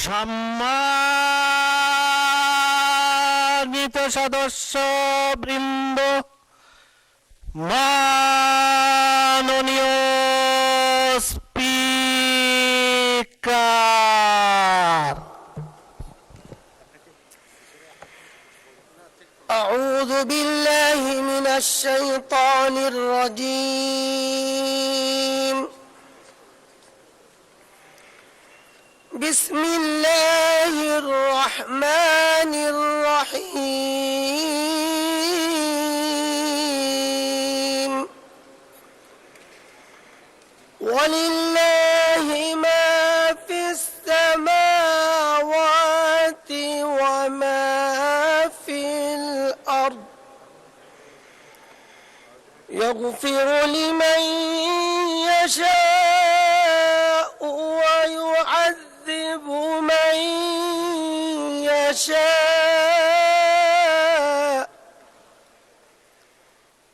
সম্মানিত সদস্য বৃন্দ, মাননীয় স্পিকার, আউযু বিল্লাহি মিনাশ শাইতানির রাজীম। বিসমিল্লাহির রহমানির রহিম। ওয়ালিল্লাহি মা ফিস সামাওয়াতি ওয়া মা ফিল আরদ। ইয়াগফিরু লিমান ইয়াশা'উ ওয়া ইউ'আযিবু মান ইয়াশা',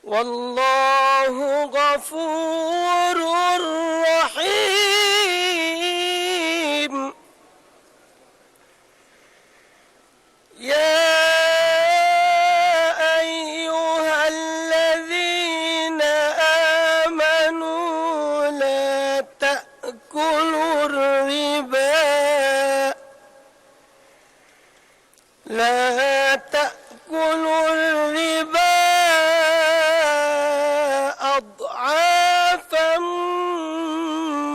ওয়াল্লাহু গফুরুর রহিম। ইয়া আইয়ুহাল্লাযীনা আমানু লা তা'কুলুর রিবা أضعافا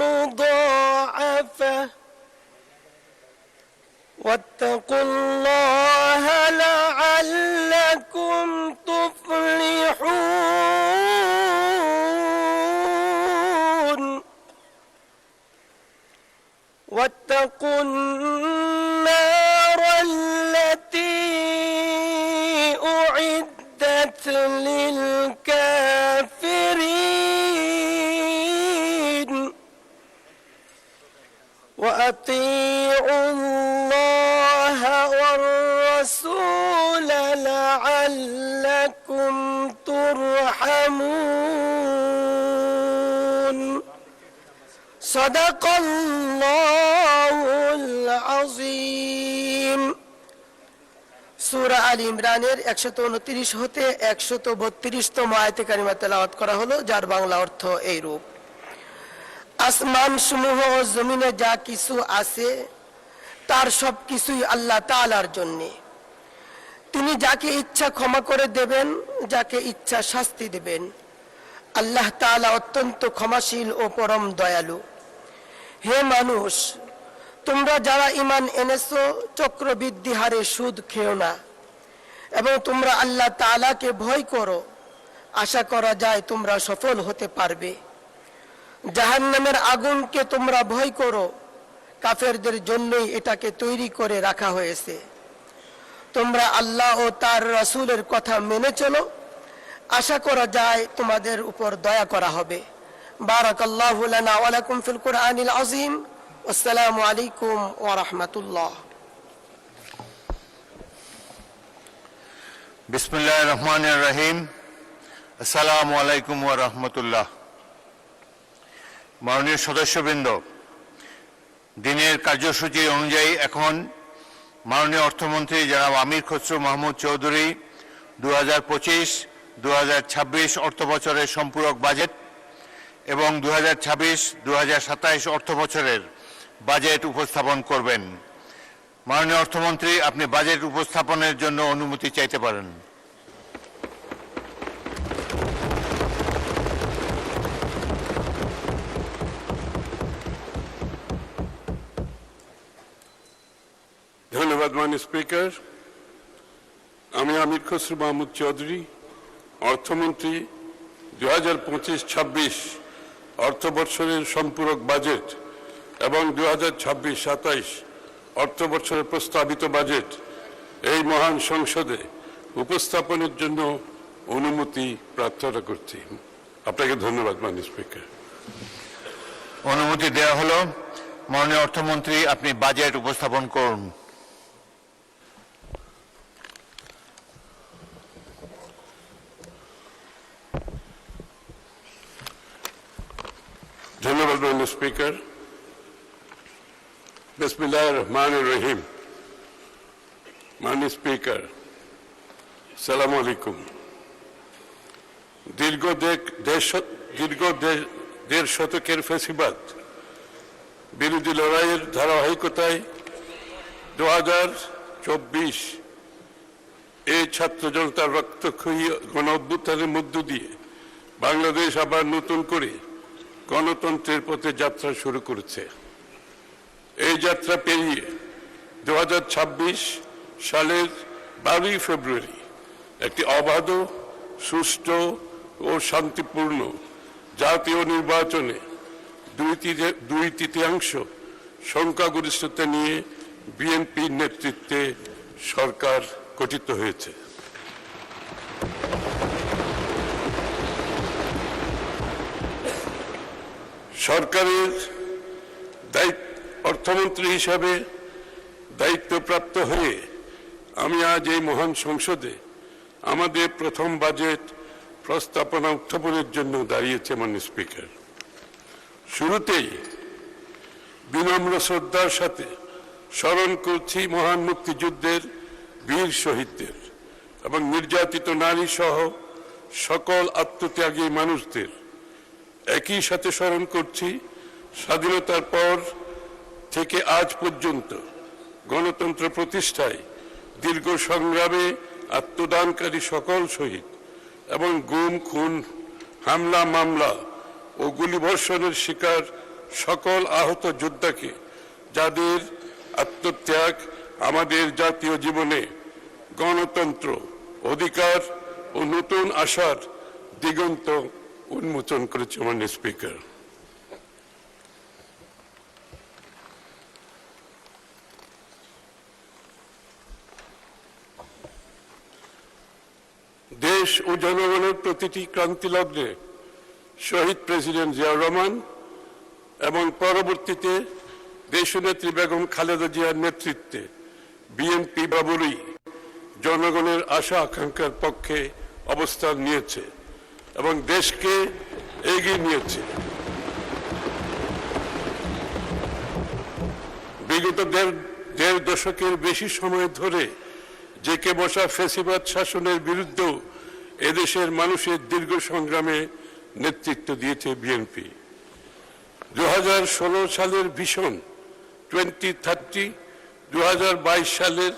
مضاعفة واتقوا الله لعلكم تفلحون. واتقوا النار التي أعدت للكافرين. وأطيعوا الله والرسول لعلكم ترحمون. صدق الله العظيم. সূরা আল ইমরানের 129 হতে 132তম আয়াতে কারিমা তেলাওয়াত করা হলো, যার বাংলা অর্থ এইরূপ: আসমান সমূহ ও জমিনে যা কিছু আছে তার সব কিছুই আল্লাহ তাআলার জন্য। তিনি যাকে ইচ্ছা ক্ষমা করে দেবেন, যাকে ইচ্ছা শাস্তি দেবেন। আল্লাহ তাআলা অত্যন্ত ক্ষমাশীল ও পরম দয়ালু। হে মানুষ, তোমরা যারা ঈমান এনেছো, চক্রবৃদ্ধি হারে সুদ খেও না এবং তোমরা আল্লাহ তাআলাকে ভয় করো। আশা করা যায় তোমরা সফল হতে পারবে। জাহান্নামের আগুনকে তোমরা ভয় করো, কাফেরদের জন্যই এটাকে তৈরি করে রাখা হয়েছে। তোমরা আল্লাহ ও তার রাসূলের কথা মেনে চলো, আশা করা যায় তোমাদের উপর দয়া করা হবে। বারাকাল্লাহু লানা ওয়া লাকুম ফিল কুরআনিল আযীম। আসসালামু আলাইকুম ওয়া রাহমাতুল্লাহ। বিসমিল্লাহির রহমানির রহিম। আসসালামু আলাইকুম ওয়া রাহমাতুল্লাহ। মাননীয় সদস্যবৃন্দ, দিনের কার্যসূচি অনুযায়ী এখন মাননীয় অর্থমন্ত্রী জনাব আমির খসরু মাহমুদ চৌধুরী 2025-2026 অর্থবছরের সম্পূরক বাজেট এবং 2026-2027 অর্থবছরের বাজেট উপস্থাপন করবেন। মাননীয় অর্থমন্ত্রী, আপনি বাজেট উপস্থাপনের জন্য অনুমতি চাইতে পারেন। ধন্যবাদ মাননীয় স্পিকার। আমি আমির খসরু মাহমুদ চৌধুরী, অর্থমন্ত্রী, 2025-26 অর্থবর্ষের সম্পূরক বাজেট এবং 2026-27 অর্থবর্ষের প্রস্তাবিত বাজেট এই মহান সংসদে উপস্থাপনের জন্য অনুমতি প্রার্থনা করছি। আপনাকে ধন্যবাদ মাননীয় স্পিকার। অনুমতি দেওয়া হলো। মাননীয় অর্থমন্ত্রী, আপনি বাজেট উপস্থাপন করুন। ধন্যবাদ মাননীয় স্পিকার। বিসমিল্লাহির রহমানির রহিম। মাননীয় স্পিকার, আসসালামু আলাইকুম। দীর্ঘ দেড় শতকের ফ্যাসিবাদ বিরোধী লড়াইয়ের ধারাবাহিকতায় 2024 এই ছাত্র জনতার রক্তক্ষয়ী গণ অভ্যুত্থানের মধ্য দিয়ে বাংলাদেশ আবার নতুন করে গণতন্ত্রের পথে যাত্রা শুরু করেছে। এই যাত্রা পেরিয়ে 2026 সালের 12 ফেব্রুয়ারি একটি অবাধ, সুষ্ঠু ও শান্তিপূর্ণ জাতীয় নির্বাচনে দুই তৃতীয়াংশ সংখ্যাগরিষ্ঠতা নিয়ে বিএনপির নেতৃত্বে সরকার গঠিত হয়েছে। সরকারের অর্থমন্ত্রী হিসাবে দায়িত্বপ্রাপ্ত হয়ে আমি আজ এই মহান সংসদে আমাদের প্রথম বাজেট প্রস্তাবনা উত্থাপনের জন্য দাঁড়িয়েছে। মাননীয় স্পিকার, শুরুতেই বিনম্র শ্রদ্ধার সাথে স্মরণ করছি মহান মুক্তিযুদ্ধের বীর শহীদদের এবং নির্যাতিত নারী সহ সকল আত্মত্যাগী মানুষদের। একই সাথে স্মরণ করছি স্বাধীনতার পর থেকে আজ পর্যন্ত গণতন্ত্র প্রতিষ্ঠায় দীর্ঘ সংগ্রামে আত্মদানকারী সকল শহীদ এবং গুম, খুন, হামলা, মামলা ও গুলিবর্ষণের শিকার সকল আহত যোদ্ধাকে, যাদের আত্মত্যাগ আমাদের জাতীয় জীবনে গণতন্ত্র, অধিকার ও নতুন আশার দিগন্ত উন্মোচন করেছে। মাননীয় স্পিকার, দেশ ও জনগণের প্রতিটি ক্রান্তি লগ্নে শহীদ প্রেসিডেন্ট জিয়াউর রহমান এবং পরবর্তীতে দেশনেত্রী বেগম খালেদা জিয়ার নেতৃত্বে বিএনপি বরাবরই জনগণের আশা আকাঙ্ক্ষার পক্ষে অবস্থান নিয়েছে এবং দেশকে এগিয়ে নিয়েছে। বিগত দেড় দশকের বেশি সময় ধরে জেকে বসা ফ্যাসিবাদ শাসনের বিরুদ্ধেও এদেশের মানুষের দীর্ঘ সংগ্রামে নেতৃত্ব দিয়েছে বিএনপি। 2016 সালের ভিশন 2030, 2022 সালের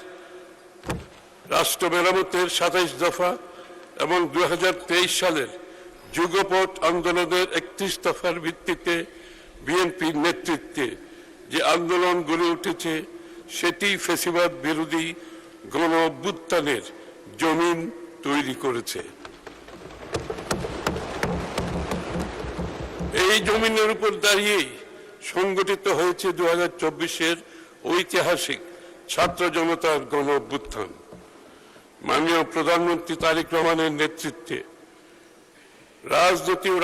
রাষ্ট্র মেরামতের 27 দফা এবং 2023 সালের যুগপৎ আন্দোলনের 31 দফার ভিত্তিতে বিএনপির নেতৃত্বে যে আন্দোলন গড়ে উঠেছে, সেটি ফ্যাসিবাদ বিরোধী গণ অভ্যুত্থানের জমিন তৈরি করেছে। এই জমিনের উপর দাঁড়িয়েই সংগঠিত হয়েছে 2024-এর ঐতিহাসিক ছাত্র জনতার গণ অভ্যুত্থান। মাননীয় প্রধানমন্ত্রী তারেক রহমানের নেতৃত্বে রাজনীতি ও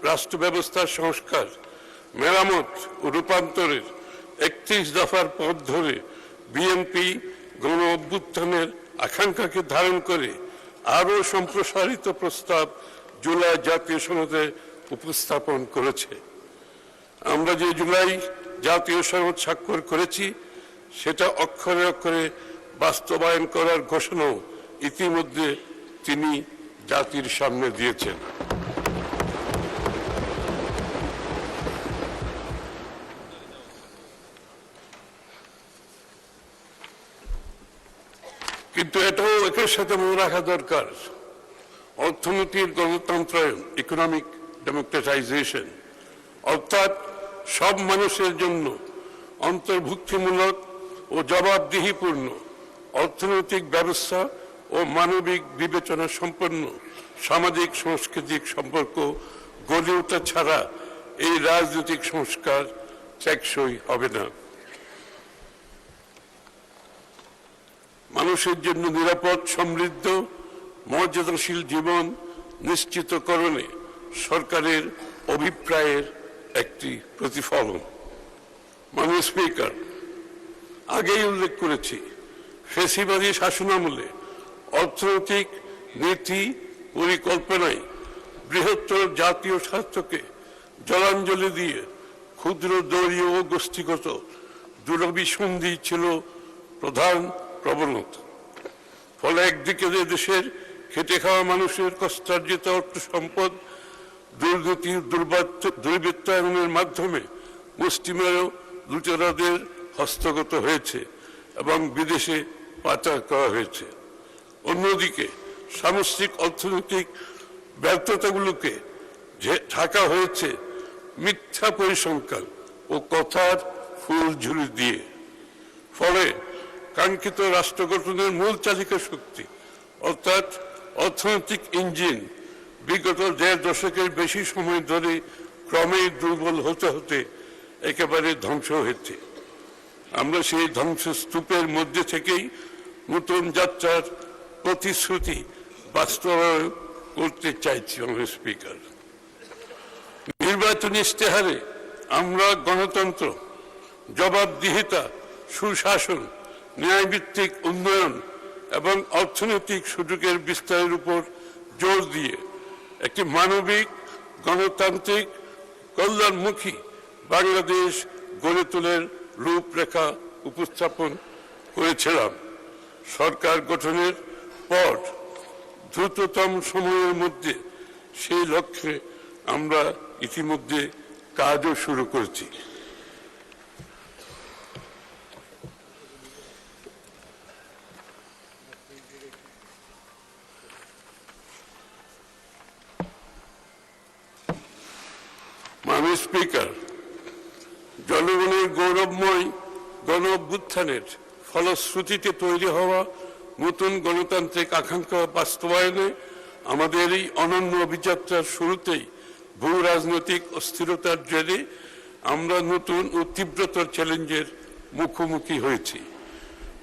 রাষ্ট্র ব্যবস্থার সংস্কার, মেরামত ও রূপান্তরের 31 দফার পথ ধরে বিএনপি গণ অভ্যুত্থানের আকাঙ্ক্ষাকে ধারণ করে আরো সম্প্রসারিত প্রস্তাব জুলাই জাতীয় সনদে উপস্থাপন করেছে। আমরা যে জুলাই জাতীয় সনদ স্বাক্ষর করেছি, সেটা অক্ষরে অক্ষরে বাস্তবায়ন করার ঘোষণাও ইতিমধ্যে তিনি জাতির সামনে দিয়েছেন। কিন্তু এটাও একের সাথে মনে রাখা দরকার, অর্থনীতির গণতন্ত্রায়ন, ইকোনমিক ডেমোক্রেটাইজেশন, অর্থাৎ সব মানুষের জন্য অন্তর্ভুক্তিমূলক ও জবাবদিহিপূর্ণ অর্থনৈতিক ব্যবস্থা ও মানবিক বিবেচনা সম্পন্ন সামাজিক সাংস্কৃতিক সম্পর্ক গড়ে ওঠা ছাড়া এই রাজনৈতিক সংস্কার টেকসই হবে না। মানুষের জন্য নিরাপদ, সমৃদ্ধ, মর্যাদাশীল জীবন নিশ্চিতকরণে সরকারের অভিপ্রায়ের একটি প্রতিফলন। মাননীয় স্পিকার, আগেই উল্লেখ করেছি, ফ্যাসিবাদী শাসনামলে অর্থনৈতিক নীতি পরিকল্পনায় বৃহত্তর জাতীয় স্বার্থকে জলাঞ্জলি দিয়ে ক্ষুদ্র, দলীয় ও গোষ্ঠীগত দুরভিসন্ধি ছিল প্রধান প্রবণতা। ফলে একদিকে দেশের খেটে খাওয়া মানুষের কষ্টার্জিত অর্থ সম্পদ দুর্নীতি দুর্বৃত্তায়নের মাধ্যমে মুষ্টিমেয় লুটেরাদের হস্তগত হয়েছে এবং বিদেশে পাচার করা হয়েছে। অন্যদিকে সামষ্টিক অর্থনৈতিক ব্যর্থতাগুলোকে ঢাকা হয়েছে মিথ্যা পরিসংখ্যান ও কথার ফুলঝুরি দিয়ে। ফলে কাঙ্ক্ষিত রাষ্ট্র গঠনের মূল চালিকা শক্তি অর্থাৎ অর্থনৈতিক ইঞ্জিন বিগত 1.5 দশকের বেশি সময় ধরে ক্রমেই দুর্বল হতে হতে একেবারে ধ্বংস হয়েছে। আমরা সেই ধ্বংসস্তূপের মধ্যে থেকেই নতুন যাত্রার প্রতিশ্রুতি বাস্তবায়ন করতে চাইছি। স্পিকার, নির্বাচনী ইশতেহারে আমরা গণতন্ত্র, জবাবদিহিতা, সুশাসন, ন্যায়ভিত্তিক উন্নয়ন এবং অর্থনৈতিক সুযোগের বিস্তারের উপর জোর দিয়ে একটি মানবিক, গণতান্ত্রিক, কল্যাণমুখী বাংলাদেশ গড়ে তোলার রূপরেখা উপস্থাপন করেছিলাম। সরকার গঠনের পর দ্রুততম সময়ের মধ্যে সেই লক্ষ্যে আমরা ইতিমধ্যে কাজও শুরু করেছি। মাননীয় স্পিকার, জনগণের গৌরবময় গণ অভ্যুত্থানের ফলশ্রুতিতে তৈরি হওয়া নতুন গণতান্ত্রিক আকাঙ্ক্ষা বাস্তবায়নে আমাদের এই অনন্য অভিযাত্রার শুরুতেই ভূ রাজনৈতিক অস্থিরতার জেরে আমরা নতুন ও তীব্রতর চ্যালেঞ্জের মুখোমুখি হয়েছি।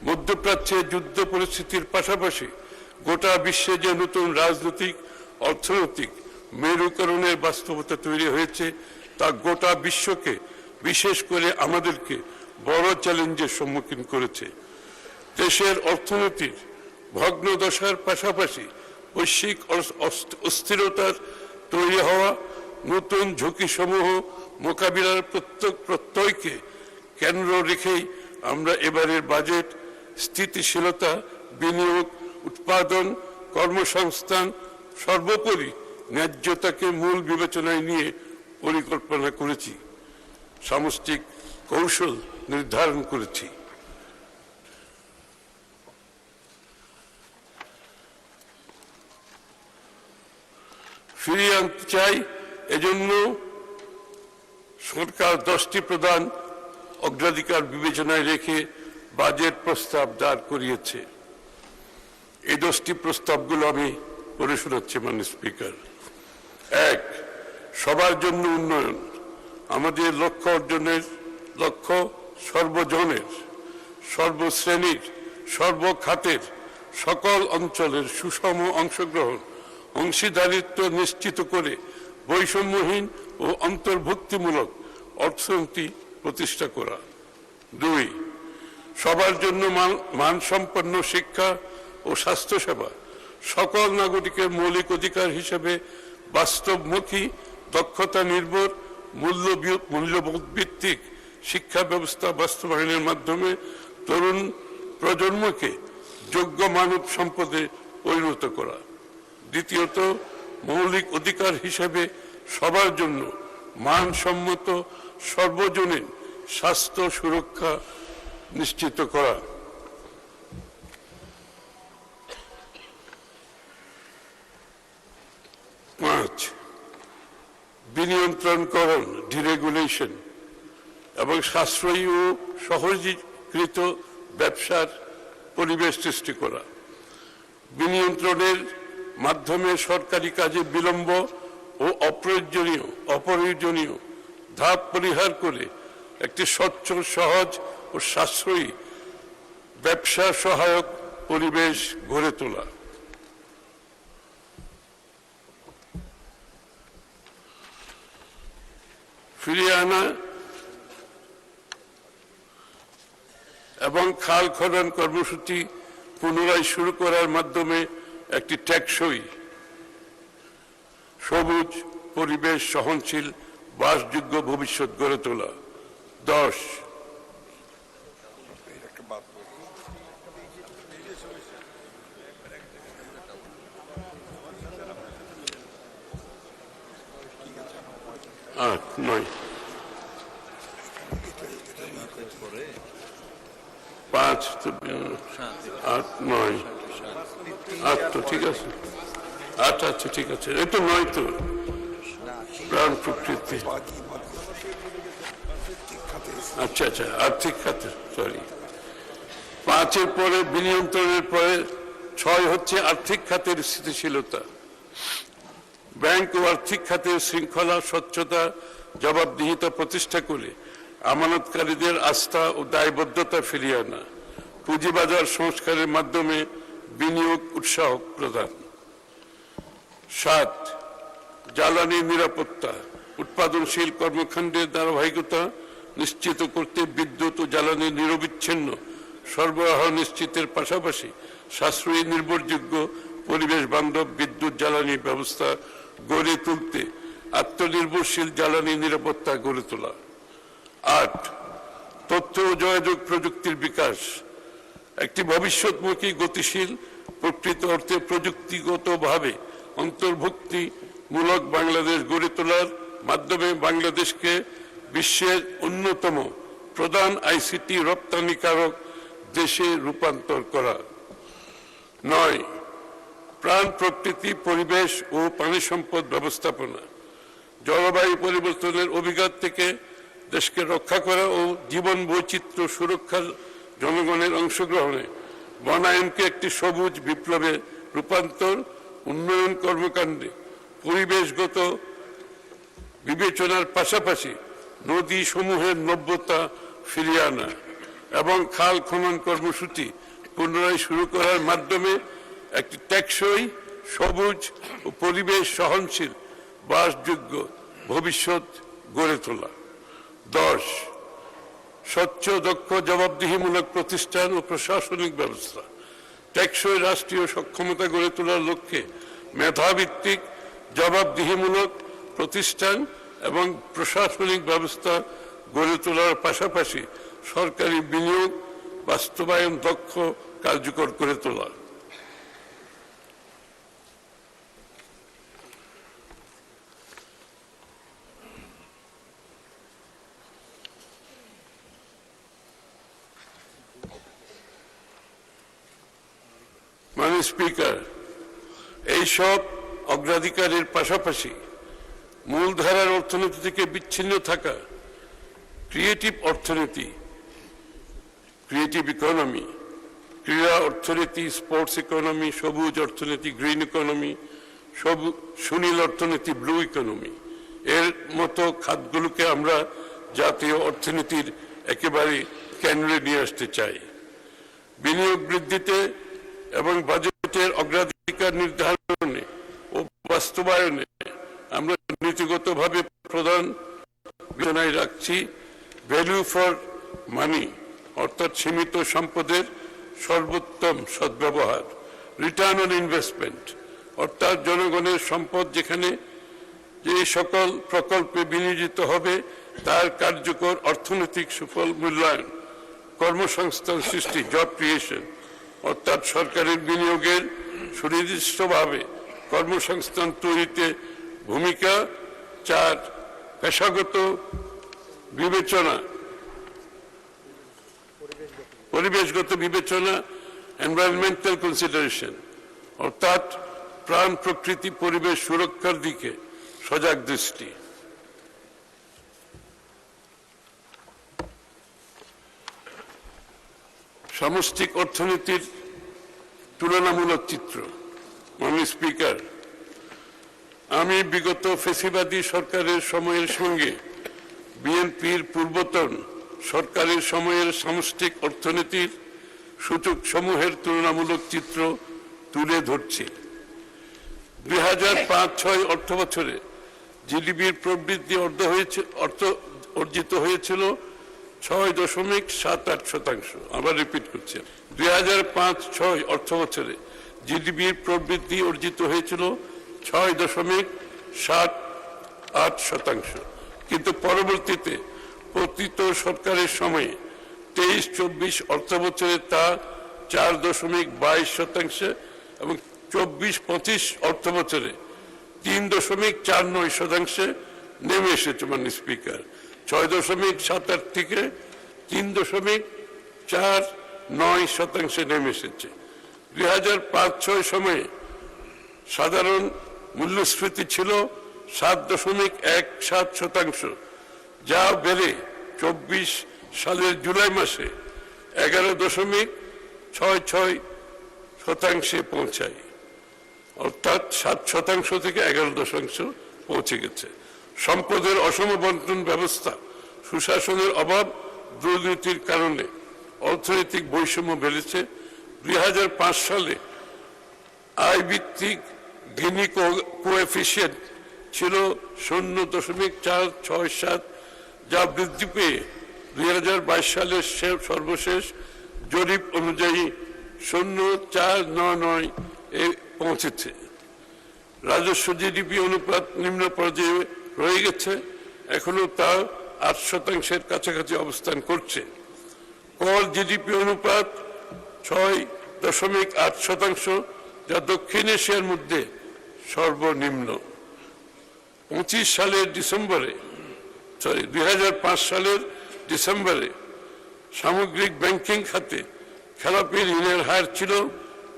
মধ্যপ্রাচ্যে যুদ্ধ পরিস্থিতির পাশাপাশি গোটা বিশ্বে যে নতুন রাজনৈতিক, অর্থনৈতিক মেরুকরণের বাস্তবতা তৈরি হয়েছে তা গোটা বিশ্বকে, বিশেষ করে আমাদেরকে বড় চ্যালেঞ্জের সম্মুখীন করেছে। দেশের অর্থনীতির ভগ্নদশার পাশাপাশি বৈশ্বিক অস্থিরতার তৈরি হওয়া নতুন ঝুঁকিসমূহ মোকাবিলার প্রত্যয়কে কেন্দ্র রেখেই আমরা এবারের বাজেট স্থিতিশীলতা, বিনিয়োগ, উৎপাদন, কর্মসংস্থান, সর্বোপরি ন্যায্যতাকে মূল বিবেচনায় নিয়ে পরিকল্পনা করেছি, সামষ্টিক কৌশল নির্ধারণ করেছি। ফিরিয়ে আনতে চাই, এজন্য সরকার 10টি প্রধান অগ্রাধিকার বিবেচনায় রেখে বাজেট প্রস্তাব দাঁড় করিয়েছে। এই 10টি প্রস্তাবগুলো আমি পড়ে শোনাচ্ছি। মাননীয় স্পিকার, 1, সবার জন্য উন্নয়ন। আমাদের লক্ষ্য অর্জনের লক্ষ্য সর্বজনের, সর্বশ্রেণীর, সর্বখাতের, সকল অঞ্চলের সুষম অংশগ্রহণ, অংশীদারিত্ব নিশ্চিত করে বৈষম্যহীন ও অন্তর্ভুক্তিমূলক অর্থনীতি প্রতিষ্ঠা করা। 2, সবার জন্য মানসম্পন্ন শিক্ষা ও স্বাস্থ্যসেবা সকল নাগরিকের মৌলিক অধিকার হিসেবে বাস্তবমুখী, দক্ষতা নির্ভর, মূল্যবোধ ভিত্তিক শিক্ষা ব্যবস্থা বাস্তবায়নের মাধ্যমে তরুণ প্রজন্মকে যোগ্য মানব সম্পদে পরিণত করা। দ্বিতীয়ত, মৌলিক অধিকার হিসেবে সবার জন্য মানসম্মত সর্বজনীন স্বাস্থ্য সুরক্ষা নিশ্চিত করা। 5, বিনিয়ন্ত্রণকরণ, ডিরেগুলেশন এবং সাশ্রয়ী ও সহজীকৃত ব্যবসার পরিবেশ সৃষ্টি করা। বিনিয়ন্ত্রণের মাধ্যমে সরকারি কাজে বিলম্ব ও অপ্রয়োজনীয় ধাপ পরিহার করে একটি স্বচ্ছ, সহজ ও সাশ্রয়ী ব্যবসা সহায়ক পরিবেশ গড়ে তোলা। ফিরিয়ে আনা এবং খাল খনন কর্মসূচি পুনরায় শুরু করার মাধ্যমে একটি টেকসই, সবুজ, পরিবেশ সহনশীল, বাসযোগ্য ভবিষ্যৎ গড়ে তোলা। 10, 8, 9, 5, 8, 9, 8 তো ঠিক আছে, 8 আচ্ছা ঠিক আছে, এই তো 9 তো প্রাণ প্রকৃতি, আচ্ছা আচ্ছা আর্থিক খাতে, সরি, 5-এর পরে বিনিয়ন্ত্রণের পরে 6 হচ্ছে আর্থিক খাতের স্থিতিশীলতা। ব্যাংক ও আর্থিক খাতের শৃঙ্খলা, স্বচ্ছতা, জবাবদিহিতা প্রতিষ্ঠা করে আমানতকারীদের আস্থা ও দায়বদ্ধতা ফিরিয়ে আনা, পুঁজিবাজার সংস্কারের মাধ্যমে বিনিয়োগ উৎসাহ প্রদান। 7, জ্বালানি নিরাপত্তা, উৎপাদনশীল কর্মকাণ্ডের ধারাবাহিকতা নিশ্চিত করতে বিদ্যুৎ ও জ্বালানি নিরবিচ্ছিন্ন সরবরাহ নিশ্চিতের পাশাপাশি সাশ্রয়ী, নির্ভরযোগ্য, পরিবেশ বান্ধব বিদ্যুৎ জ্বালানি ব্যবস্থা গড়ে তুলতে আত্মনির্ভরশীল জ্বালানি নিরাপত্তা গড়ে তোলা। 8, তথ্য ও যোগাযোগ প্রযুক্তির বিকাশ, একটি ভবিষ্যৎমুখী, গতিশীল, প্রকৃত অর্থে প্রযুক্তিগতভাবে অন্তর্ভুক্তিমূলক বাংলাদেশ গড়ে তোলার মাধ্যমে বাংলাদেশকে বিশ্বের অন্যতম প্রধান আইসিটি রপ্তানিকারক দেশে রূপান্তর করা। 9, প্রাণ প্রকৃতি, পরিবেশ ও পানি সম্পদ ব্যবস্থাপনা, জলবায়ু পরিবর্তনের অভিঘাত থেকে দেশকে রক্ষা করা ও জীবন বৈচিত্র্য সুরক্ষার জনগণের অংশগ্রহণে বনায়নকে একটি সবুজ বিপ্লবে রূপান্তর, উন্নয়ন কর্মকাণ্ডে পরিবেশগত বিবেচনার পাশাপাশি নদী সমূহের নব্যতা ফিরিয়ে আনা এবং খাল খনন কর্মসূচি পুনরায় শুরু করার মাধ্যমে একটি টেকসই, সবুজ ও পরিবেশ সহনশীল বাসযোগ্য ভবিষ্যৎ গড়ে তোলা। 10, স্বচ্ছ, দক্ষ, জবাবদিহিমূলক প্রতিষ্ঠান ও প্রশাসনিক ব্যবস্থা, টেকসই রাষ্ট্রীয় সক্ষমতা গড়ে তোলার লক্ষ্যে মেধাভিত্তিক, জবাবদিহিমূলক প্রতিষ্ঠান এবং প্রশাসনিক ব্যবস্থা গড়ে তোলার পাশাপাশি সরকারি বিনিয়োগ বাস্তবায়ন দক্ষ, কার্যকর করে তোলা। মাননীয় স্পিকার, এইসব অগ্রাধিকারের পাশাপাশি মূলধারার অর্থনীতি থেকে বিচ্ছিন্ন থাকা ক্রিয়েটিভ অর্থনীতি, ক্রিয়েটিভ ইকোনমি, ক্রীড়া অর্থনীতি, স্পোর্টস ইকোনমি, সবুজ অর্থনীতি, গ্রিন ইকোনমি, সুনীল অর্থনীতি, ব্লু ইকোনমি, এর মতো খাতগুলোকে আমরা জাতীয় অর্থনীতির একেবারে কেন্দ্রে নিয়ে আসতে চাই। বিনিয়োগ বৃদ্ধিতে এবং বাজেটের অগ্রাধিকার নির্ধারণে ও বাস্তবায়নে আমরা নীতিগতভাবে প্রধান বিবেচনায় রাখছি ভ্যালু ফর মানি, অর্থাৎ সীমিত সম্পদের সর্বোত্তম সদ্ব্যবহার, রিটার্ন অন ইনভেস্টমেন্ট, অর্থাৎ জনগণের সম্পদ যেখানে যে সকল প্রকল্পে বিনিয়োজিত হবে তার কার্যকর অর্থনৈতিক সুফল মূল্যায়ন, কর্মসংস্থান সৃষ্টি, জব ক্রিয়েশন, অর্থাৎ সরকারের বিনিয়োগের সুনির্দিষ্টভাবে কর্মসংস্থান তৈরিতে ভূমিকা। 4, পেশাগত বিবেচনা, পরিবেশগত বিবেচনা, এনভায়রনমেন্টাল কনসিডারেশন, অর্থাৎ প্রাণ প্রকৃতি, পরিবেশ সুরক্ষার দিকে সজাগ দৃষ্টি। সামষ্টিক অর্থনীতির তুলনামূলক চিত্র। মাননীয় স্পিকার, আমি বিগত ফ্যাসিবাদী সরকারের সময়ের সঙ্গে বিএনপির পূর্বতন সরকারের সময়ের সামষ্টিক অর্থনীতির সূচক সমূহের তুলনামূলক চিত্র তুলে ধরছি। 2005-06 অর্থ বছরে জিডিপির প্রবৃদ্ধি অর্জিত হয়েছিল 6.78%। আবার রিপিট করছি, 2005-06 অর্থ বছরে জিডিপির প্রবৃদ্ধি অর্জিত হয়েছিল 6.78%, কিন্তু পরবর্তীতে পতিত সরকারের সময়ে 23-24 অর্থ বছরে তা 4.22% এবং 24-25 অর্থ বছরে 3.49% নেমে এসেছে মাননীয় স্পিকার। 6.78 থেকে 3.49% নেমে এসেছে। 2005-06 সময়ে সাধারণ মূল্যস্ফীতি ছিল 7.17%, যা বেড়ে 24 সালের জুলাই মাসে 11.66% পৌঁছায়, অর্থাৎ 7% থেকে 11% পৌঁছে গেছে। সম্পদের অসম বন্টন ব্যবস্থা, সুশাসনের অভাব, দুর্নীতির কারণে অর্থনৈতিক বৈষম্য বেড়েছে। 2005 সালে আয় ভিত্তিক গিনি কোএফিসিয়েন্ট ছিল 0.467, যা বৃদ্ধি পেয়ে 2022 সালের সর্বশেষ জরিপ অনুযায়ী 0.499 এ পৌঁছেছে। রাজস্ব জিডিপি অনুপাত নিম্ন পর্যায়ে রয়ে গেছে, এখনো তা 8% কাছাকাছি অবস্থান করছে। কর জিডিপি অনুপাত 6.8%, যা দক্ষিণ এশিয়ার মধ্যে সর্বনিম্ন। 2005 সালের ডিসেম্বরে সামগ্রিক ব্যাংকিং খাতে খেলাপি ঋণের হার ছিল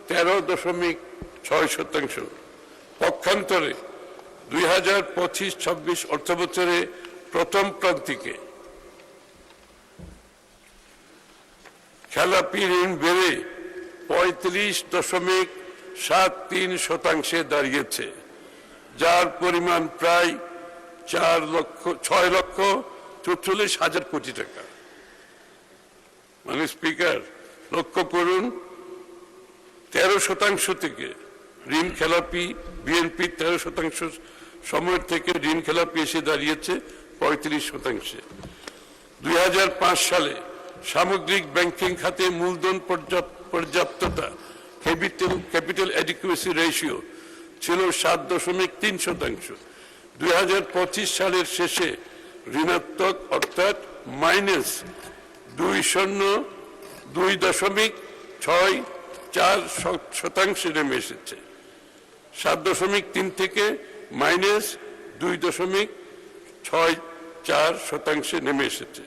13.6%। পক্ষান্তরে 2025-26 অর্থবছরে প্রথম প্রান্তিকে খেলাপি ঋণ বেড়ে 35.73% দাঁড়িয়েছে, যার পরিমাণ প্রায় 6,44,000 কোটি টাকা। মানে স্পিকার, লক্ষ্য করুন, 13% থেকে ঋণ খেলাপি, বিএনপি 13% সময়ের থেকে ঋণ খেলাপি এসে দাঁড়িয়েছে 35%। 2005 সালে সামগ্রিক ব্যাংকিং খাতে মূলধন পর্যাপ্ততা, ক্যাপিটাল অ্যাডিকুয়েসি রেশিও ছিল 7.3%। 2025 সালের শেষে ঋণাত্মক, অর্থাৎ -2.64% নেমে এসেছে। 7.3 থেকে -2.64% নেমে এসেছে।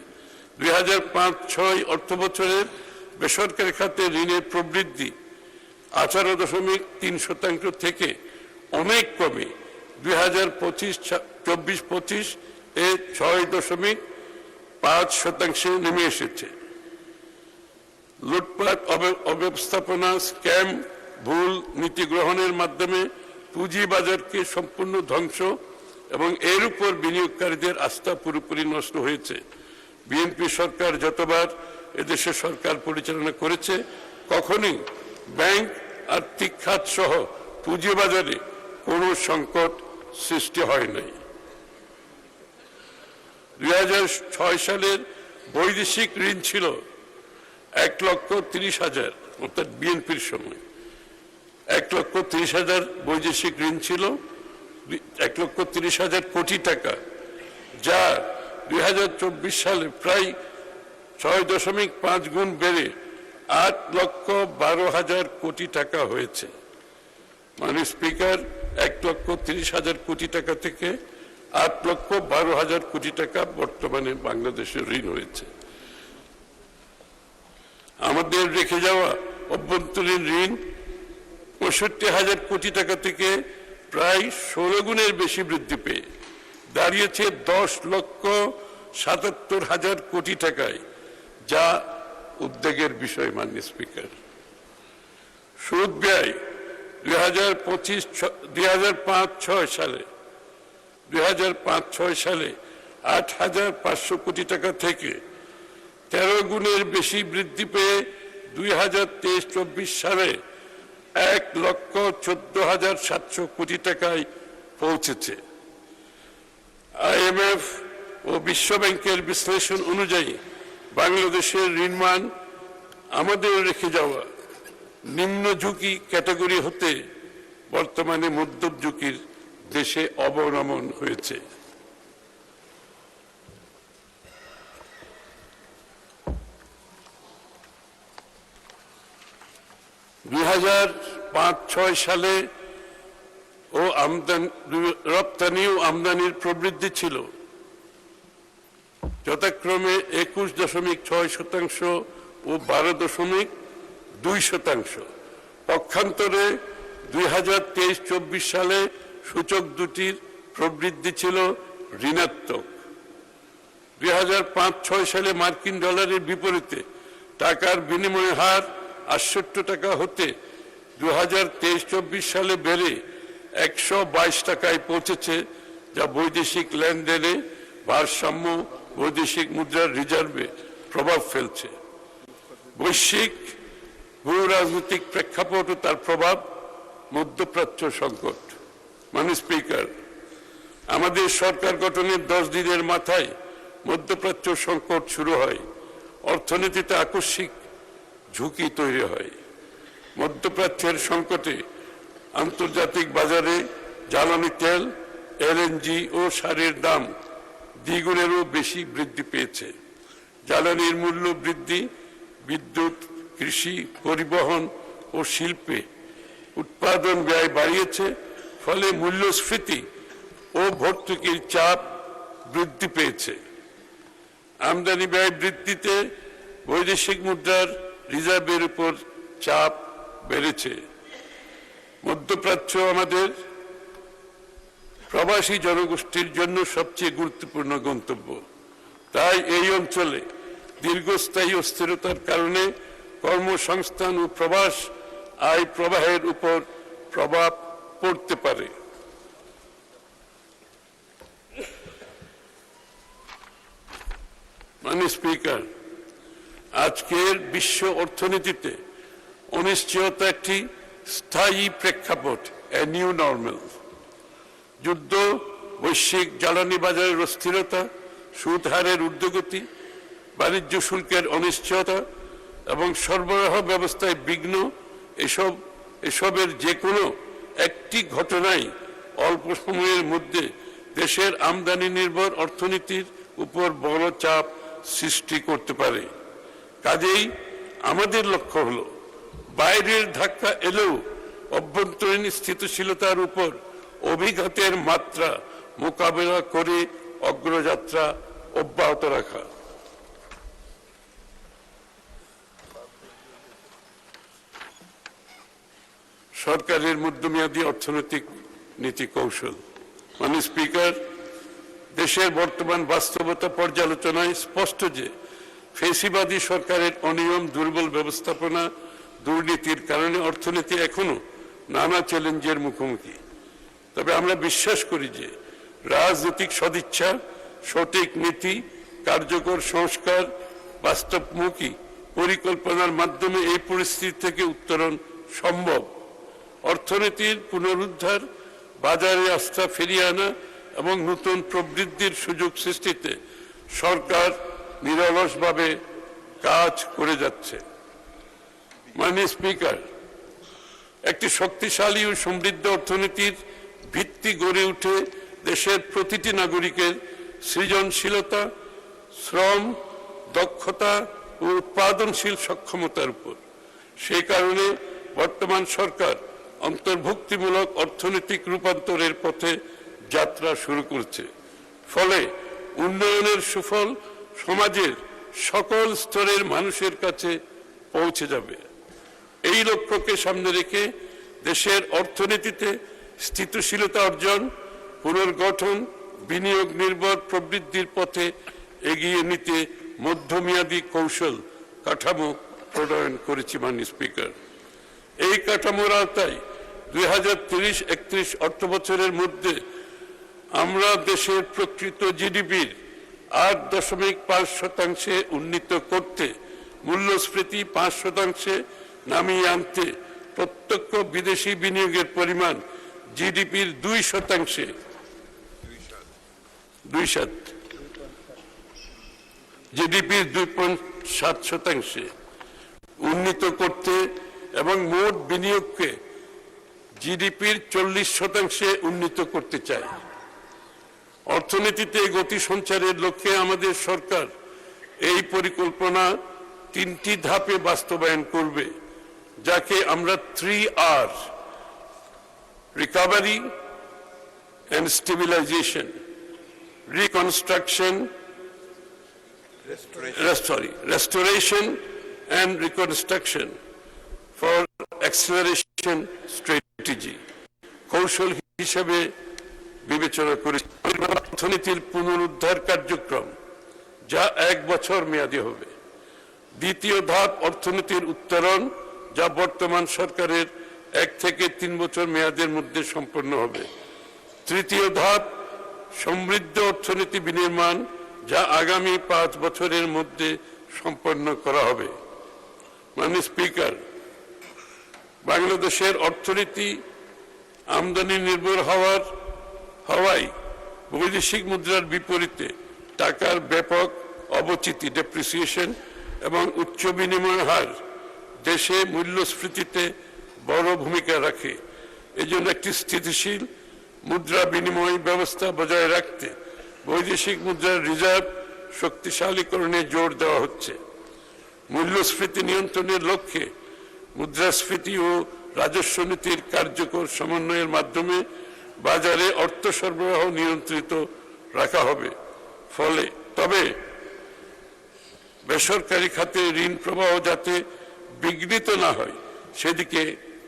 2005-06 অর্থবছরের বেসরকারি খাতে ঋণের প্রবৃদ্ধি 18.3% থেকে অনেক কমে 2024-25 এ 6.5% নেমে এসেছে। লুটপাট, অব্যবস্থাপনা, স্ক্যাম, ভুল নীতি গ্রহণের মাধ্যমে পুঁজিবাজারকে সম্পূর্ণ ধ্বংস এবং এর উপর বিনিয়োগকারীদের আস্থা পুরোপুরি নষ্ট হয়েছে। বিএনপি সরকার যতবার এদেশের সরকার পরিচালনা করেছে, কখনোই ব্যাংক, আর্থিক খাত সহ পুঁজিবাজারে কোনো সংকট সৃষ্টি হয় নাই। 2006 সালের বৈদেশিক ঋণ ছিল 1,30,000, অর্থাৎ বিএনপির সময় 1,30,000 বৈদেশিক ঋণ ছিল, 1,30,000 কোটি টাকা, যা 2024 সালে প্রায় 6.5 গুণ বেড়ে 8,12,000 কোটি টাকা হয়েছে। মানে স্পিকার, 1,30,000 কোটি টাকা থেকে 8,12,000 কোটি টাকা বর্তমানে বাংলাদেশের ঋণ হয়েছে। আমাদের রেখে যাওয়া অভ্যন্তরীণ ঋণ 65,000 কোটি টাকা থেকে প্রায় 16 গুণের বেশি বৃদ্ধি পেয়ে দাঁড়িয়েছে 10,77,000 কোটি টাকায়, যা উদ্বেগের বিষয়। মাননীয় স্পিকার, সুদ ব্যয় 2005-06 সালে 8,500 কোটি টাকা থেকে 13 গুণের বেশি বৃদ্ধি পেয়ে 2023-24 সালে 1,14,700 কোটি টাকায় পৌঁছেছে। IMF ও বিশ্ব ব্যাংকের বিশ্লেষণ অনুযায়ী বাংলাদেশের ঋণমান আমাদের রেখে যাওয়া নিম্ন ঝুঁকি ক্যাটাগরি হতে বর্তমানে মধ্যম ঝুঁকির দেশে অবনমন হয়েছে। সালে ও রপ্তানি ও আমদানির প্রবৃদ্ধি ছিল যথাক্রমে 21.6% ও 12.2%। পক্ষান্তরে 2023-24 সালে সূচক দুটির প্রবৃদ্ধি ছিল ঋণাত্মক। 2005-06 সালে মার্কিন ডলারের বিপরীতে টাকার বিনিময় হার 68 টাকা হতে 2023-24 সালে বেড়ে 122 টাকায় পৌঁছেছে, যা বৈদেশিক লেনদেনে ভারসাম্য, বৈদেশিক মুদ্রার রিজার্ভে প্রভাব ফেলছে। বৈশ্বিক ভূ রাজনৈতিক প্রেক্ষাপট ও তার প্রভাব, মধ্যপ্রাচ্য সংকট। মাননীয় স্পিকার, আমাদের সরকার গঠনের 10 দিনের মাথায় মধ্যপ্রাচ্য সংকট শুরু হয়, অর্থনীতিতে আকস্মিক ঝুঁকি তৈরি হয়। মধ্যপ্রাচ্যের সংকটে আন্তর্জাতিক বাজারে জ্বালানি তেল, এলএনজি ও সারের দাম দ্বিগুণেরও বেশি বৃদ্ধি পেয়েছে। জ্বালানির মূল্য বৃদ্ধি বিদ্যুৎ, কৃষি, পরিবহন ও শিল্পে উৎপাদন ব্যয় বাড়িয়েছে, ফলে মূল্যস্ফীতি ও ভর্তুকির চাপ বৃদ্ধি পেয়েছে। আমদানি ব্যয় বৃদ্ধিতে বৈদেশিক মুদ্রার রিজার্ভের উপর চাপ বেড়েছে। মধ্যপ্রাচ্য আমাদের প্রবাসী জনগোষ্ঠীর জন্য সবচেয়ে গুরুত্বপূর্ণ গন্তব্য। তাই এই অঞ্চলে দীর্ঘস্থায়ী অস্থিরতার কারণে কর্মসংস্থান ও প্রবাস আয় প্রবাহের উপর প্রভাব পড়তে পারে। মাননীয় স্পিকার, আজকের বিশ্ব অর্থনীতিতে অনিশ্চয়তা একটি স্থায়ী প্রেক্ষাপট, এ নিউ নর্মাল। যুদ্ধ, বৈশ্বিক জ্বালানি বাজারের অস্থিরতা, সুদ হারের ঊর্ধ্বগতি, বাণিজ্য শুল্কের অনিশ্চয়তা এবং সরবরাহ ব্যবস্থায় বিঘ্ন, এসবের যে কোনো একটি ঘটনাই অল্প সময়ের মধ্যে দেশের আমদানি নির্ভর অর্থনীতির উপর বড় চাপ সৃষ্টি করতে পারে। কাজেই আমাদের লক্ষ্য হলো বাইরের ধাক্কা এলেও অভ্যন্তরীণ স্থিতিশীলতার উপর অভিঘাতের মাত্রা মোকাবেলা করে অগ্রযাত্রা অব্যাহত রাখা। সরকারের মধ্যমেয়াদী অর্থনৈতিক নীতি কৌশল। মাননীয় স্পিকার, দেশের বর্তমান বাস্তবতা পর্যালোচনায় স্পষ্ট যে ফেসিবাদী সরকারের অনিয়ম, দুর্বল ব্যবস্থাপনা, দুর্নীতির কারণে অর্থনীতি এখনো নানা চ্যালেঞ্জের মুখোমুখি। তবে আমরা বিশ্বাস করি যে রাজনৈতিক সদিচ্ছা, সঠিক নীতি, কার্যকর সংস্কার, বাস্তবমুখী পরিকল্পনার মাধ্যমে এই পরিস্থিতি থেকে উত্তরণ সম্ভব। অর্থনীতির পুনরুদ্ধার, বাজারে আস্থা ফিরিয়ে আনা এবং নতুন প্রবৃদ্ধির সুযোগ সৃষ্টিতে সরকার নিরলসভাবে কাজ করে যাচ্ছে। মাননীয় স্পিকার, একটি শক্তিশালী ও সমৃদ্ধ অর্থনীতির ভিত্তি গড়ে উঠে দেশের প্রতিটি নাগরিকের সৃজনশীলতা, শ্রম, দক্ষতা ও উৎপাদনশীল সক্ষমতার উপর। সেই কারণে বর্তমান সরকার অন্তর্ভুক্তিমূলক অর্থনৈতিক রূপান্তরের পথে যাত্রা শুরু করছে। ফলে উন্নয়নের সুফল সমাজের সকল স্তরের মানুষের কাছে পৌঁছে যাবে। এই লক্ষ্যকে সামনে রেখে দেশের অর্থনীতিতে স্থিতিশীলতা অর্জন, পুনর্গঠন, বিনিয়োগ নির্ভর প্রবৃদ্ধির পথে এগিয়ে নিতে মধ্যমেয়াদী কৌশল কাঠামো প্রণয়ন করেছি। মাননীয় স্পিকার, এই কাঠামোর আওতায় 2030-31 অর্থবছরের মধ্যে আমরা দেশের প্রকৃত জিডিপির 8.5% উন্নীত করতে, মূল্যস্ফীতি 5% নামিয়ে আনতে, প্রত্যক্ষ বিদেশি বিনিয়োগের পরিমাণ জিডিপির 2% জিডিপির 2.7% উন্নীত করতে এবং মোট বিনিয়োগকে জিডিপির 40% উন্নীত করতে চাই। অর্থনীতিতে গতি সঞ্চারের লক্ষ্যে আমাদের সরকার এই পরিকল্পনা 3টি ধাপে বাস্তবায়ন করবে, যাকে আমরা 3R recovery, and stabilization, restoration and reconstruction for acceleration strategy কৌশল হিসেবে বিবেচনা করেছে। অর্থনীতির পুনরুদ্ধার কার্যক্রম যা 1 বছর মেয়াদী হবে। দ্বিতীয় ধাপ অর্থনীতির উত্তরণ যা বর্তমান সরকারের 1 থেকে 3 বছর মেয়াদের মধ্যে সম্পন্ন হবে। তৃতীয় ধাপ সমৃদ্ধ অর্থনীতি বিনির্মাণ যা আগামী 5 বছরের মধ্যে সম্পন্ন করা হবে। মাননীয় স্পিকার, বাংলাদেশের অর্থনীতি আমদানি নির্ভর হওয়ায় বৈদেশিক মুদ্রার বিপরীতে টাকার ব্যাপক অবচিতি ডেপ্রিসিয়েশন এবং উচ্চ বিনিময় হার দেশে মূল্যস্ফীতিতে বড় ভূমিকা রাখে। এজন্য একটি স্থিতিশীল মুদ্রা বিনিময় ব্যবস্থা বজায় রাখতে বৈদেশিক মুদ্রার রিজার্ভ শক্তিশালীকরণে জোর দেওয়া হচ্ছে। মূল্যস্ফীতি নিয়ন্ত্রণের লক্ষ্যে মুদ্রাস্ফীতি ও রাজস্ব নীতির কার্যকর সমন্বয়ের মাধ্যমে বাজারে অর্থ সরবরাহ নিয়ন্ত্রিত রাখা হবে। তবে বেসরকারি খাতে ঋণ প্রবাহ যাতে বিঘ্নিত না হয় সেদিকে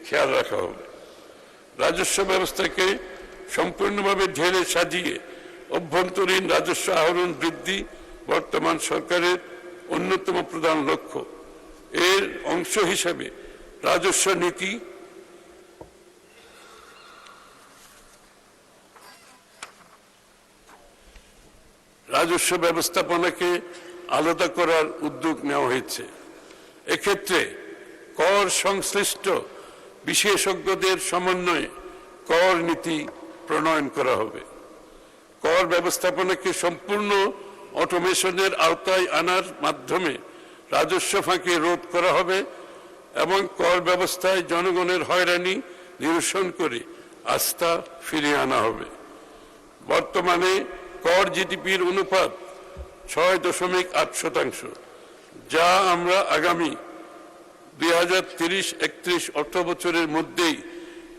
খেয়াল রাখা হবে। রাজস্ব ব্যবস্থাকে সম্পূর্ণভাবে ঢেলে সাজিয়ে অভ্যন্তরীণ রাজস্ব আহরণ বৃদ্ধি বর্তমান সরকারের অন্যতম প্রধান লক্ষ্য। এর অংশ হিসেবে রাজস্ব নীতি রাজস্ব ব্যবস্থাপনাকে আলাদা করার উদ্যোগ নেওয়া হয়েছে। এক্ষেত্রে কর সংশ্লিষ্ট বিশেষজ্ঞদের সমন্বয়ে কর নীতি প্রণয়ন করা হবে। কর ব্যবস্থাপনাকে সম্পূর্ণ অটোমেশনের আওতায় আনার মাধ্যমে রাজস্ব ফাঁকি রোধ করা হবে এবং কর ব্যবস্থায় জনগণের হয়রানি নিরসন করে আস্থা ফিরিয়ে আনা হবে। বর্তমানে কর জিডিপির অনুপাত 6.8%, যা আমরা আগামী 2030-31 অর্থ বছরের মধ্যেই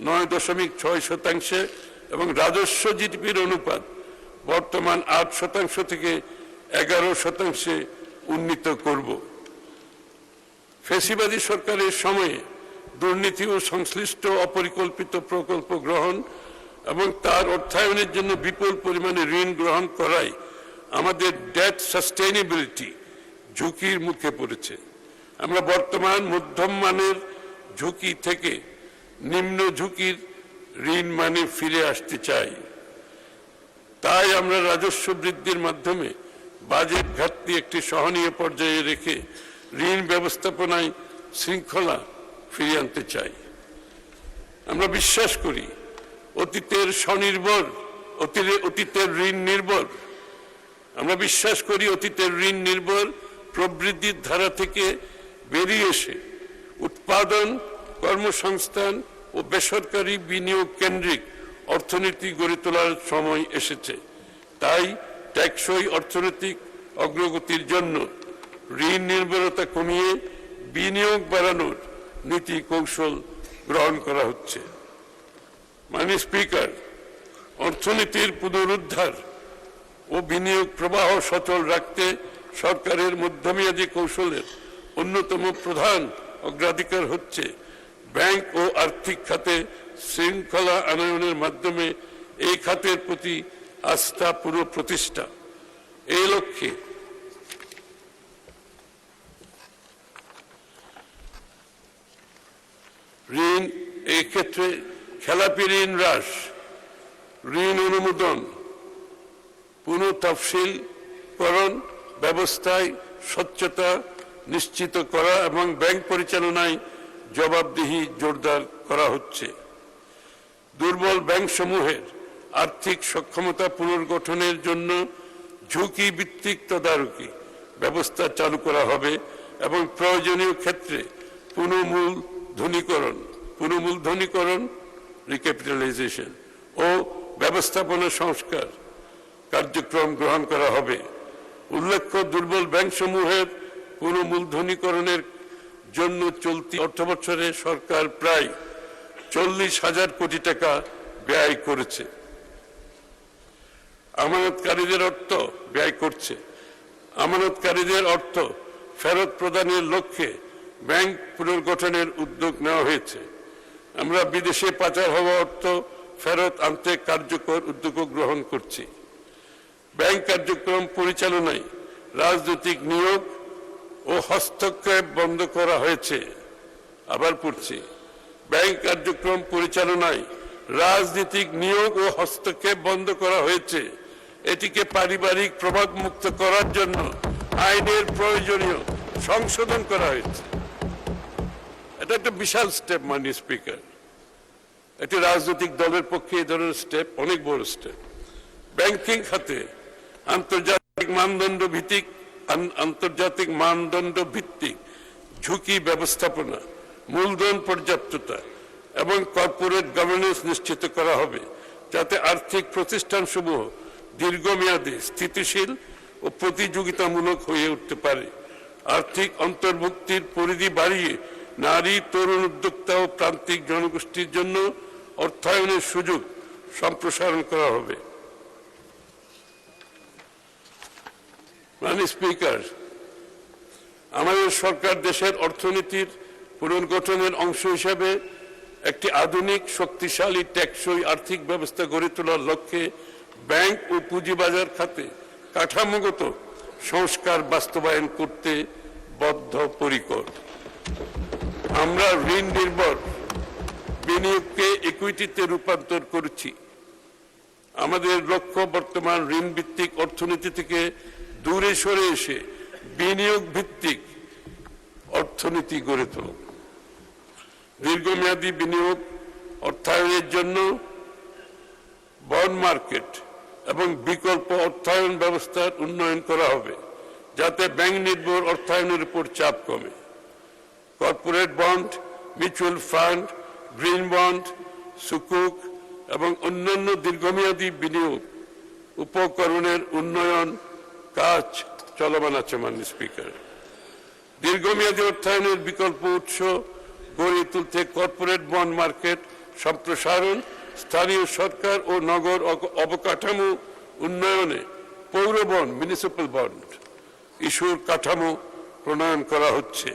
9.6% এবং রাজস্ব জিডিপির অনুপাত বর্তমান 8% থেকে 11% উন্নীত করব। ফ্যাসিবাদী সরকারের সময়ে দুর্নীতি ও সংশ্লিষ্ট অপরিকল্পিত প্রকল্প গ্রহণ এবং তার অর্থায়নের জন্য বিপুল পরিমাণে ঋণ গ্রহণ করায় আমাদের ডেট সাস্টেইনেবিলিটি ঝুঁকির মুখে পড়েছে। আমরা বর্তমান মধ্যম মানের ঝুঁকি থেকে নিম্ন ঝুঁকির ঋণ মানে ফিরে আসতে চাই। তাই আমরা রাজস্ব বৃদ্ধির মাধ্যমে বাজেট ঘাটতি একটি সহনীয় পর্যায়ে রেখে ঋণ ব্যবস্থাপনায় শৃঙ্খলা ফিরিয়ে আনতে চাই। আমরা বিশ্বাস করি অতীতের ঋণ নির্ভর প্রবৃদ্ধির ধারা থেকে বেরিয়ে এসে উৎপাদন, কর্মসংস্থান ও বেসরকারি বিনিয়োগ কেন্দ্রিক অর্থনীতি গড়ে তোলার সময় এসেছে। তাই টেকসই অর্থনৈতিক অগ্রগতির জন্য ঋণ নির্ভরতা কমিয়ে বিনিয়োগ বাড়ানোর নীতি কৌশল গ্রহণ করা হচ্ছে। মাননীয় স্পিকার, অর্থনীতির পুনরুদ্ধার ও বিনিয়োগ প্রবাহ সচল রাখতে সরকারের মধ্যমেয়াদী কৌশলের অন্যতম প্রধান অগ্রাধিকার হচ্ছে ব্যাংক ও আর্থিক খাতে শৃঙ্খলা আনয়নের মাধ্যমে এই খাতের প্রতি আস্থা পুনঃপ্রতিষ্ঠা। এই লক্ষ্যে ঋণ এই ক্ষেত্রে খেলাপি ঋণ হ্রাস, ঋণ অনুমোদন, পুনঃতফসিলকরণ ব্যবস্থায় স্বচ্ছতা নিশ্চিত করা এবং ব্যাংক পরিচালনায় জবাবদিহি জোরদার করা হচ্ছে। দুর্বল ব্যাংকসমূহের আর্থিক সক্ষমতা পুনর্গঠনের জন্য ঝুঁকি ভিত্তিক তদারকি ব্যবস্থা চালু করা হবে এবং প্রয়োজনীয় ক্ষেত্রে পুনর্মূলধনীকরণ রিক্যাপিটালাইজেশন ও ব্যবস্থাপনা সংস্কার কার্যক্রম গ্রহণ করা হবে। উল্লেখ্য, দুর্বল ব্যাংকসমূহের পুনর্মূলধনীকরণের জন্য চলতি অর্থবছরে সরকার প্রায় 40,000 কোটি টাকা ব্যয় করেছে। আমানতকারীদের অর্থ ব্যয় করছে। আমানতকারীদের অর্থ ফেরত প্রদানের লক্ষ্যে ব্যাংক পুনর্গঠনের উদ্যোগ নেওয়া হয়েছে। আমরা বিদেশে পাচার হওয়া অর্থ ফেরত আনতে কার্যকর উদ্যোগ গ্রহণ করছি। ব্যাংক কার্যক্রম পরিচালনায় রাজনৈতিক নিয়োগ ও হস্তক্ষেপ বন্ধ করা হয়েছে। আবার পড়ছি, ব্যাংক কার্যক্রম পরিচালনায় রাজনৈতিক নিয়োগ ও হস্তক্ষেপ বন্ধ করা হয়েছে। এটিকে পারিবারিক প্রভাব মুক্ত করার জন্য আইনের প্রয়োজনীয় সংশোধন করা হয়েছে। এটা একটা বিশাল স্টেপ, মাননীয় স্পিকার। একটি রাজনৈতিক দলের পক্ষে এই ধরনের স্টেপ অনেক বড় স্টেপ। ব্যাংকিং খাতে আন্তর্জাতিক মানদণ্ড ভিত্তিক ঝুঁকি ব্যবস্থাপনা, মূলধন পর্যাপ্ততা এবং কর্পোরেট গভর্নেন্স নিশ্চিত করা হবে, যাতে আর্থিক প্রতিষ্ঠানসমূহ দীর্ঘমেয়াদী স্থিতিশীল ও প্রতিযোগিতামূলক হয়ে উঠতে পারে। আর্থিক অন্তর্ভুক্তির পরিধি বাড়িয়ে নারী, তরুণ উদ্যোক্তা ও প্রান্তিক জনগোষ্ঠীর জন্য অর্থায়নের সুযোগ সম্প্রসারণ করা হবে। মাননীয় স্পিকার, আমাদের সরকার দেশের অর্থনীতির পুনর্গঠনের অংশ হিসাবে একটি আধুনিক, শক্তিশালী, টেকসই আর্থিক ব্যবস্থা গড়ে তোলার লক্ষ্যে ব্যাংক ও পুঁজিবাজার খাতে কাঠামোগত সংস্কার বাস্তবায়ন করতে বদ্ধপরিকর। আমরা ঋণ নির্ভর বিনিয়োগকে ইকুইটিতে রূপান্তর করেছি। আমাদের লক্ষ্য বর্তমান ঋণ ভিত্তিক অর্থনীতি থেকে দূরে সরে এসে বিনিয়োগ ভিত্তিক অর্থনীতি গড়ে তোলা। দীর্ঘমেয়াদী বিনিয়োগ অর্থায়নের জন্য বন্ড মার্কেট এবং বিকল্প অর্থায়ন ব্যবস্থার উন্নয়ন করা হবে, যাতে ব্যাংক নির্ভর অর্থায়নের উপর চাপ কমে। Corporate bond, mutual fund, green bond, সুকুক এবং অন্যান্য দীর্ঘমেয়াদী বিনিয়োগ উপকরণের উন্নয়ন কাজ চলমান আছে। মাননীয় স্পিকার, দীর্ঘমেয়াদী অর্থায়নের বিকল্প উৎস গড়ে তুলতে কর্পোরেট বন্ড মার্কেট সম্প্রসারণ, স্থানীয় সরকার ও নগর অবকাঠামো উন্নয়নে পৌর বন্ড, মিউনিসিপ্যাল বন্ড ইস্যুর কাঠামো প্রণয়ন করা হচ্ছে।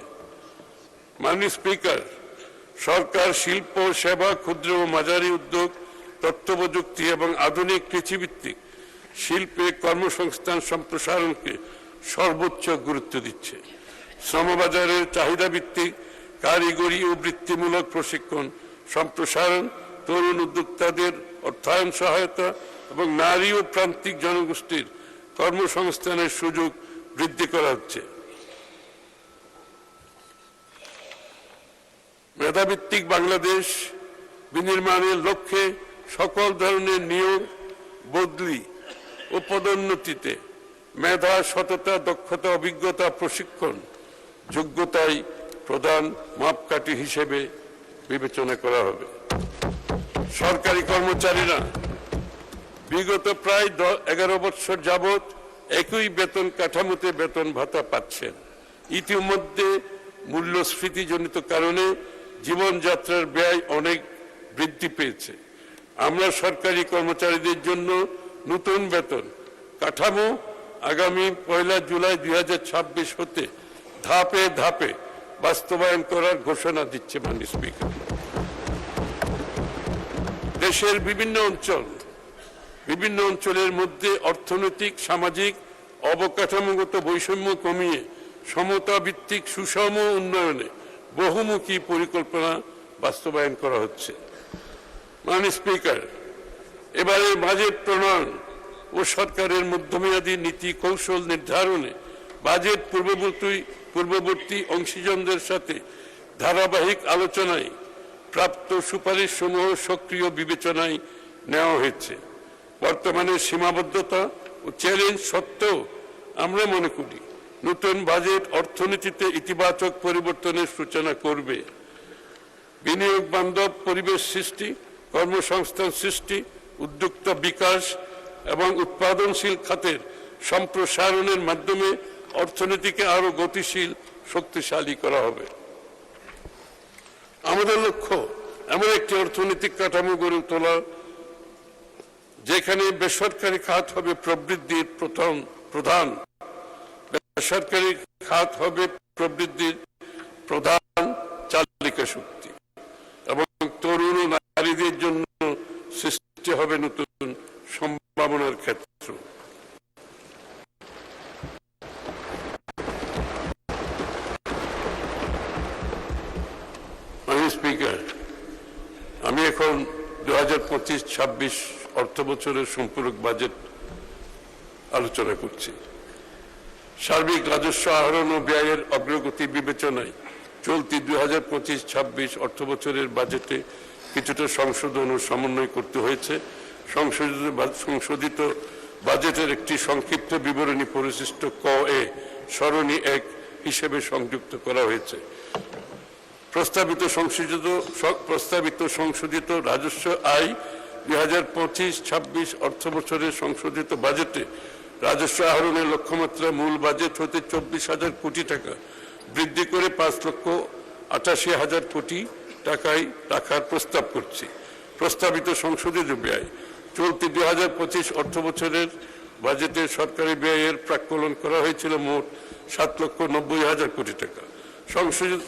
মাননীয় স্পিকার, সরকার শিল্প, সেবা, ক্ষুদ্র ও মাঝারি উদ্যোগ, তথ্য প্রযুক্তি এবং আধুনিক কৃষিভিত্তিক শিল্পে কর্মসংস্থান সম্প্রসারণকে সর্বোচ্চ গুরুত্ব দিচ্ছে। শ্রমবাজারের চাহিদা ভিত্তিক কারিগরি ও বৃত্তিমূলক প্রশিক্ষণ সম্প্রসারণ, তরুণ উদ্যোক্তাদের অর্থায়ন সহায়তা এবং নারী ও প্রান্তিক জনগোষ্ঠীর কর্মসংস্থানের সুযোগ বৃদ্ধি করা হচ্ছে। মেধাভিত্তিক বাংলাদেশ বিনির্মাণের লক্ষ্যে সকল ধরনের নিয়োগ, বদলি ও পদোন্নতিতে মেধা, সততা, দক্ষতা, অভিজ্ঞতা, প্রশিক্ষণ, যোগ্যতাই প্রধান মাপকাঠি হিসেবে বিবেচনা করা হবে। সরকারি কর্মচারীরা বিগত প্রায় 11 বছর যাবৎ একই বেতন কাঠামোতে বেতন ভাতা পাচ্ছেন। ইতিমধ্যে মূল্যস্ফীতিজনিত কারণে জীবনযাত্রার ব্যয় অনেক বৃদ্ধি পেয়েছে। আমরা সরকারি কর্মচারীদের জন্য নতুন বেতন কাঠামো আগামী 1 জুলাই 2026 হতে ধাপে ধাপে বাস্তবায়ন করার ঘোষণা দিচ্ছে। মাননীয় স্পিকার, দেশের বিভিন্ন অঞ্চলের মধ্যে অর্থনৈতিক, সামাজিক, অবকাঠামোগত বৈষম্য কমিয়ে সমতা ভিত্তিক সুষম উন্নয়নে বহুমুখী পরিকল্পনা বাস্তবায়ন করা হচ্ছে। মাননীয় স্পিকার, এবারে বাজেট প্রণয়ন ও সরকারের মধ্যমেয়াদী নীতি কৌশল নির্ধারণে বাজেট পূর্ববর্তী অংশীজনদের সাথে ধারাবাহিক আলোচনায় প্রাপ্ত সুপারিশ সমূহ সক্রিয় বিবেচনায় নেওয়া হয়েছে। বর্তমানে সীমাবদ্ধতা ও চ্যালেঞ্জ সত্ত্বেও আমরা মনে করি নতুন বাজেট অর্থনীতিতে ইতিবাচক পরিবর্তনের সূচনা করবে। বিনিয়োগ বান্ধব পরিবেশ সৃষ্টি, কর্মসংস্থান সৃষ্টি, উদ্যোক্তা বিকাশ এবং উৎপাদনশীল খাতের সম্প্রসারণের মাধ্যমে অর্থনীতিকে আরো গতিশীল, শক্তিশালী করা হবে। আমাদের লক্ষ্য এমন একটি অর্থনৈতিক কাঠামো গড়ে তোলা যেখানে বেসরকারি খাত হবে প্রবৃদ্ধির প্রধান বেসরকারি খাত হবে প্রবৃদ্ধির প্রধান চালিকা শক্তি এবং তরুণ ও নারীদের জন্য সৃষ্টি হবে নতুন সম্ভাবনার ক্ষেত্র। স্পিকার, আমি এখন 2025-26 অর্থ বছরের সম্পূরক বাজেট আলোচনা করছি। সার্বিক রাজস্ব আহরণ ও ব্যয়ের অগ্রগতি বিবেচনায় চলতি 2025-26 অর্থ বছরের বাজেটে কিছুটা সংশোধন ও সমন্বয় করতে হয়েছে। সংশোধিত বাজেটের একটি সংক্ষিপ্ত বিবরণী পরিশিষ্ট ক এ সরণি 1 হিসেবে সংযুক্ত করা হয়েছে। প্রস্তাবিত সংশোধিত রাজস্ব আয় 2025-26 অর্থ বছরের সংশোধিত বাজেটে রাজস্ব আহরণের লক্ষ্যমাত্রা মূল বাজেট হতে 24,000 কোটি টাকা বৃদ্ধি করে 5,88,000 কোটি টাকায় রাখার প্রস্তাব করছি। প্রস্তাবিত সংশোধিত ব্যয় চলতি 2025 অর্থ বছরের বাজেটে সরকারি ব্যয়ের প্রাক্কলন করা হয়েছিল মোট 7,90,000 কোটি টাকা।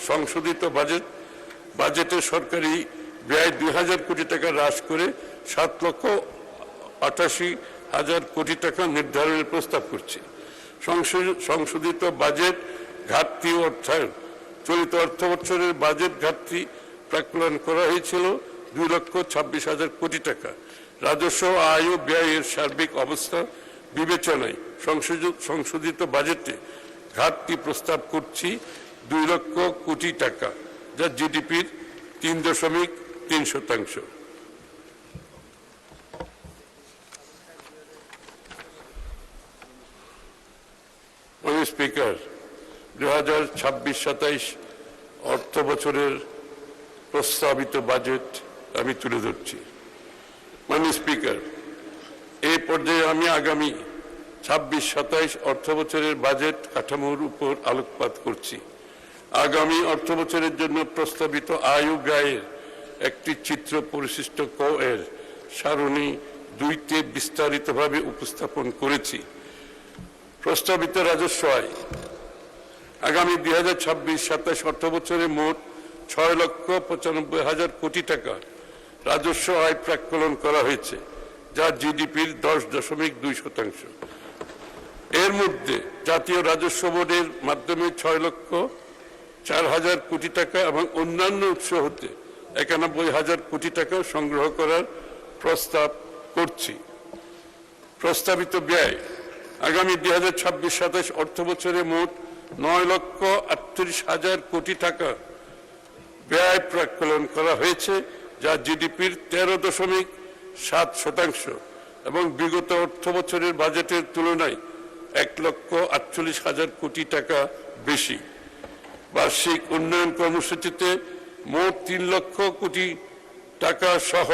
সংশোধিত বাজেটে সরকারি ব্যয় 2,000 কোটি টাকা হ্রাস করে 7,88,000 কোটি টাকা নির্ধারণের প্রস্তাব করছি। সংশোধিত বাজেট ঘাটতি ও অর্থায়ন চলিত অর্থ বছরের বাজেট ঘাটতি প্রাক্কলন করা হয়েছিল 2,26,000 কোটি টাকা। রাজস্ব আয় ও ব্যয়ের সার্বিক অবস্থা বিবেচনায় সংশোধিত বাজেটে ঘাটতি প্রস্তাব করছি 2 লক্ষ কোটি টাকা, যা জিডিপির 3.3%। স্পিকার, 2026-27 অর্থ বছরের প্রস্তাবিত বাজেট আমি তুলে ধরছি। মাননীয় স্পিকার, এই পর্যায়ে আমি আগামী 26-27 অর্থ বছরের বাজেট কাঠামোর উপর আলোকপাত করছি। আগামী অর্থ বছরের জন্য প্রস্তাবিত আয় ও ব্যয়ের একটি চিত্র পরিশিষ্ট ক এর সারণী 2-তে বিস্তারিতভাবে উপস্থাপন করেছি। প্রস্তাবিত রাজস্ব আয় আগামী 2026-27 অর্থ বছরে মোট 6,95,000 কোটি টাকা রাজস্ব আয় প্রাক্কলন করা হয়েছে, যা জিডিপির 10.2%। এর মধ্যে জাতীয় রাজস্ব বোর্ডের মাধ্যমে 6,04,000 কোটি টাকা এবং অন্যান্য উৎস হতে 91,000 কোটি টাকা সংগ্রহ করার প্রস্তাব করছি। প্রস্তাবিত ব্যয় আগামী 2026-27 অর্থ বছরে মোট 9,38,000 কোটি টাকা ব্যয় প্রাক্কলন করা হয়েছে, যা জিডিপির 13.7% এবং বিগত অর্থ বছরের বাজেটের তুলনায় 1,48,000 কোটি টাকা বেশি। বার্ষিক উন্নয়ন কর্মসূচিতে মোট 3 লক্ষ কোটি টাকা সহ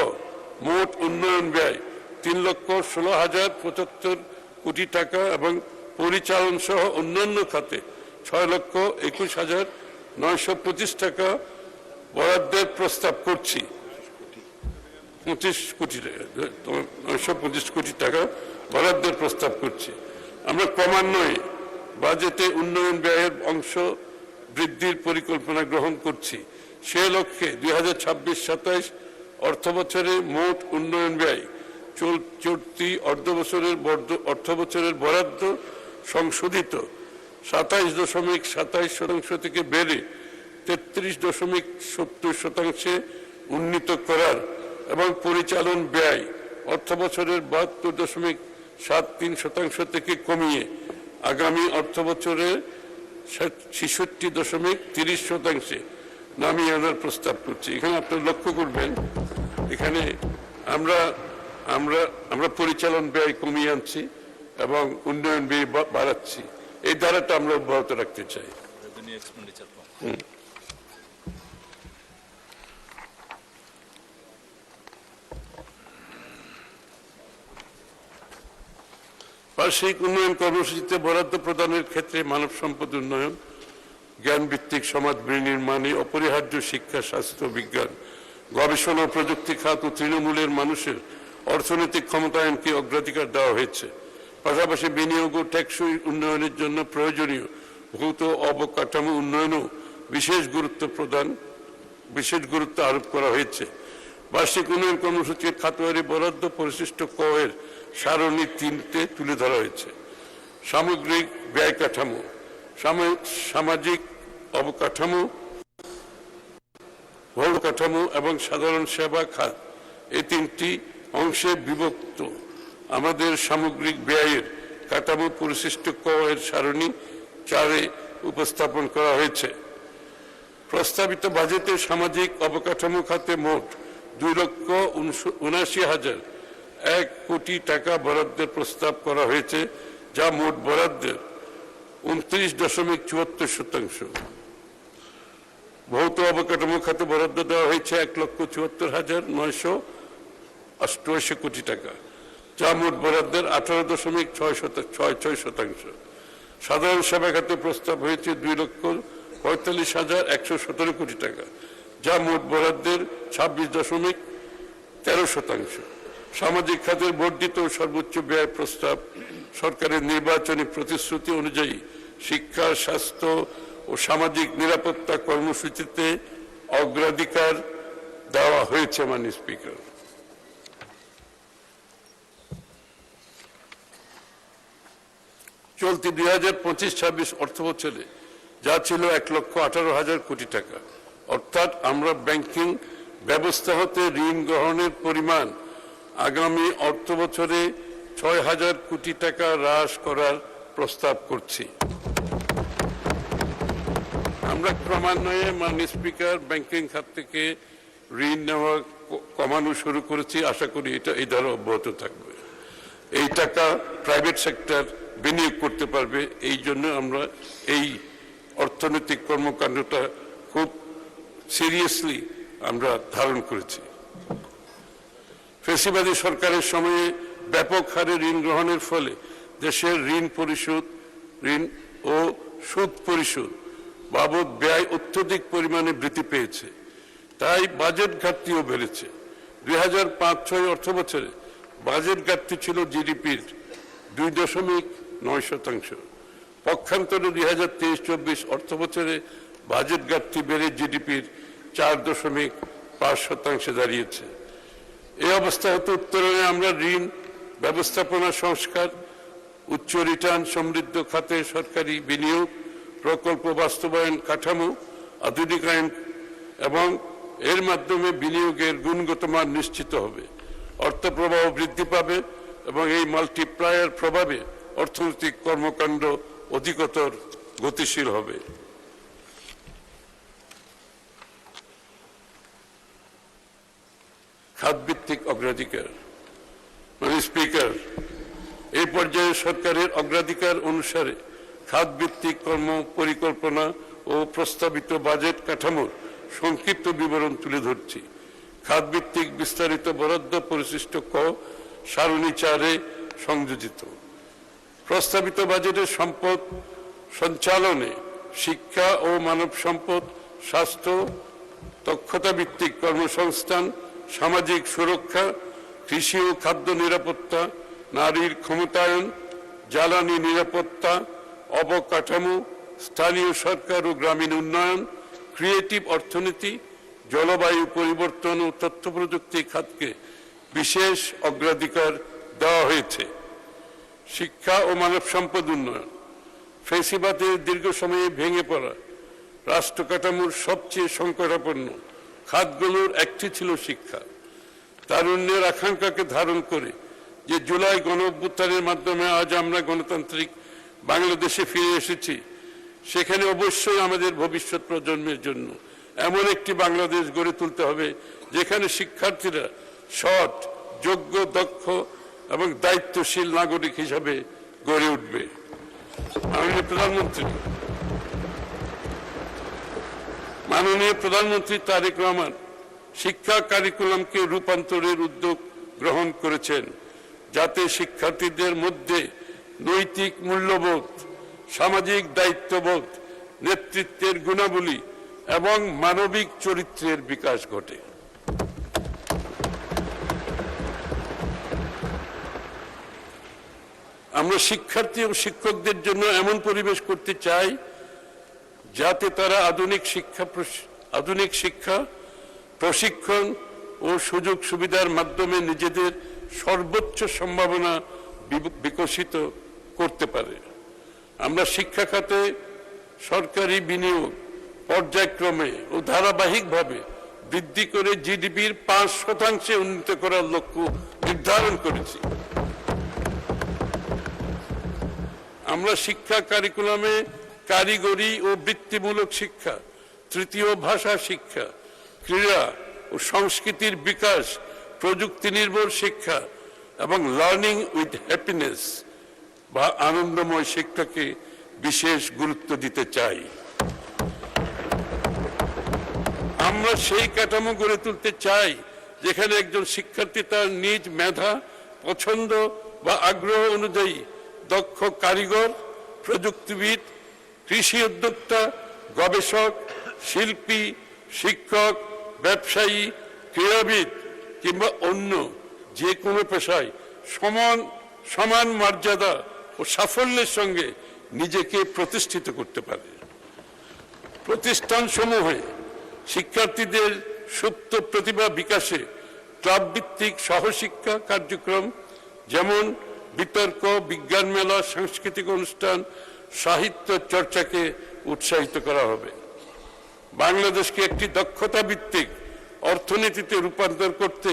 মোট উন্নয়ন ব্যয় 3,16,075 কোটি টাকা এবং পরিচালন সহ অন্যান্য খাতে 6,21,925 টাকা বরাদ্দের প্রস্তাব করছি। 925 কোটি টাকা বরাদ্দের প্রস্তাব করছি। আমরা ক্রমান্বয়ে বাজেটে উন্নয়ন ব্যয়ের অংশ বৃদ্ধির পরিকল্পনা গ্রহণ করছি। সে লক্ষ্যে 2026-27 অর্থ বছরে মোট উন্নয়ন ব্যয় চলতি অর্থ বছরের বরাদ্দ সংশোধিত 27.27% থেকে বেড়ে 33.70% উন্নীত করার এবং পরিচালন ব্যয় অর্থ বছরের 72.73% থেকে কমিয়ে আগামী অর্থ বছরে 66.30% নামিয়ে আনার প্রস্তাব করছি। এখানে আপনারা লক্ষ্য করবেন, এখানে আমরা পরিচালন ব্যয় কমিয়ে আনছি এবং উন্নয়ন ব্যয় বাড়াচ্ছি। এই ধারাটা আমরা অব্যাহত রাখতে চাই। বার্ষিক উন্নয়ন কর্মসূচিতে বরাদ্দ প্রদানের ক্ষেত্রে মানব সম্পদ উন্নয়ন, জ্ঞানভিত্তিক সমাজ বিনির্মাণে অপরিহার্য শিক্ষা, স্বাস্থ্য, বিজ্ঞান, গবেষণা ও প্রযুক্তি খাত ও তৃণমূলের মানুষের অর্থনৈতিক ক্ষমতায়নকে অগ্রাধিকার দেওয়া হয়েছে। পাশাপাশি বিনিয়োগ ও টেকসই উন্নয়নের জন্য প্রয়োজনীয় ভৌত অবকাঠামো উন্নয়নও বিশেষ গুরুত্ব আরোপ করা হয়েছে। বার্ষিক উন্নয়ন কর্মসূচির খাতওয়ারি বরাদ্দ পরিশিষ্ট ক এর সারণী 3তে তুলে ধরা হয়েছে। সামগ্রিক ব্যয় কাঠামো, সামাজিক অবকাঠামো, ভৌত কাঠামো এবং সাধারণ সেবা খাত এই 3টি অংশে বিভক্ত আমাদের সামগ্রিক ব্যয়ের কাঠামো পরিশিষ্ট ক এর সারণী 4-এ উপস্থাপন করা হয়েছে। প্রস্তাবিত বাজেটে সামাজিক অবকাঠামো খাতে মোট 2,79,001 কোটি টাকা বরাদ্দের প্রস্তাব করা হয়েছে, যা মোট বরাদ্দের 29.74%। ভৌত অবকাঠামো খাতে বরাদ্দ দেওয়া হয়েছে 1,74,988 কোটি টাকা, যা মোট বরাদ্দের 18.66%। সাধারণ সেবা খাতে প্রস্তাব হয়েছে 2,45,117 কোটি টাকা, যা মোট বরাদ্দের 26.13%। সামাজিক খাতের বর্ধিত সর্বোচ্চ ব্যয় প্রস্তাব সরকারের নির্বাচনী প্রতিশ্রুতি অনুযায়ী শিক্ষা, স্বাস্থ্য ও সামাজিক নিরাপত্তা কর্মসূচিতে অগ্রাধিকার দেওয়া হয়েছে। মাননীয় স্পিকার, চলতি 2025-26 অর্থ বছরে যা ছিল 1,18,000 কোটি টাকা, অর্থাৎ আমরা ব্যাংকিং ব্যবস্থা হতে ঋণ গ্রহণের পরিমাণ আগামী অর্থ বছরে 6,000 কোটি টাকা হ্রাস করার প্রস্তাব করছি। আমরা ক্রমান্বয়ে মাননীয় স্পিকার ব্যাংকিং খাত থেকে ঋণ নেওয়া কমানো শুরু করেছি। আশা করি এই ধারা অব্যাহত থাকবে। এই টাকা প্রাইভেট সেক্টর বিনিয়োগ করতে পারবে, এই জন্য আমরা এই অর্থনৈতিক কর্মকাণ্ডটা খুব সিরিয়াসলি আমরা ধারণ করেছি। ফ্যাসিবাদী সরকারের সময়ে ব্যাপক হারে ঋণ গ্রহণের ফলে দেশের ঋণ ও সুদ পরিশোধ বাবদ ব্যয় অত্যধিক পরিমাণে বৃদ্ধি পেয়েছে, তাই বাজেট ঘাটতিও বেড়েছে। 2005-06 অর্থ বছরে বাজেট ঘাটতি ছিল জিডিপির 2.9%। পক্ষান্তরে 2023-24 অর্থ বছরে বাজেট ঘাটতি বেড়ে জিডিপির 4.5% দাঁড়িয়েছে। এই অবস্থা হতে উত্তরণে আমরা ঋণ ব্যবস্থাপনা সংস্কার, উচ্চ রিটার্ন সমৃদ্ধ খাতে সরকারি বিনিয়োগ, প্রকল্প বাস্তবায়ন কাঠামো আধুনিকায়ন এবং এর মাধ্যমে বিনিয়োগের গুণগত মান নিশ্চিত হবে, অর্থ প্রবাহ বৃদ্ধি পাবে এবং এই মাল্টিপ্লায়ার প্রভাবে অর্থনৈতিক কর্মকাণ্ড অধিকতর গতিশীল হবে। খাতভিত্তিক অগ্রাধিকার। মাননীয় স্পিকার, এই পর্যায়ে সরকারের অগ্রাধিকার অনুসারে খাতভিত্তিক কর্ম পরিকল্পনা ও প্রস্তাবিত বাজেট কাঠামোর সংক্ষিপ্ত বিবরণ তুলে ধরছি। খাতভিত্তিক বিস্তারিত বরাদ্দ পরিশিষ্ট ক সারণী 4-এ সংযোজিত। প্রস্তাবিত বাজেটের সম্পদ সঞ্চালনে শিক্ষা ও মানব সম্পদ, স্বাস্থ্য, দক্ষতা ভিত্তিক কর্মসংস্থান, সামাজিক সুরক্ষা, কৃষি ও খাদ্য নিরাপত্তা, নারীর ক্ষমতায়ন, জ্বালানি নিরাপত্তা, অবকাঠামো, স্থানীয় সরকার ও গ্রামীণ উন্নয়ন, ক্রিয়েটিভ অর্থনীতি, জলবায়ু পরিবর্তন ও তথ্য প্রযুক্তি খাতকে বিশেষ অগ্রাধিকার দেওয়া হয়েছে। শিক্ষা ও মানব সম্পদ উন্নয়ন। ফ্যাসিবাদের দীর্ঘ সময়ে ভেঙে পড়া রাষ্ট্র কাঠামোর সবচেয়ে সংকটাপন্ন খাতগুলোর একটি ছিল শিক্ষা। তারুণ্যের আকাঙ্ক্ষাকে ধারণ করে যে জুলাই গণ অভ্যুত্থানের মাধ্যমে আজ আমরা গণতান্ত্রিক বাংলাদেশে ফিরে এসেছি, সেখানে অবশ্যই আমাদের ভবিষ্যৎ প্রজন্মের জন্য এমন একটি বাংলাদেশ গড়ে তুলতে হবে যেখানে শিক্ষার্থীরা সৎ, যোগ্য, দক্ষ এবং দায়িত্বশীল নাগরিক হিসাবে গড়ে উঠবে। মাননীয় প্রধানমন্ত্রী তারেক রহমান শিক্ষা কারিকুলামকে রূপান্তরের উদ্যোগ গ্রহণ করেছেন, যাতে শিক্ষার্থীদের মধ্যে নৈতিক মূল্যবোধ, সামাজিক দায়িত্ববোধ, নেতৃত্বের গুণাবলী এবং মানবিক চরিত্রের বিকাশ ঘটে। আমরা শিক্ষার্থী ও শিক্ষকদের জন্য এমন পরিবেশ করতে চাই যাতে তারা আধুনিক শিক্ষা প্রশিক্ষণ ও সুযোগ সুবিধার মাধ্যমে নিজেদের সর্বোচ্চ সম্ভাবনা বিকশিত করতে পারে। আমরা শিক্ষা খাতে সরকারি বিনিয়োগ পর্যায়ক্রমে ও ধারাবাহিকভাবে বৃদ্ধি করে জিডিপির 5% উন্নীত করার লক্ষ্য নির্ধারণ করেছি। আমরা শিক্ষা কারিকুলামে কারিগরি ও বৃত্তিমূলক শিক্ষা, তৃতীয় ভাষা শিক্ষা, ক্রীড়া ও সংস্কৃতির বিকাশ, প্রযুক্তি নির্ভর শিক্ষা এবং লার্নিং উইথ হ্যাপিনেস বা আনন্দময় শিক্ষাকে বিশেষ গুরুত্ব দিতে চাই। আমরা সেই কাঠামো গড়ে তুলতে চাই যেখানে একজন শিক্ষার্থী তার নিজ মেধা, পছন্দ বা আগ্রহ অনুযায়ী দক্ষ কারিগর, প্রযুক্তিবিদ, কৃষি উদ্যোক্তা, গবেষক, শিল্পী, শিক্ষক, ব্যবসায়ী, ক্রীড়াবিদ কিংবা অন্য যে কোনো পেশায় সমান মর্যাদা ও সাফল্যের সঙ্গে নিজেকে প্রতিষ্ঠিত করতে পারে। প্রতিষ্ঠানসমূহে শিক্ষার্থীদের সুপ্ত প্রতিভা বিকাশে ক্লাব ভিত্তিক সহশিক্ষা কার্যক্রম যেমন বিতর্ক, বিজ্ঞান মেলা, সাংস্কৃতিক অনুষ্ঠান, সাহিত্য চর্চাকে উৎসাহিত করা হবে। বাংলাদেশকে একটি দক্ষতা ভিত্তিক অর্থনীতিতে রূপান্তর করতে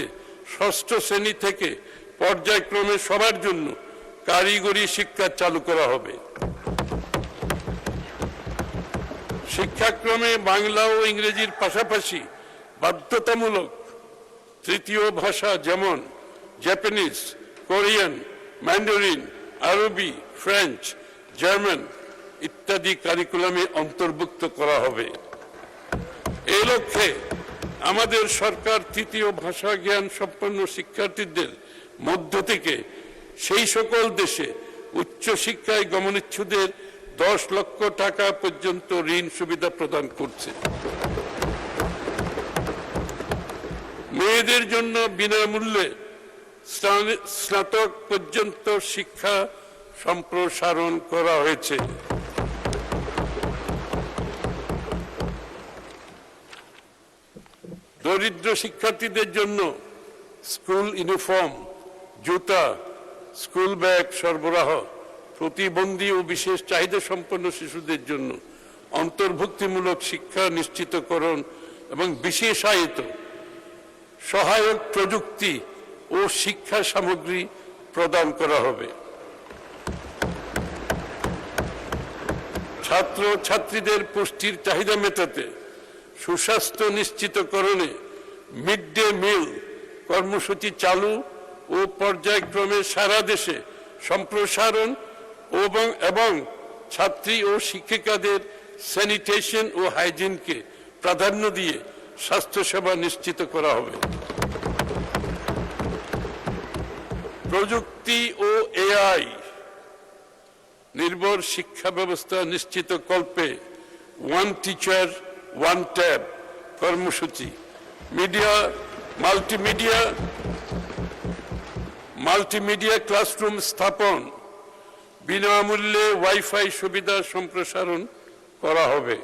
ষষ্ঠ শ্রেণী থেকে পর্যায়ক্রমে সবার জন্য কারিগরি শিক্ষা চালু করা হবে। শিক্ষাক্রমে বাংলা ও ইংরেজির পাশাপাশি বাধ্যতামূলক তৃতীয় ভাষা যেমন জাপানিজ, কোরিয়ান, ম্যান্ডারিন, আরবি, ফ্রেঞ্চ, জার্মান ইত্যাদি কারিকুলামে অন্তর্ভুক্ত করা হবে। এই লক্ষ্যে আমাদের সরকার তৃতীয় ভাষা জ্ঞান সম্পন্ন শিক্ষার্থীদের মধ্য থেকে সেই সকল দেশে উচ্চশিক্ষায় গমনেচ্ছুদের 10 লক্ষ টাকা পর্যন্ত ঋণ সুবিধা প্রদান করছে। মেয়েদের জন্য বিনামূল্যে স্নাতক পর্যন্ত শিক্ষা সম্প্রসারণ করা হয়েছে। দরিদ্র শিক্ষার্থীদের জন্য স্কুল ইউনিফর্ম, জুতা, স্কুল ব্যাগ সরবরাহ, প্রতিবন্ধী ও বিশেষ চাহিদা সম্পন্ন শিশুদের জন্য অন্তর্ভুক্তিমূলক শিক্ষা নিশ্চিতকরণ এবং বিশেষায়িত সহায়ক প্রযুক্তি ও শিক্ষা সামগ্রী প্রদান করা হবে। ছাত্র ছাত্রীদের পুষ্টির চাহিদা মেটাতে সুস্বাস্থ্য নিশ্চিতকরণে মিড ডে মিল কর্মসূচি চালু ও পর্যায়ক্রমে সারা দেশে সম্প্রসারণ এবং ছাত্রী ও শিক্ষিকাদের স্যানিটেশন ও হাইজিনকে প্রাধান্য দিয়ে স্বাস্থ্যসেবা নিশ্চিত করা হবে। প্রযুক্তি ও এআই নির্ভর শিক্ষা ব্যবস্থা নিশ্চিত কল্পে ওয়ান টিচার ওয়ান ট্যাব কর্মসূচি, মাল্টিমিডিয়া ক্লাসরুম স্থাপন, বিনামূল্যে ওয়াইফাই সুবিধা সম্প্রসারণ করা হবে।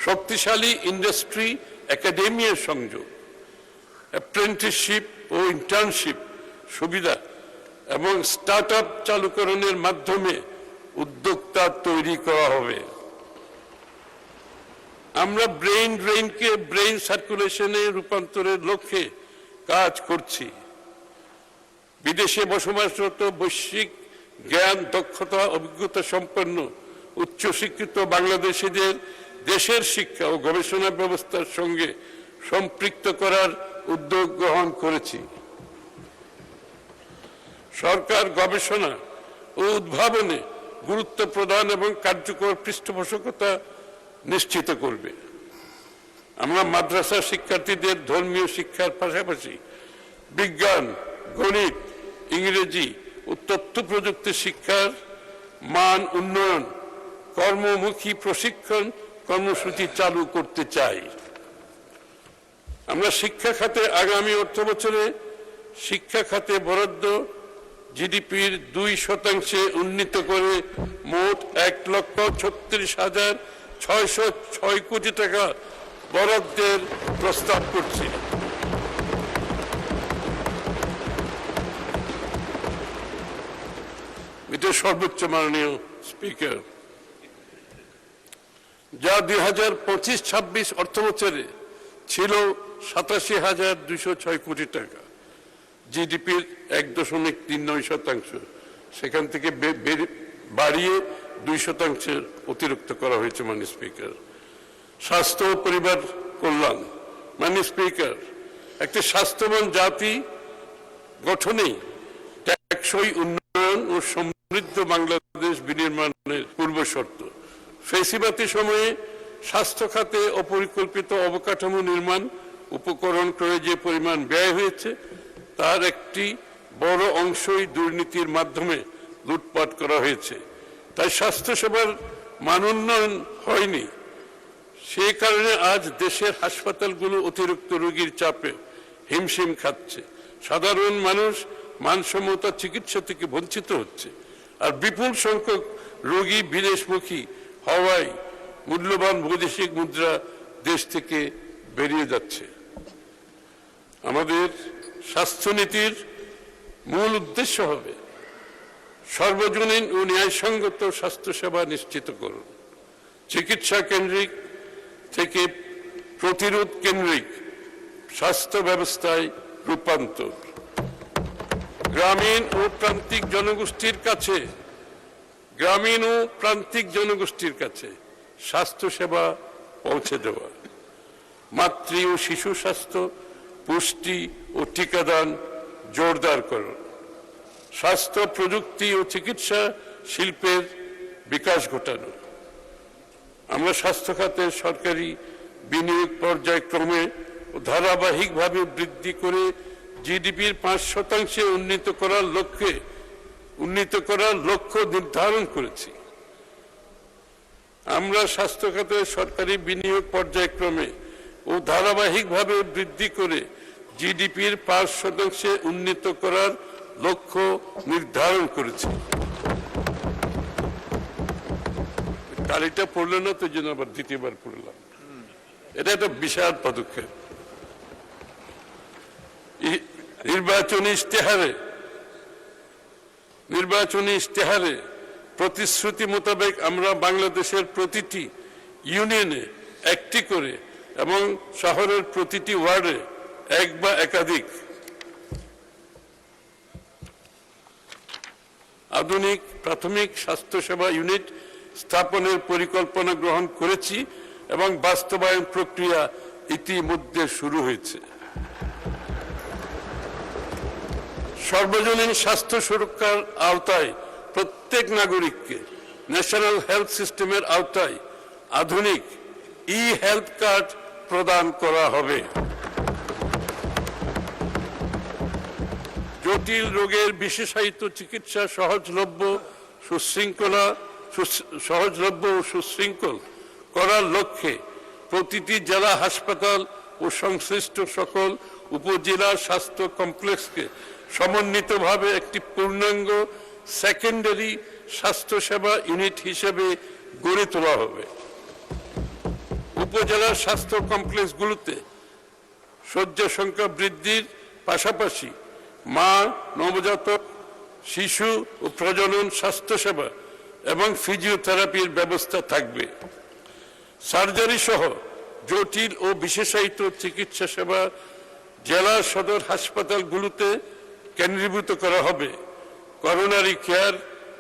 শক্তিশালী ইন্ডাস্ট্রি একাডেমিয়ার সংযোগ, অ্যাপ্রেন্টিসশিপ ও ইন্টার্নশিপ সুবিধা এবং স্টার্টআপ চালুকরণের মাধ্যমে উদ্যোক্তা তৈরি করা হবে। আমরা ব্রেইন ড্রেইনকে ব্রেইন সার্কুলেশনে রূপান্তরের লক্ষ্যে কাজ করছি। বিদেশে বসবাসরত বৈশ্বিক জ্ঞান, দক্ষতা, অভিজ্ঞতা সম্পন্ন উচ্চশিক্ষিত বাংলাদেশিদের দেশের শিক্ষা ও গবেষণা ব্যবস্থার সঙ্গে সম্পৃক্ত করার উদ্যোগ গ্রহণ করেছি। সরকার গবেষণা ও উদ্ভাবনে গুরুত্ব প্রদান এবং কার্যকর পৃষ্ঠপোষকতা নিশ্চিত করবে। আমরা মাদ্রাসা শিক্ষার্থীদের ধর্মীয় শিক্ষার পাশাপাশি বিজ্ঞান, গণিত, ইংরেজি ও তথ্য প্রযুক্তি শিক্ষার মান উন্নয়ন, কর্মমুখী প্রশিক্ষণ কর্মসূচি চালু করতে চাই। আমরা শিক্ষা খাতে আগামী অর্থবছরে শিক্ষা খাতে বরাদ্দ জিডিপির 2% উন্নীত করে মোট 1,36,606 কোটি টাকা বরাদ্দের প্রস্তাব করছি। এটা সর্বোচ্চ মাননীয় স্পিকার, যা 2025-26 অর্থবছরে ছিল 87,206 কোটি টাকা, জিডিপির 1.39%। সেখান থেকে বাড়িয়ে 2% অতিরিক্ত করা হয়েছে মাননীয় স্পিকার। স্বাস্থ্য ও পরিবার কল্যাণ, মাননীয় স্পিকার, একটি স্বাস্থ্যবান জাতি গঠনেই টেকসই উন্নয়ন ও সমৃদ্ধ বাংলাদেশ বিনির্মাণের পূর্বশর্ত। ফেসিবাদী সময়ে স্বাস্থ্য খাতে অপরিকল্পিত অবকাঠামো নির্মাণ উপকরণ ক্রয়ে যে পরিমাণ ব্যয় হয়েছে তার একটি বড় অংশই দুর্নীতির মাধ্যমে লুটপাট করা হয়েছে। তাই স্বাস্থ্যসেবার মান উন্নয়ন হয়নি। সেই কারণে আজ দেশের হাসপাতালগুলো অতিরিক্ত রোগীর চাপে হিমশিম খাচ্ছে। সাধারণ মানুষ মানসম্মত চিকিৎসা থেকে বঞ্চিত হচ্ছে, আর বিপুল সংখ্যক রোগী বিদেশমুখী হওয়ায় মূল্যবান বৈদেশিক মুদ্রা দেশ থেকে বেরিয়ে যাচ্ছে। আমাদের স্বাস্থ্যনীতির মূল উদ্দেশ্য হবে সর্বজনীন ও ন্যায়সঙ্গত স্বাস্থ্যসেবা নিশ্চিত করুন, চিকিৎসা কেন্দ্রিক থেকে প্রতিরোধ কেন্দ্রিক স্বাস্থ্য ব্যবস্থায় রূপান্তর, গ্রামীণ ও প্রান্তিক জনগোষ্ঠীর কাছে স্বাস্থ্যসেবা পৌঁছে দেওয়া, মাতৃ ও শিশু স্বাস্থ্য, পুষ্টি ও টিকাদান জোরদার করুন, স্বাস্থ্য প্রযুক্তি ও চিকিৎসা শিল্পের বিকাশ ঘটানো। আমরা স্বাস্থ্য খাতের সরকারি বিনিয়োগ পর্যায়ক্রমে ও ধারাবাহিকভাবে বৃদ্ধি করে জিডিপির 5% উন্নীত করার লক্ষ্য নির্ধারণ করেছি। আমরা স্বাস্থ্য খাতে সরকারি বিনিয়োগ পর্যায়ক্রমে ও ধারাবাহিকভাবে বৃদ্ধি করে জিডিপির 5% উন্নীত করার লক্ষ্য নির্ধারণ করেছি। তালিটা পড়লে না তো জন্য আবার দ্বিতীয়বার পড়লাম। এটা একটা বিশাল পদক্ষেপ। নির্বাচনী ইশতেহারে প্রতিশ্রুতি মোতাবেক আমরা বাংলাদেশের প্রতিটি ইউনিয়নে একটি করে এবং শহরের প্রতিটি ওয়ার্ডে এক বা একাধিক আধুনিক প্রাথমিক স্বাস্থ্যসেবা ইউনিট স্থাপনের পরিকল্পনা গ্রহণ করেছি এবং বাস্তবায়ন প্রক্রিয়া ইতিমধ্যে শুরু হয়েছে। সর্বজনীন স্বাস্থ্য সুরক্ষার আওতায় প্রত্যেক নাগরিককে ন্যাশনাল হেলথ সিস্টেমের আওতায় আধুনিক হেলথ কার্ড প্রদান করা হবে। জটিল রোগের বিশেষায়িত চিকিৎসা সহজলভ্য ও সুশৃঙ্খল করার লক্ষ্যে প্রতিটি জেলা হাসপাতাল ও সংশ্লিষ্ট সকল উপজেলা স্বাস্থ্য কমপ্লেক্সকে সমন্বিতভাবে একটি পূর্ণাঙ্গ সেকেন্ডারি স্বাস্থ্যসেবা ইউনিট হিসেবে গড়ে তোলা হবে। উপজেলার স্বাস্থ্য কমপ্লেক্সগুলোতে শয্যা সংখ্যা বৃদ্ধির পাশাপাশি মা, নবজাতক, শিশু ও প্রজনন স্বাস্থ্যসেবা এবং ফিজিওথেরাপির ব্যবস্থা থাকবে। সার্জারি সহ জটিল ও বিশেষায়িত চিকিৎসা সেবা জেলা সদর হাসপাতালগুলোতে কেন্দ্রীভূত করা হবে। Coronary care,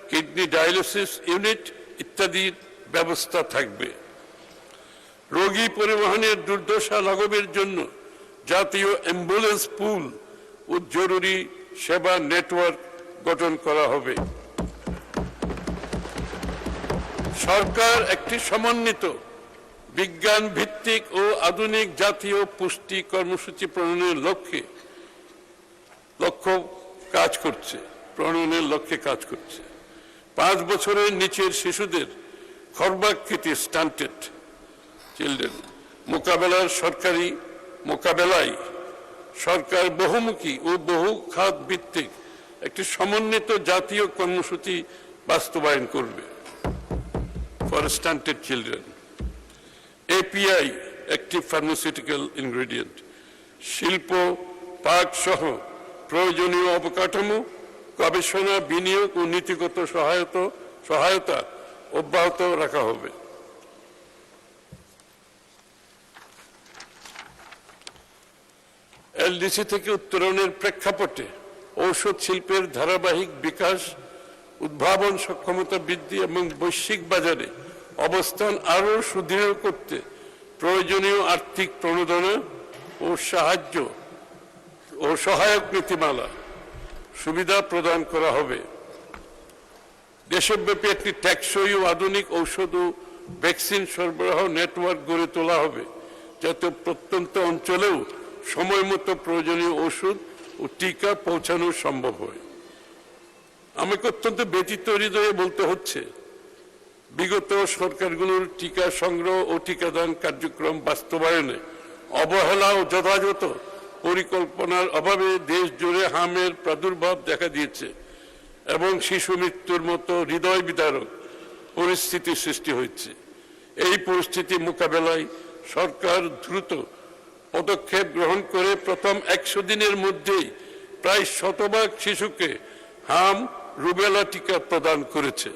kidney dialysis unit ইত্যাদির ব্যবস্থা থাকবে। রোগী পরিবহনের দুর্দশা লাঘবের জন্য জাতীয় অ্যাম্বুলেন্স পুল ও জরুরি সেবা নেটওয়ার্ক গঠন করা হবে। সরকার একটি সমন্বিত বিজ্ঞান ভিত্তিক ও আধুনিক জাতীয় পুষ্টি কর্মসূচি প্রণয়নের লক্ষ্যে কাজ করছে। 5 বছরের নিচের শিশুদের খর্বাকৃতি স্টান্টেড চিলড্রেন মোকাবেলায় সরকার বহুমুখী ও বহু খাত ভিত্তিক একটি সমন্বিত জাতীয় কর্মসূচি বাস্তবায়ন করবে for stunted children. API, active pharmaceutical ingredient, শিল্প পাক সহ প্রয়োজনীয় অবকাঠামো, গবেষণা, বিনিয়োগ ও নীতিগত সহায়তা অব্যাহত রাখা হবে। এলডিসি থেকে উত্তরণের প্রেক্ষাপটে ঔষধ শিল্পের ধারাবাহিক বিকাশ, উদ্ভাবন সক্ষমতা বৃদ্ধি এবং বৈশ্বিক বাজারে অবস্থান আরও সুদৃঢ় করতে প্রয়োজনীয় আর্থিক প্রণোদনা ও সাহায্য ও সহায়ক নীতিমালা সুবিধা প্রদান করা হবে। দেশব্যাপী একটি টেকসই ও আধুনিক ঔষধ ও ভ্যাকসিন সরবরাহ নেটওয়ার্ক গড়ে তোলা হবে, যাতে প্রত্যন্ত অঞ্চলেও সময় মতো প্রয়োজনীয় ওষুধ ও টিকা পৌঁছানো সম্ভব হয়। আমাকে অত্যন্ত ব্যথিত হৃদয়ে বলতে হচ্ছে, বিগত সরকারগুলোর টিকা সংগ্রহ ও টিকাদান কার্যক্রম বাস্তবায়নে অবহেলা ও যথাযথ পরিকল্পনার অভাবে দেশ জুড়ে হামের প্রাদুর্ভাব দেখা দিয়েছে এবং শিশু মৃত্যুর মতো হৃদয় বিদারক পরিস্থিতি সৃষ্টি হয়েছে। এই পরিস্থিতি মোকাবেলায় সরকার দ্রুত পদক্ষেপ গ্রহণ করে প্রথম 100 দিনের মধ্যেই প্রায় 100% শিশুকে হাম রুবেলা টিকা প্রদান করেছে।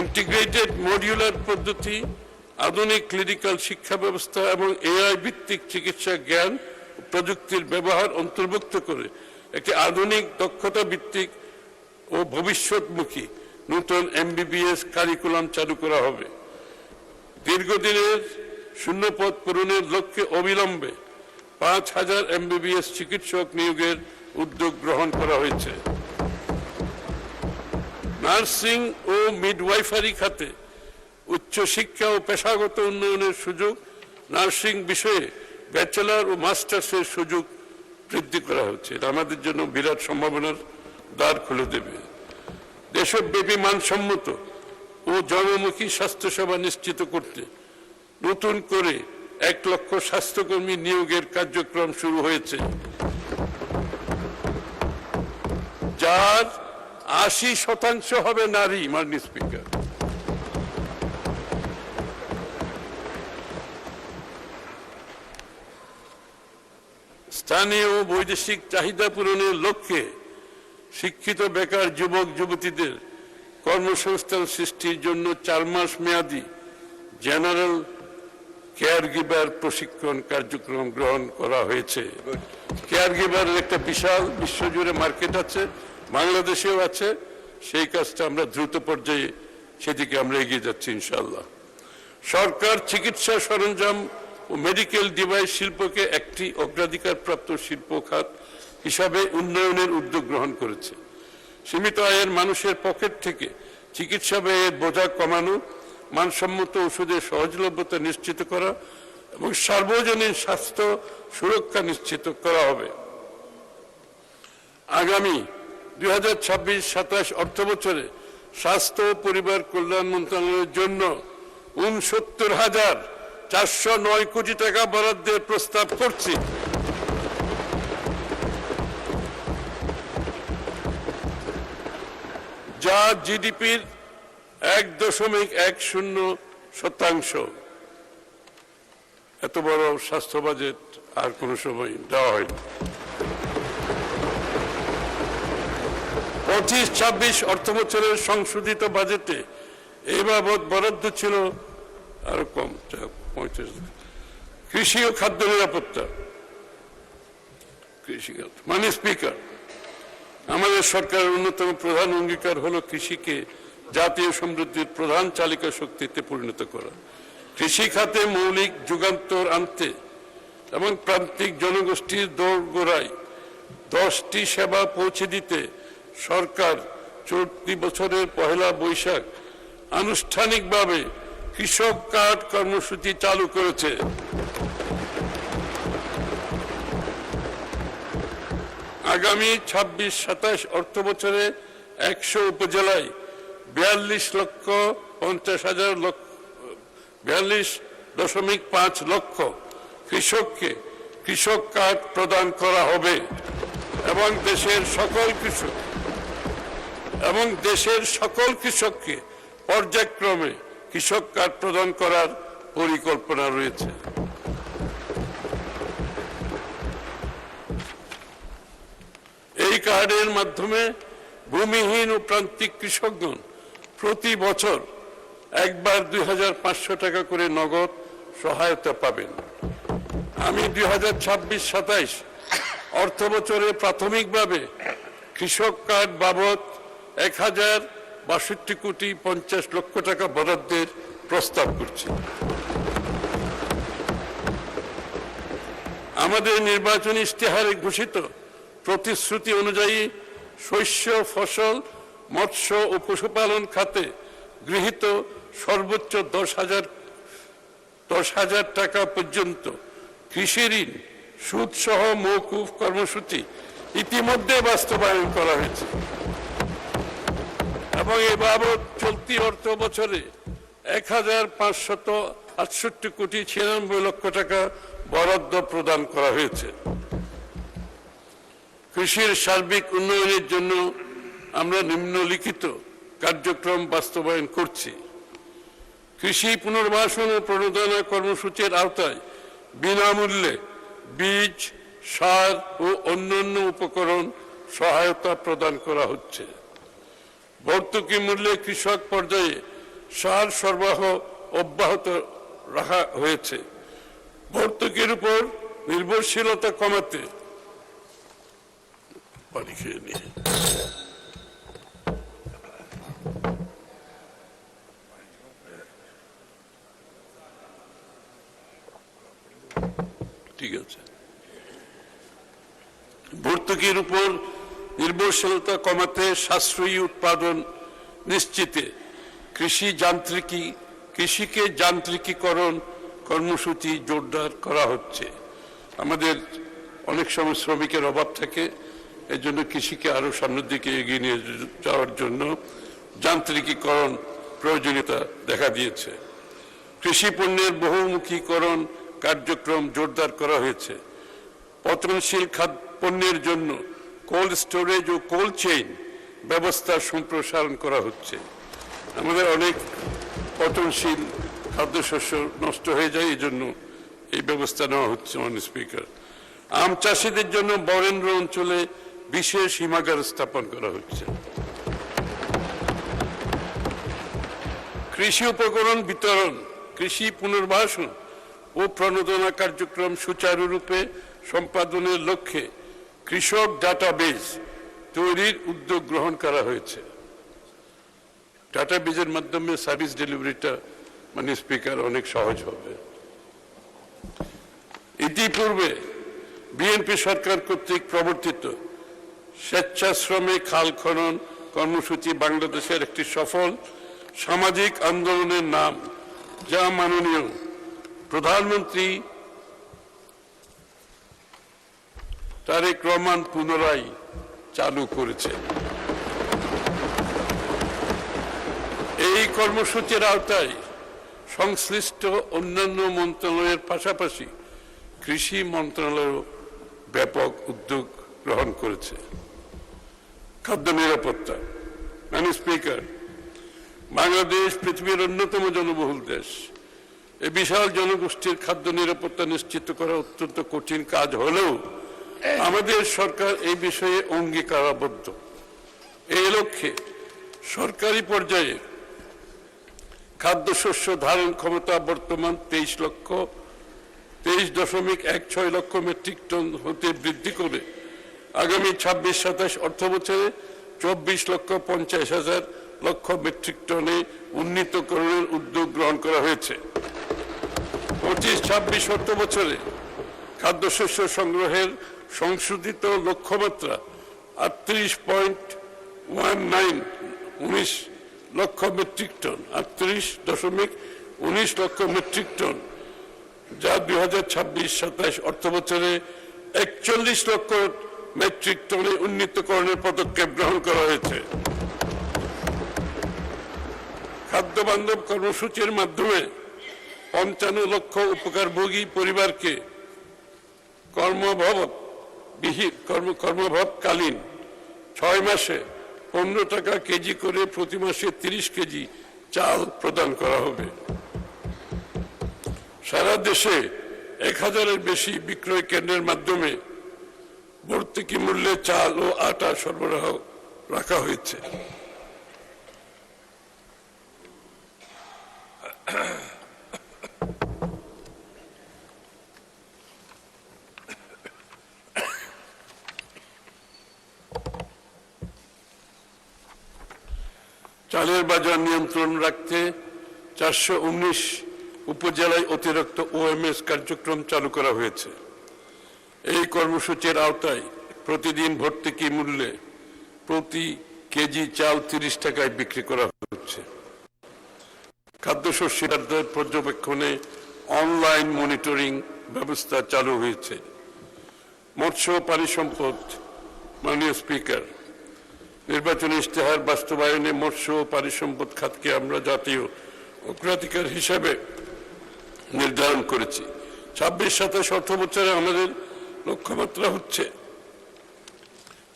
ইন্টিগ্রেটেড মডিউলার পদ্ধতি, আধুনিক ক্লিনিক্যাল শিক্ষা ব্যবস্থা এবং এআই ভিত্তিক চিকিৎসা জ্ঞান ও প্রযুক্তির ব্যবহার অন্তর্ভুক্ত করে একটি আধুনিক দক্ষতা ভিত্তিক ও ভবিষ্যৎমুখী নতুন এমবিবিএস কারিকুলাম চালু করা হবে। দীর্ঘদিনের শূন্যপদ পূরণের লক্ষ্যে অবিলম্বে 5000 এমবিবিএস চিকিৎসক নিয়োগের উদ্যোগ গ্রহণ করা হয়েছে। নার্সিং ও মিডওয়াইফারি খাতে উচ্চশিক্ষা ও পেশাগত উন্নয়নের সুযোগ, নার্সিং বিষয়ে ব্যাচেলর ও মাস্টার্সের সুযোগ বৃদ্ধি করা হচ্ছে। এটা আমাদের জন্য বিরাট সম্ভাবনার দ্বার খুলে দেবে। দেশব্যাপী মানসম্মত ও জনমুখী স্বাস্থ্যসেবা নিশ্চিত করতে নতুন করে 1 লক্ষ স্বাস্থ্যকর্মী নিয়োগের কার্যক্রম শুরু হয়েছে, যার 80% হবে নারী। মাননীয় স্পিকার, স্থানীয় ও বৈদেশিক চাহিদা পূরণের লক্ষ্যে শিক্ষিত বেকার যুবক যুবতীদের কর্মসংস্থান সৃষ্টির জন্য 4 মাস মেয়াদী জেনারেল কেয়ার গিভার প্রশিক্ষণ কার্যক্রম গ্রহণ করা হয়েছে। কেয়ার গিভারের একটা বিশাল বিশ্বজুড়ে মার্কেট আছে, বাংলাদেশেও আছে। সেই কাজটা আমরা দ্রুত পর্যায়ে সেদিকে আমরা এগিয়ে যাচ্ছি ইনশাআল্লাহ। সরকার চিকিৎসা সরঞ্জাম ও মেডিকেল ডিভাইস শিল্পকে একটি অগ্রাধিকার প্রাপ্ত শিল্প খাত হিসাবে উন্নয়নের উদ্যোগ গ্রহণ করেছে। সীমিত আয়ের মানুষের পকেট থেকে চিকিৎসা ব্যয়ের বোঝা কমানো, মানসম্মত ওষুধের সহজলভ্যতা নিশ্চিত করা এবং সার্বজনীন স্বাস্থ্য সুরক্ষা নিশ্চিত করা হবে। আগামী 2026-27 অর্থ বছরে স্বাস্থ্য ও পরিবার কল্যাণ মন্ত্রণালয়ের জন্য 69,409 কোটি টাকা বরাদ্দের প্রস্তাব করছি। যা জিডিপির 1.10%। এত বড় স্বাস্থ্য বাজেট আর কোন সময় দেওয়া হয়নি। 25-26 অর্থ বছরের সংশোধিত বাজেটে এই বাবদ বরাদ্দ ছিল আরো কম, 35। কৃষি ও খাদ্য নিরাপত্তা, কৃষিখাত। মাননীয় স্পিকার, আমাদের সরকারের অন্যতম প্রধান অঙ্গীকার হলো কৃষিকে জাতীয় সমৃদ্ধির প্রধান চালিকা শক্তিতে পরিণত করা। কৃষি খাতে মৌলিক যুগান্তর আনতে এবং প্রান্তিক জনগোষ্ঠীর দোরগোড়ায় 10টি সেবা পৌঁছে দিতে সরকার চলতি বছরের 1 বৈশাখ আনুষ্ঠানিকভাবে কৃষক কার্ড কর্মসূচি চালু করেছে। আগামী 26-27 অর্থ বছরে 100 উপজেলায় 42.5 লক্ষ কৃষককে কৃষক কার্ড প্রদান করা হবে এবং দেশের সকল কৃষককে পর্যায়ক্রমে কৃষক কার্ড প্রদান করার পরিকল্পনা রয়েছে। এই কার্ডের মাধ্যমে ভূমিহীন ও প্রান্তিক কৃষকগণ প্রতি বছর একবার 2,500 টাকা করে নগদ সহায়তা পাবেন। আমি 2026-27 অর্থ বছরে প্রাথমিকভাবে কৃষক কার্ড বাবদ 1,062,50,00,000 টাকা বরাদ্দের প্রস্তাব করছি। আমাদের নির্বাচনী ইশতেহারে ঘোষিত প্রতিশ্রুতি অনুযায়ী শস্য, ফসল, মৎস্য ও পশুপালন খাতে গৃহীত সর্বোচ্চ 10,000 টাকা পর্যন্ত কৃষি ঋণ সুদ সহ মওকুফ কর্মসূচি ইতিমধ্যে বাস্তবায়ন করা হয়েছে এবং এ বাবদ চলতি অর্থ বছরে 1,568,96,96 টাকা বরাদ্দ প্রদান করা হয়েছে। কৃষির সার্বিক উন্নয়নের জন্য আমরা নিম্নলিখিত কার্যক্রম বাস্তবায়ন করছি। কৃষি পুনর্বাসন ও প্রণোদনা কর্মসূচির আওতায় বিনামূল্যে বীজ, সার ও অন্যান্য উপকরণ সহায়তা প্রদান করা হচ্ছে। ভর্তুকি মূল্যে কৃষক পর্যায়ে সার সরবরাহ অব্যাহত রাখা হয়েছে। ভর্তুকির উপর নির্ভরশীলতা কমাতে ঠিক আছে। ভর্তুকির উপর নির্ভরশীলতা কমাতে সাশ্রয়ী উৎপাদন নিশ্চিতে কৃষিকে যান্ত্রিকীকরণ কর্মসূচি জোরদার করা হচ্ছে। আমাদের অনেক সময় শ্রমিকের অভাব থাকে, এজন্য কৃষিকে আরো সামনের দিকে এগিয়ে নিয়ে যাওয়ার জন্য যান্ত্রিকীকরণ প্রয়োজনীয়তা দেখা দিয়েছে। কৃষি পণ্যের বহুমুখীকরণ কার্যক্রম জোরদার করা হয়েছে। পচনশীল খাদ্য পণ্যের জন্য কোল্ড স্টোরেজ ও কোল্ড চেইন ব্যবস্থা সম্প্রসারণ করা হচ্ছে। আমাদের অনেক পচনশীল খাদ্যশস্য নষ্ট হয়ে যায়, এই জন্য এই ব্যবস্থা নেওয়া হচ্ছে। মাননীয় স্পিকার, আম চাষীদের জন্য বরেন্দ্র অঞ্চলে বিশেষ হিমাগার স্থাপন করা হচ্ছে। কৃষি উপকরণ বিতরণ, কৃষি পুনর্বাসন ও প্রণোদনা কার্যক্রম সুচারুরূপে সম্পাদনের লক্ষ্যে কৃষক ডাটাবেজ তৈরির উদ্যোগ গ্রহণ করা হয়েছে। ডাটাবেজের মাধ্যমে সার্ভিস ডেলিভারিটা মাননীয় স্পিকার অনেক সহজ হবে। ইতিপূর্বে বিএনপি সরকার কর্তৃক প্রবর্তিত স্বেচ্ছাশ্রমে খাল খনন কর্মসূচি বাংলাদেশের একটি সফল সামাজিক আন্দোলনের নাম, যা মাননীয় প্রধানমন্ত্রী তারেক রহমান পুনরায় চালু করেছেন। এই কর্মসূচির আওতায় সংশ্লিষ্ট অন্যান্য মন্ত্রণালয়ের পাশাপাশি কৃষি মন্ত্রণালয় ব্যাপক উদ্যোগ গ্রহণ করেছে। খাদ্য নিরাপত্তা, মাননীয় স্পিকার, বাংলাদেশ পৃথিবীর অন্যতম জনবহুল দেশ। এই বিশাল জনগোষ্ঠীর খাদ্য নিরাপত্তা নিশ্চিত করা অত্যন্ত কঠিন কাজ হলেও আমাদের সরকার এই বিষয়ে অঙ্গীকারাবদ্ধ। এই লক্ষ্যে সরকারি পর্যায়ে খাদ্যশস্য ধারণ ক্ষমতা বর্তমান 23.16 লক্ষ মেট্রিক টন হতে বৃদ্ধি করে আগামী 26-27 অর্থ বছরে 24,50,000 মেট্রিক টনে উন্নীতকরণের উদ্যোগ গ্রহণ করা হয়েছে। 25-26 অর্থ বছরে খাদ্যশস্য সংগ্রহের সংশোধিত লক্ষ্যমাত্রা 38.19 লক্ষ মেট্রিক টন, 38.19 লক্ষ মেট্রিক টন, যা 2026-27 অর্থ বছরে 41 লক্ষ মেট্রিক টনে উন্নীতকরণের পদক্ষেপ গ্রহণ করা হয়েছে। খাদ্য বান্ধব কর্মসূচির মাধ্যমে 55 লক্ষ উপকারভোগী পরিবারকে কর্মভবন কর্মভাবকালীন 6 মাসে 15 টাকা কেজি করে প্রতি মাসে 30 কেজি চাল প্রদান করা হবে। সারা দেশে 1000-এর বেশি বিক্রয় কেন্দ্রের মাধ্যমে ভর্তুকি মূল্যে চাল ও আটা সরবরাহ রাখা হয়েছে। চালের বাজার নিয়ন্ত্রণ রাখতে 419 উপজেলায় অতিরিক্ত ওএমএস কার্যক্রম চালু করা হয়েছে। এই কর্মসূচির আওতায় প্রতিদিন ভর্তুকি মূল্যে প্রতি কেজি চাল 30 টাকায় বিক্রি করা হচ্ছে। খাদ্যশস্যের পর্যবেক্ষণে অনলাইন মনিটরিং ব্যবস্থা চালু হয়েছে। মৎস্য ও পানি সম্পদ, মাননীয় স্পিকার, নির্বাচনী ইশতেহার বাস্তবায়নে মৎস্য ও পানি সম্পদ খাতকে আমরা জাতীয় অগ্রাধিকার হিসাবে নির্ধারণ করেছি। 26-27 অর্থ বছরে আমাদের লক্ষ্যমাত্রা হচ্ছে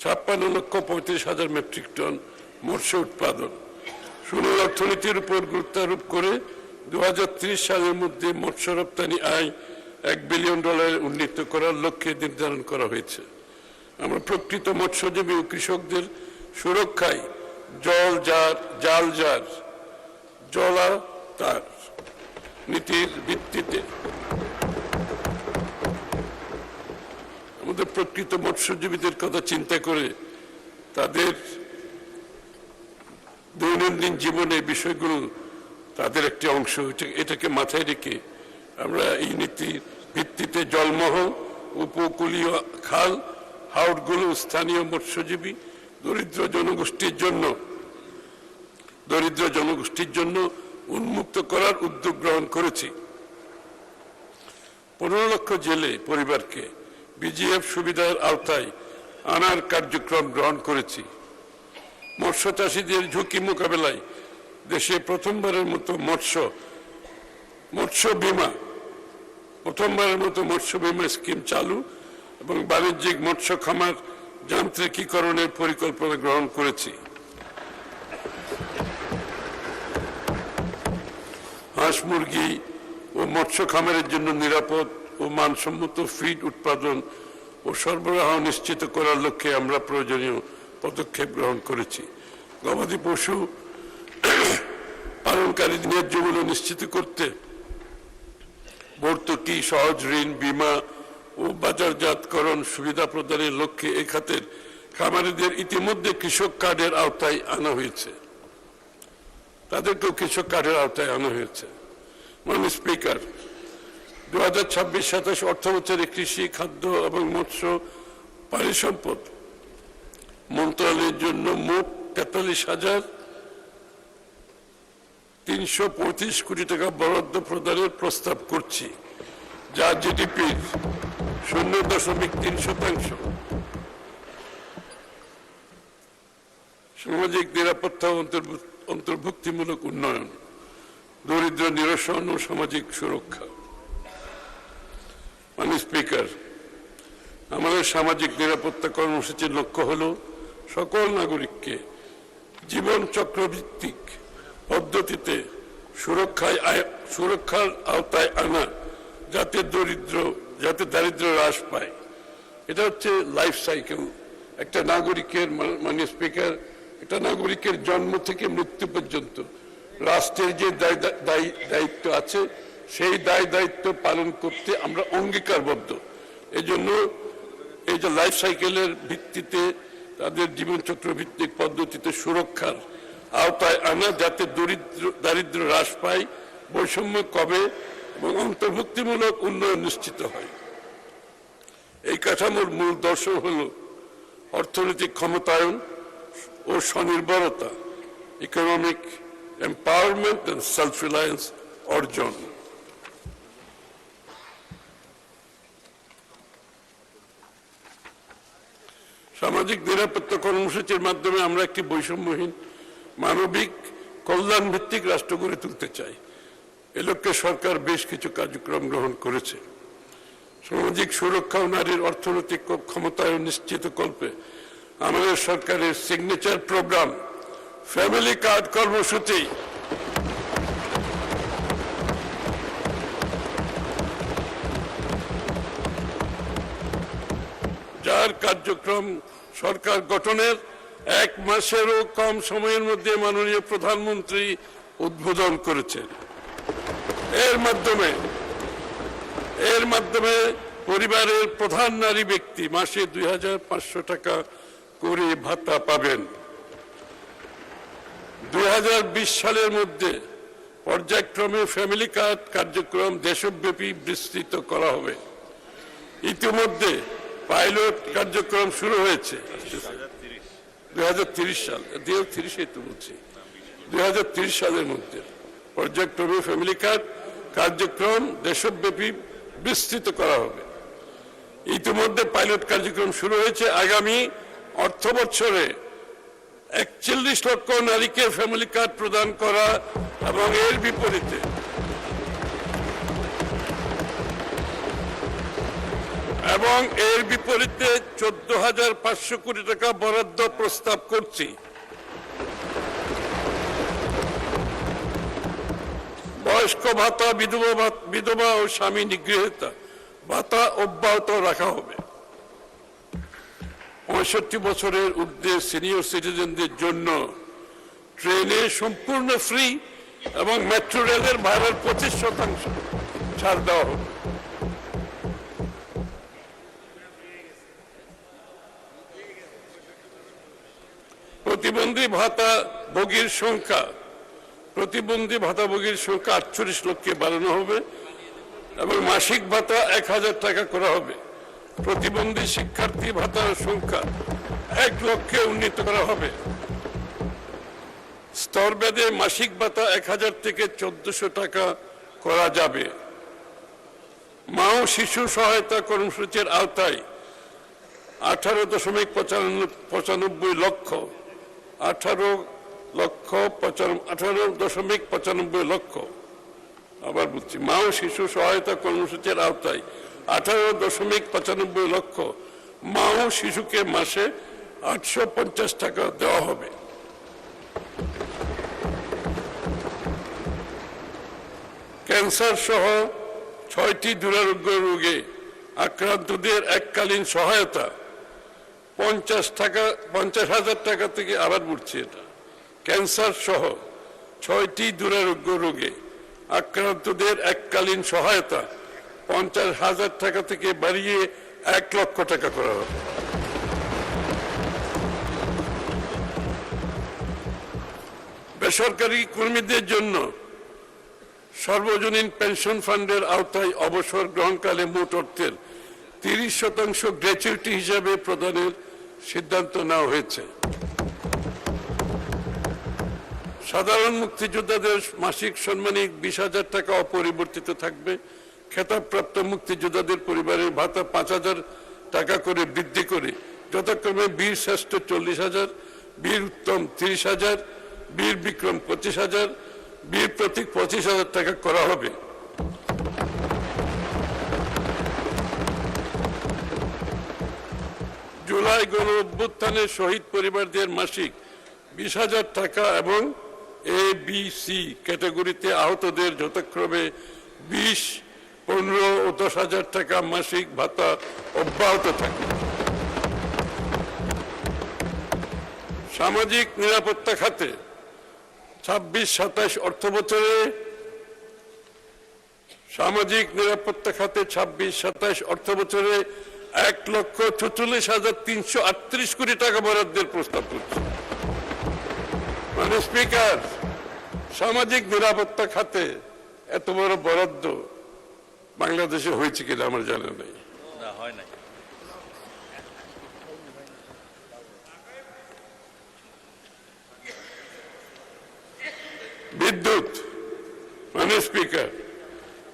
56,35,000 মেট্রিক টন মৎস্য উৎপাদন। সুনীল অর্থনীতির উপর গুরুত্ব আরোপ করে 2030 সালের মধ্যে মৎস্য রপ্তানি আয় $1 বিলিয়ন উন্নীত করার লক্ষ্যে নির্ধারণ করা হয়েছে। আমরা প্রকৃত মৎস্যজীবী ও কৃষকদের সুরক্ষায় জলাতার নীতির ভিত্তিতে আমাদের প্রকৃত মৎস্যজীবীদের কথা চিন্তা করে তাদের দৈনন্দিন জীবনে বিষয়গুলো তাদের একটি অংশ, এটাকে মাথায় রেখে আমরা এই নীতির ভিত্তিতে জলমহল, উপকূলীয় খাল, হাওরগুলো স্থানীয় মৎস্যজীবী দরিদ্র জনগোষ্ঠীর জন্য উন্মুক্ত করার উদ্যোগ গ্রহণ করেছি। 15 লক্ষ জেলে পরিবারকে বিজিএফ সুবিধার আওতায় আনার কার্যক্রম গ্রহণ করেছি। মৎস্য চাষীদের ঝুঁকি মোকাবেলায় দেশে প্রথমবারের মতো মৎস্য বীমা স্কিম চালু এবং বাণিজ্যিক মৎস্য খামার যান্ত্রিকীকরণের পরিকল্পনা গ্রহণ করেছি। হাঁস মুরগি ও মৎস্য খামারের জন্য নিরাপদ ও মানসম্মত ফিড উৎপাদন ও সরবরাহ নিশ্চিত করার লক্ষ্যে আমরা প্রয়োজনীয় পদক্ষেপ গ্রহণ করেছি। গবাদি পশু পালনকারীদের ন্যায্য মূল্য নিশ্চিত করতে ভর্তুকি, সহজ ঋণ, বীমা ও বাজারজাতকরণ সুবিধা প্রদানের লক্ষ্যে এ খাতের খামারিদের ইতিমধ্যে কৃষক কার্ডের আওতায় আনা হয়েছে। তাদেরকেও কৃষক কার্ডের আওতায় আনা হয়েছে। মাননীয় স্পিকার, 2026-27 অর্থ বছরে কৃষি, খাদ্য এবং মৎস্য পানি সম্পদ মন্ত্রণালয়ের জন্য মোট 43,335 কোটি টাকা বরাদ্দ প্রদানের প্রস্তাব করছি, যা জিডিপির 0.3%। সামাজিক নিরাপত্তা ও অন্তর্ভুক্তিমূলক উন্নয়ন, দরিদ্র নিরসন ও সামাজিক সুরক্ষা। মাননীয় স্পিকার, আমাদের সামাজিক নিরাপত্তা কর্মসূচির লক্ষ্য হল সকল নাগরিককে জীবন চক্রভিত্তিক পদ্ধতিতে সুরক্ষার আওতায় আনা, যাতে দারিদ্র্য হ্রাস পায়। এটা হচ্ছে লাইফ সাইকেল একটা নাগরিকের। মাননীয় স্পিকার, একটা নাগরিকের জন্ম থেকে মৃত্যু পর্যন্ত রাষ্ট্রের যে দায়িত্ব আছে সেই দায়িত্ব পালন করতে আমরা অঙ্গীকারবদ্ধ। এজন্য এই যে লাইফ সাইকেলের ভিত্তিতে তাদের জীবনচক্র ভিত্তিক পদ্ধতিতে সুরক্ষার আওতায় আনা, যাতে দারিদ্র্য হ্রাস পায়, বৈষম্য কমে এবং অন্তর্ভুক্তিমূলক উন্নয়ন নিশ্চিত হয়। এই কাঠামোর মূল দর্শন হল অর্থনৈতিক ক্ষমতায়ন ও স্বনির্ভরতা, economic empowerment and self reliance অর্জন। সামাজিক নিরাপত্তা কর্মসূচির মাধ্যমে আমরা একটি বৈষম্যহীন, মানবিক, কল্যাণ ভিত্তিক রাষ্ট্র গড়ে তুলতে চাই। এ লক্ষ্যে সরকার বেশ কিছু কার্যক্রম গ্রহণ করেছে। সামাজিক সুরক্ষা ও নারীর অর্থনৈতিক ক্ষমতায়ন নিশ্চিত কল্পে আমাদের সরকারের সিগনেচার প্রোগ্রাম ফ্যামিলি কার্ড কর্মসূচি যার কার্যক্রম সরকার গঠনের 1 মাসেরও কম সময়ের মধ্যে মাননীয় প্রধানমন্ত্রী উদ্বোধন করেছেন। এর মাধ্যমে পরিবারের প্রধান নারী ব্যক্তি মাসে 2500 টাকা করে ভাতা পাবেন। 2020 সালের মধ্যে পর্যায়ক্রমে ফ্যামিলি কার্ড কার্যক্রম দেশব্যাপী বিস্তৃত করা হবে। ইতিমধ্যে পাইলট কার্যক্রম শুরু হয়েছে 2030 সাল 2030 সালের মধ্যে পর্যায়ক্রমে ফ্যামিলি কার্ড কার্যক্রম দেশব্যাপী বিস্তৃত করা হবে। ইতিমধ্যে পাইলট কার্যক্রম শুরু হয়েছে। আগামী অর্থ বছরে 41 লক্ষ নারীকে ফ্যামিলি কার্ড প্রদান করা এবং এর বিপরীতে 14,500 কোটি টাকা বরাদ্দ প্রস্তাব করছি। বয়স্ক ভাতা, বিধবা ও স্বামী নিগৃহীতা ভাতা অব্যাহত রাখা হবে। 65 বছরের ঊর্ধ্বে সিনিয়র সিটিজেনদের জন্য ট্রেনে সম্পূর্ণ ফ্রি এবং মেট্রো রেলের ভাড়ার 25% ছাড় দেওয়া হবে। প্রতিবন্ধী ভাতাভোগীর সংখ্যা 48 লক্ষে বাড়ানো হবে এবং মাসিক ভাতা 1000 টাকা করা হবে। প্রতিবন্ধী শিক্ষার্থী ভাতার সংখ্যা 1 লক্ষে উন্নীত করা হবে। স্তরভেদে মাসিক ভাতা 1000 থেকে 1400 টাকা করা যাবে। মা ও শিশু সহায়তা কর্মসূচির আওতায় 18.95 লক্ষ 18.95 লক্ষ আবার বলছি, মা ও শিশু সহায়তা কর্মসূচির আওতায় 18.95 লক্ষ মা ও শিশুকে মাসে 850 টাকা দেওয়া হবে। ক্যান্সার সহ 6টি দুরারোগ্য রোগে আক্রান্তদের এককালীন সহায়তা 50,000 টাকা থেকে, আবার বলছি এটা, ক্যান্সার সহ 6টি দুরারোগ্য রোগে আক্রান্তদের এককালীন সহায়তা 50,000 টাকা থেকে বাড়িয়ে 1 লক্ষ টাকা করা হবে। বেসরকারি কর্মীদের জন্য সর্বজনীন পেনশন ফান্ডের আওতায় অবসর গ্রহণকালে মোট অর্থের 30% গ্র্যাচুইটি হিসাবে প্রদানের সিদ্ধান্ত নেওয়া হয়েছে। সাধারণ মুক্তিযোদ্ধাদের মাসিক সম্মানিক 20,000 টাকা অপরিবর্তিত থাকবে। খেতাবপ্রাপ্ত মুক্তিযোদ্ধাদের পরিবারের ভাতা 5,000 টাকা করে বৃদ্ধি করে যথাক্রমে বীর শ্রেষ্ঠ 40,000, বীর উত্তম 30,000, বীর বিক্রম 25,000, বীর প্রতীক 25,000 টাকা করা হবে। জুলাই গণ অভ্যুত্থানের শহীদ পরিবারদের মাসিক 20,000 টাকা এবং এ বি সি ক্যাটাগরিতে আহতদের যথাক্রমে 20, 15 ও 10,000 টাকা মাসিক ভাতা অব্যাহত থাকবে। সামাজিক নিরাপত্তা খাতে 26-27 অর্থ বছরে 1,44,338 কোটি টাকা বরাদ্দের প্রস্তাব করছে। মানে স্পিকার, সামাজিক নিরাপত্তা খাতে এত বড় বরাদ্দ বাংলাদেশে হয়েছে কিনা আমার জানা নেই। বিদ্যুৎ, মানে স্পিকার,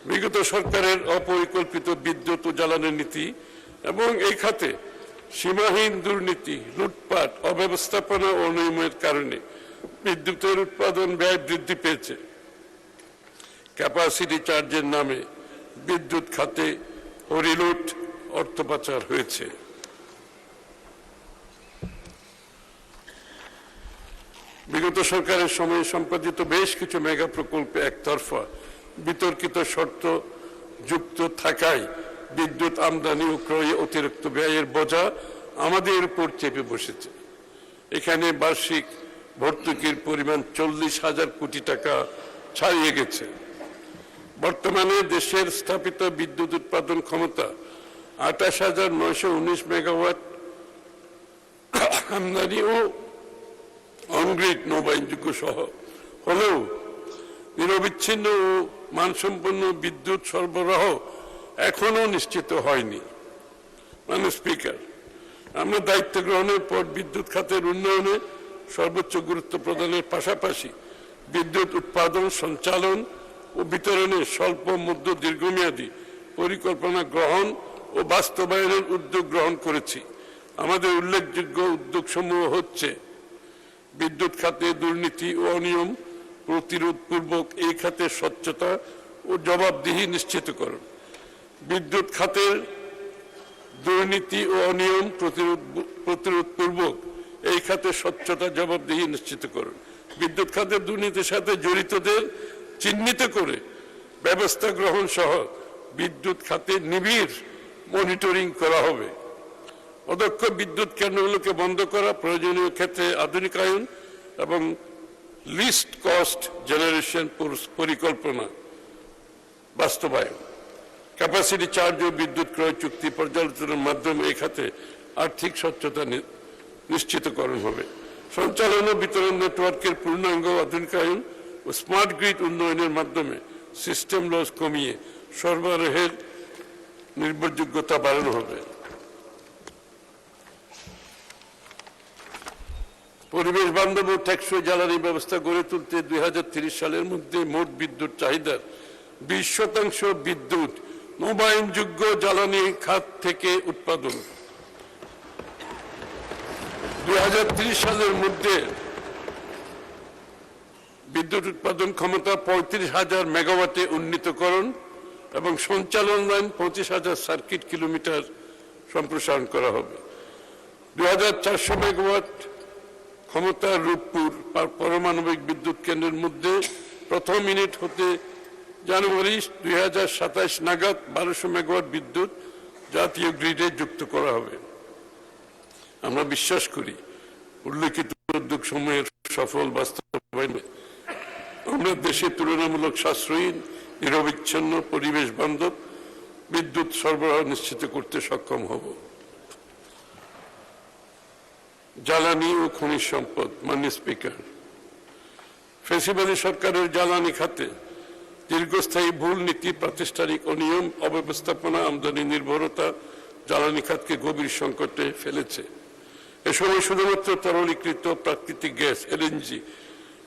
বিগত সরকারের অপরিকল্পিত বিদ্যুৎ ও জ্বালানি নীতি এবং এই খাতে সীমাহীন দুর্নীতি, লুটপাট, অব্যবস্থাপনা ও অনিয়মের কারণে বিদ্যুতের উৎপাদন ব্যয় বৃদ্ধি পেয়েছে। ক্যাপাসিটি চার্জের নামে বিদ্যুৎ খাতে হরিলুট, অর্থ পাচার হয়েছে। বিগত সরকারের সময়ে সম্পাদিত বেশ কিছু মেগা প্রকল্পে একতরফা বিতর্কিত শর্ত যুক্ত থাকায় বিদ্যুৎ আমদানি ও ক্রয়ে অতিরিক্ত ব্যয়ের বোঝা আমাদের উপর চেপে বসেছে। এখানে বার্ষিক ভর্তুকির পরিমাণ 40,000 কোটি টাকা ছাড়িয়ে গেছে। বর্তমানে দেশের স্থাপিত বিদ্যুৎ উৎপাদন ক্ষমতা 28,919 মেগাওয়াট আমদানি ও অনগ্রিড নবায়নযোগ্য সহ হলেও নিরবিচ্ছিন্ন ও মানসম্পন্ন বিদ্যুৎ সরবরাহ এখনো নিশ্চিত হয়নি। স্পিকার, আমরা দায়িত্ব গ্রহণের পর বিদ্যুৎ খাতের উন্নয়নে সর্বোচ্চ গুরুত্ব প্রদানের পাশাপাশি বিদ্যুৎ উৎপাদন, সঞ্চালন ও বিতরণে স্বল্প, মধ্য, দীর্ঘমেয়াদী পরিকল্পনা গ্রহণ ও বাস্তবায়নের উদ্যোগ গ্রহণ করেছি। আমাদের উল্লেখযোগ্য উদ্যোগসমূহ হচ্ছে: বিদ্যুৎ খাতে দুর্নীতি ও অনিয়ম প্রতিরোধপূর্বক এই খাতে স্বচ্ছতা ও জবাবদিহি নিশ্চিতকরণ, বিদ্যুৎ খাতের দুর্নীতি ও অনিয়ম প্রতিরোধপূর্বক এই খাতে স্বচ্ছতা, জবাবদিহি নিশ্চিতকরণ, বিদ্যুৎ খাতের দুর্নীতির সাথে জড়িতদের চিহ্নিত করে ব্যবস্থা গ্রহণ সহ বিদ্যুৎ খাতে নিবিড় মনিটরিং করা হবে। অদক্ষ বিদ্যুৎ কেন্দ্রগুলোকে বন্ধ করা, প্রয়োজনীয় ক্ষেত্রে আধুনিকায়ন এবং লিস্ট কস্ট জেনারেশন পরিকল্পনা বাস্তবায়ন, ক্যাপাসিটি চার্জ ও বিদ্যুৎ ক্রয় চুক্তি পর্যালোচনার মাধ্যমে এই খাতে আর্থিক স্বচ্ছতা নিশ্চিতকরণ হবে। সঞ্চালন ও বিতরণ নেটওয়ার্কের পূর্ণাঙ্গ আধুনিকায়ন ও স্মার্ট গ্রিড উন্নয়নের মাধ্যমে সিস্টেম লস কমিয়ে সরবরাহের নির্ভরযোগ্যতা বাড়ানো হবে। পরিবেশ বান্ধব ও টেকসই জ্বালানি ব্যবস্থা গড়ে তুলতে 2030 সালের মধ্যে মোট বিদ্যুৎ চাহিদার 20% বিদ্যুৎ নবায়নযোগ্য জ্বালানি খাত থেকে উৎপাদন। 2030 সালের মধ্যে বিদ্যুৎ উৎপাদন ক্ষমতা 35,000 মেগাওয়াটে উন্নীতকরণ এবং সঞ্চালন লাইন 25,000 সার্কিট কিলোমিটার সম্প্রসারণ করা হবে। 2,400 মেগাওয়াট ক্ষমতার রূপপুর পারমাণবিক বিদ্যুৎ কেন্দ্রের মধ্যে প্রথম ইউনিট হতে জানুয়ারি 2027 নাগাদ 1200 মেগাওয়াট বিদ্যুৎ জাতীয় গ্রিডে যুক্ত করা হবে। আমরা বিশ্বাস করি উল্লেখিত উদ্যোগ সমূহের সফল বাস্তবায়নে আমরা দেশে তুলনামূলক সাশ্রয়ী, নিরবিচ্ছিন্ন, পরিবেশ বান্ধব বিদ্যুৎ সরবরাহ নিশ্চিত করতে সক্ষম হব। জ্বালানি ও খনিজ সম্পদ। মাননীয় স্পিকার, ফ্যাসিবাদী সরকারের জ্বালানি খাতে দীর্ঘস্থায়ী ভুল নীতি, প্রাতিষ্ঠানিক অনিয়ম, অব্যবস্থাপনা, আমদানি নির্ভরতা জ্বালানি খাতকে গভীর সংকটে ফেলেছে। এ সময় শুধুমাত্র তরলীকৃত প্রাকৃতিক গ্যাস এলএনজি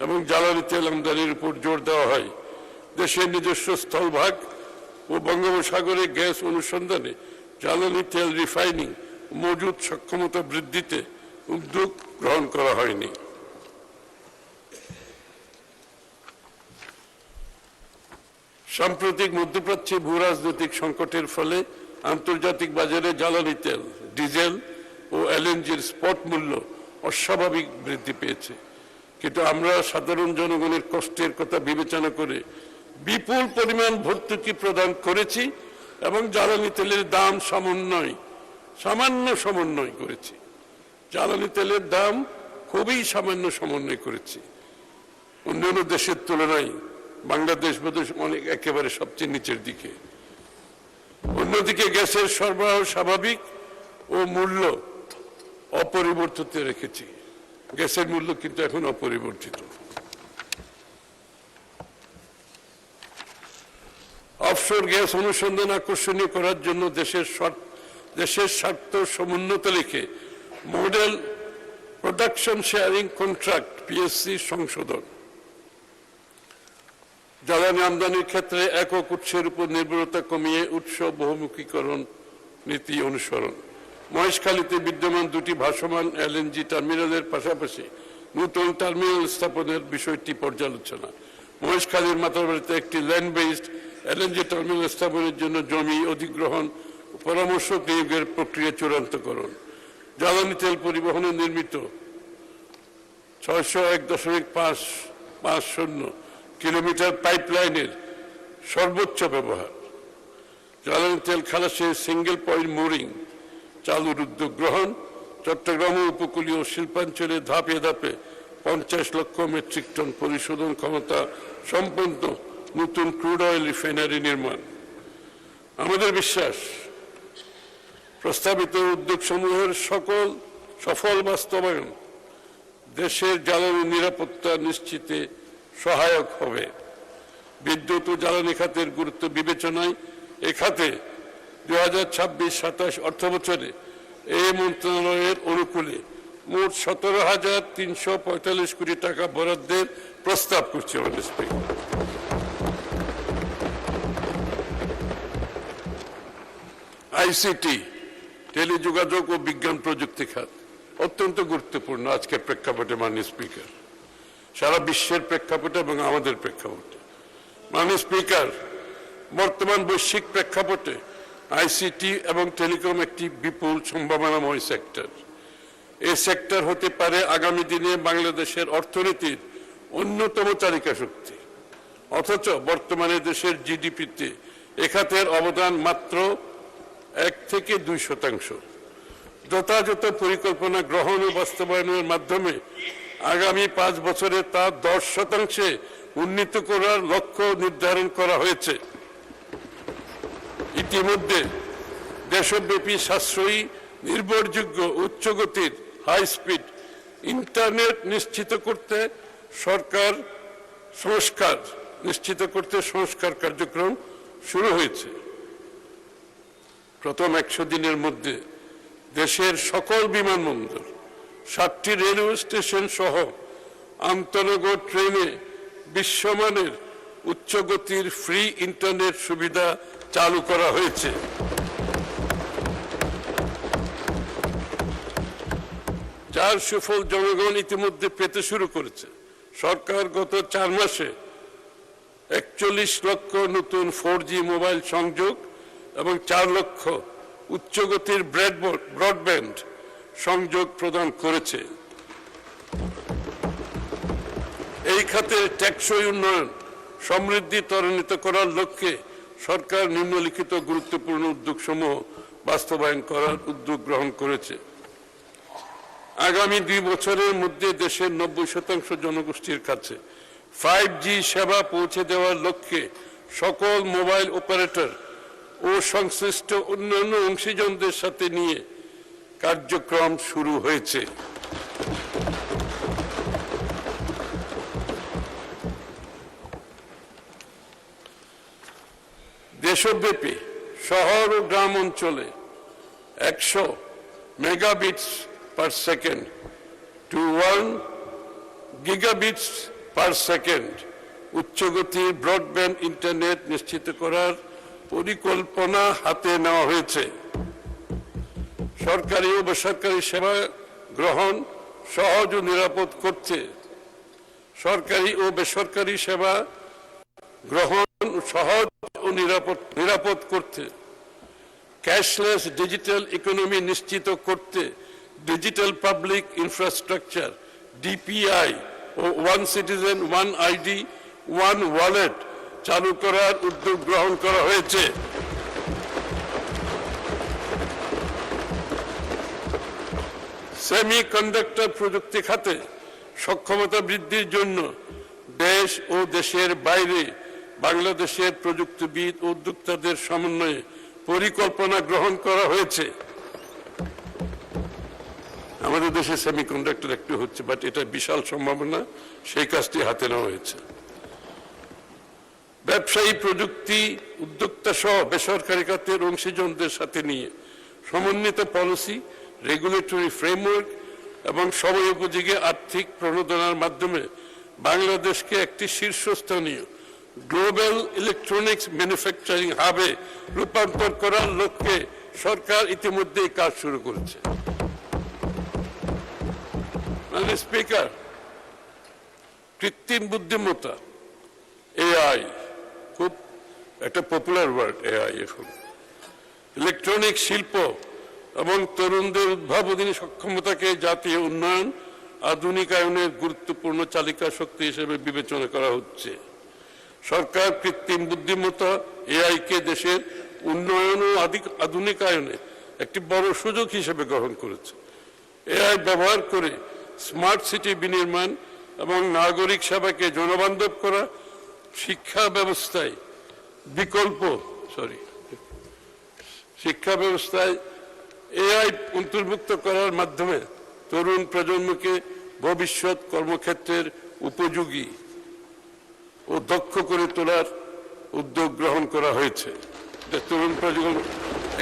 এবং জ্বালানি তেল আমদানির উপর জোর দেওয়া হয়। দেশের নিজস্ব স্থলভাগ ও বঙ্গোপসাগরে গ্যাস অনুসন্ধানে জ্বালানি তেল রিফাইনিং মজুদ সক্ষমতা বৃদ্ধিতে উদ্যোগ গ্রহণ করা হয়নি। সাম্প্রতিক মধ্যপ্রাচ্যে ভূ রাজনৈতিক সংকটের ফলে আন্তর্জাতিক বাজারে জ্বালানি তেল, ডিজেল ও এলএনজির স্পট মূল্য অস্বাভাবিক বৃদ্ধি পেয়েছে। কিন্তু আমরা সাধারণ জনগণের কষ্টের কথা বিবেচনা করে বিপুল পরিমাণ ভর্তুকি প্রদান করেছি এবং জ্বালানি তেলের দাম সামান্য সমন্বয় করেছি। জ্বালানি তেলের দাম খুবই সামান্য সমন্বয় করেছি। অন্যান্য দেশের তুলনায় বাংলাদেশ বোধহয় অনেক একেবারে সবচেয়ে নিচের দিকে। অন্যদিকে গ্যাসের সরবরাহ স্বাভাবিক ও মূল্য অপরিবর্তিত রেখেছি। গ্যাসের মূল্য কিন্তু এখন অপরিবর্তিত। অফশোর গ্যাস অনুসন্ধান আকর্ষণীয় করার জন্য দেশের স্বার্থ সমুন্নত রেখে model production sharing contract PSC সংশোধন, জ্বালানি আমদানির ক্ষেত্রে একক উৎসের উপর নির্ভরতা কমিয়ে উৎস বহুমুখীকরণ নীতি অনুসরণ, মহেশখালীতে বিদ্যমান দুটি ভাসমান এলএনজি টার্মিনালের পাশাপাশি নতুন টার্মিনাল স্থাপনের বিষয়টি পর্যালোচনা, মহেশখালীর মাতারবাড়িতে একটি ল্যান্ড বেসড এলএনজি টার্মিনাল স্থাপনের জন্য জমি অধিগ্রহণ পরামর্শ নিয়োগের প্রক্রিয়া চূড়ান্তকরণ, জ্বালানি তেল পরিবহনে নির্মিত 601.550 কিলোমিটার পাইপলাইনের সর্বোচ্চ ব্যবহার, জ্বালানি তেল খালাসে সিঙ্গেল পয়েন্ট মোরিং চালুর উদ্যোগ গ্রহণ, চট্টগ্রাম উপকূলীয় শিল্পাঞ্চলে ধাপে ধাপে 50 লক্ষ মেট্রিক টন পরিশোধন ক্ষমতা সম্পন্ন নতুন ক্রুড অয়েল রিফাইনারি নির্মাণ। আমাদের বিশ্বাস, প্রস্তাবিত উদ্যোগসমূহের সফল বাস্তবায়ন দেশের জ্বালানি নিরাপত্তা নিশ্চিতে সহায়ক হবে। বিদ্যুৎ ও জ্বালানি খাতের গুরুত্ব বিবেচনায় এ খাতে 2026-27 অর্থবছরে এই মন্ত্রণালয়ের অনুকূলে মোট 17,345 কোটি টাকা বরাদ্দের প্রস্তাব করছে আমাদের স্পিকার। আইসিটি, টেলিযোগাযোগ ও বিজ্ঞান প্রযুক্তি খাত অত্যন্ত গুরুত্বপূর্ণ আজকের প্রেক্ষাপটে মাননীয় স্পিকার, সারা বিশ্বের প্রেক্ষাপটে এবং আমাদের প্রেক্ষাপটে। মাননীয় স্পিকার, বর্তমান বৈশ্বিক প্রেক্ষাপটে আইসিটি এবং টেলিকম একটি বিপুল সম্ভাবনাময় সেক্টর। এই সেক্টর হতে পারে আগামী দিনে বাংলাদেশের অর্থনীতির অন্যতম চালিকা শক্তি, অথচ বর্তমানে দেশের জিডিপিতে এ খাতের অবদান মাত্র 1 থেকে 2%। যথাযথ পরিকল্পনা গ্রহণ ও বাস্তবায়নের মাধ্যমে আগামী 5 বছরে তা 10% উন্নীত করার লক্ষ্য নির্ধারণ করা হয়েছে। ইতিমধ্যে দেশব্যাপী সাশ্রয়ী, নির্ভরযোগ্য, উচ্চগতির হাই স্পিড ইন্টারনেট নিশ্চিত করতে সংস্কার কার্যক্রম শুরু হয়েছে। প্রথম 100 দিনের মধ্যে দেশের সকল বিমানবন্দর, 7টি রেলওয়ে স্টেশন সহ আন্তনগর ট্রেনে বিশ্বমানের উচ্চগতির ফ্রি ইন্টারনেট সুবিধা চালু করা হয়েছে। যার সুফল জনগণ ইতিমধ্যে পেতে শুরু করেছে। সরকার গত 4 মাসে 41 লক্ষ নতুন 4G মোবাইল সংযোগ এবং 4 লক্ষ উচ্চগতির ব্রডব্যান্ড সংযোগ প্রদান করেছে। এই খাতে টেকসই উন্নয়ন সমৃদ্ধি ত্বরান্বিত করার লক্ষ্যে সরকার নিম্নলিখিত গুরুত্বপূর্ণ উদ্যোগসমূহ বাস্তবায়ন করার উদ্যোগ গ্রহণ করেছে। আগামী 2 বছরের মধ্যে দেশের 90% জনগোষ্ঠীর কাছে 5G সেবা পৌঁছে দেওয়ার লক্ষ্যে সকল মোবাইল অপারেটর ও সংশ্লিষ্ট অন্যান্য অংশীজনদের সাথে নিয়ে কার্যক্রম শুরু হয়েছে। দেশব্যাপী শহর ও গ্রাম অঞ্চলে 100 megabits per second to 1 gigabits per second উচ্চগতির ব্রডব্যান্ড ইন্টারনেট নিশ্চিত করার পরিকল্পনা হাতে নেওয়া হয়েছে। সরকারি ও বেসরকারি সেবা গ্রহণ সহজ ও নিরাপদ করতে ক্যাশলেস ডিজিটাল ইকোনমি নিশ্চিত করতে ডিজিটাল পাবলিক ইনফ্রাস্ট্রাকচার ডিপিআই ও one citizen one ID one wallet চালু করার উদ্যোগ গ্রহণ করা হয়েছে। সেমিকন্ডাক্টর প্রযুক্তি খাতে সক্ষমতা বৃদ্ধির জন্য দেশ ও দেশের বাইরে বাংলাদেশের প্রযুক্তিবিদ ও উদ্যোক্তাদের সমন্বয়ে পরিকল্পনা গ্রহণ করা হয়েছে। আমাদের দেশে সেমিকন্ডাক্টর একটু হচ্ছে, বাট এটা বিশাল সম্ভাবনা, সেই কাজটি হাতে নেওয়া হয়েছে। ব্যবসায়ী, প্রযুক্তি উদ্যোক্তা সহ বেসরকারি খাতের অংশীজনদের সাথে নিয়ে সমন্বিত পলিসি, রেগুলেটরি ফ্রেমওয়ার্ক এবং সময়োপযোগী আর্থিক প্রণোদনার মাধ্যমে বাংলাদেশকে একটি শীর্ষস্থানীয় গ্লোবাল ইলেকট্রনিক্স ম্যানুফ্যাকচারিং হাবে রূপান্তর করার লক্ষ্যে সরকার ইতিমধ্যে কাজ শুরু করেছে। মাননীয় স্পিকার, কৃত্রিম বুদ্ধিমত্তা এআই খুব একটা পপুলার ওয়ার্ড। এআই এখন ইলেকট্রনিক শিল্প এবং তরুণদের উদ্ভাবনী সক্ষমতাকে জাতীয় উন্নয়ন আধুনিকায়নের গুরুত্বপূর্ণ চালিকা শক্তি হিসেবে বিবেচনা করা হচ্ছে। সরকার কৃত্রিম বুদ্ধিমত্তা এআইকে দেশের উন্নয়ন ও আধুনিকায়নে একটি বড় সুযোগ হিসেবে গ্রহণ করেছে। এআই ব্যবহার করে স্মার্ট সিটি বিনির্মাণ এবং নাগরিক সেবাকে জনবান্ধব করা, শিক্ষা ব্যবস্থায় এআই অন্তর্ভুক্ত করার মাধ্যমে তরুণ প্রজন্মকে ভবিষ্যৎ কর্মক্ষেত্রের উপযোগী ও দক্ষ করে তোলার উদ্যোগ গ্রহণ করা হয়েছে।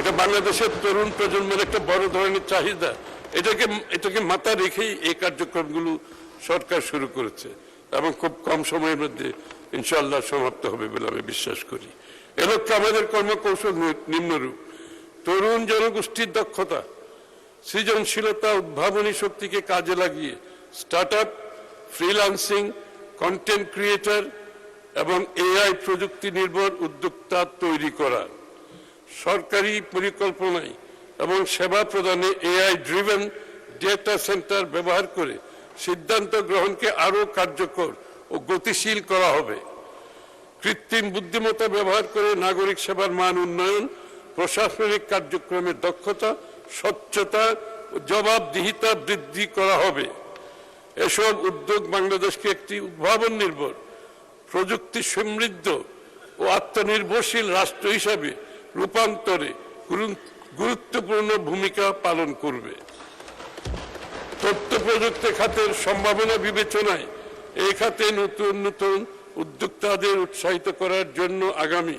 এটা বাংলাদেশের তরুণ প্রজন্মের একটা বড় ধরনের চাহিদা। এটাকে মাথায় রেখেই এই কার্যক্রমগুলো সরকার শুরু করেছে এবং খুব কম সময়ের মধ্যে ইনশাআল্লাহ সমাপ্ত হবে বলে আমি বিশ্বাস করি। এ লক্ষ্যে আমাদের কর্মকৌশল নিম্নরূপ: তরুণ জনগোষ্ঠীর দক্ষতা, সৃজনশীলতা, উদ্ভাবনী শক্তিকে কাজে লাগিয়ে স্টার্টআপ, ফ্রিল্যান্সিং, কন্টেন্ট ক্রিয়েটর এবং এআই প্রযুক্তি নির্ভর উদ্যোক্তা তৈরি করা। সরকারি পরিকল্পনায় এবং সেবা প্রদানে এআই ড্রিভেন ডেটা সেন্টার ব্যবহার করে সিদ্ধান্ত গ্রহণকে আরও কার্যকর ও গতিশীল করা হবে। কৃত্রিম বুদ্ধিমত্তা ব্যবহার করে নাগরিক সেবার মান উন্নয়ন, প্রশাসনিক কার্যক্রমের দক্ষতা, স্বচ্ছতা ও জবাবদিহিতা বৃদ্ধি করা হবে। এসব উদ্যোগ বাংলাদেশকে একটি উদ্ভাবন নির্ভর, প্রযুক্তি সমৃদ্ধ ও আত্মনির্ভরশীল রাষ্ট্র হিসাবে রূপান্তরে গুরুত্বপূর্ণ ভূমিকা পালন করবে। তথ্য প্রযুক্তি খাতের সম্ভাবনা বিবেচনায় এই খাতে নতুন নতুন উদ্যোক্তাদের উৎসাহিত করার জন্য আগামী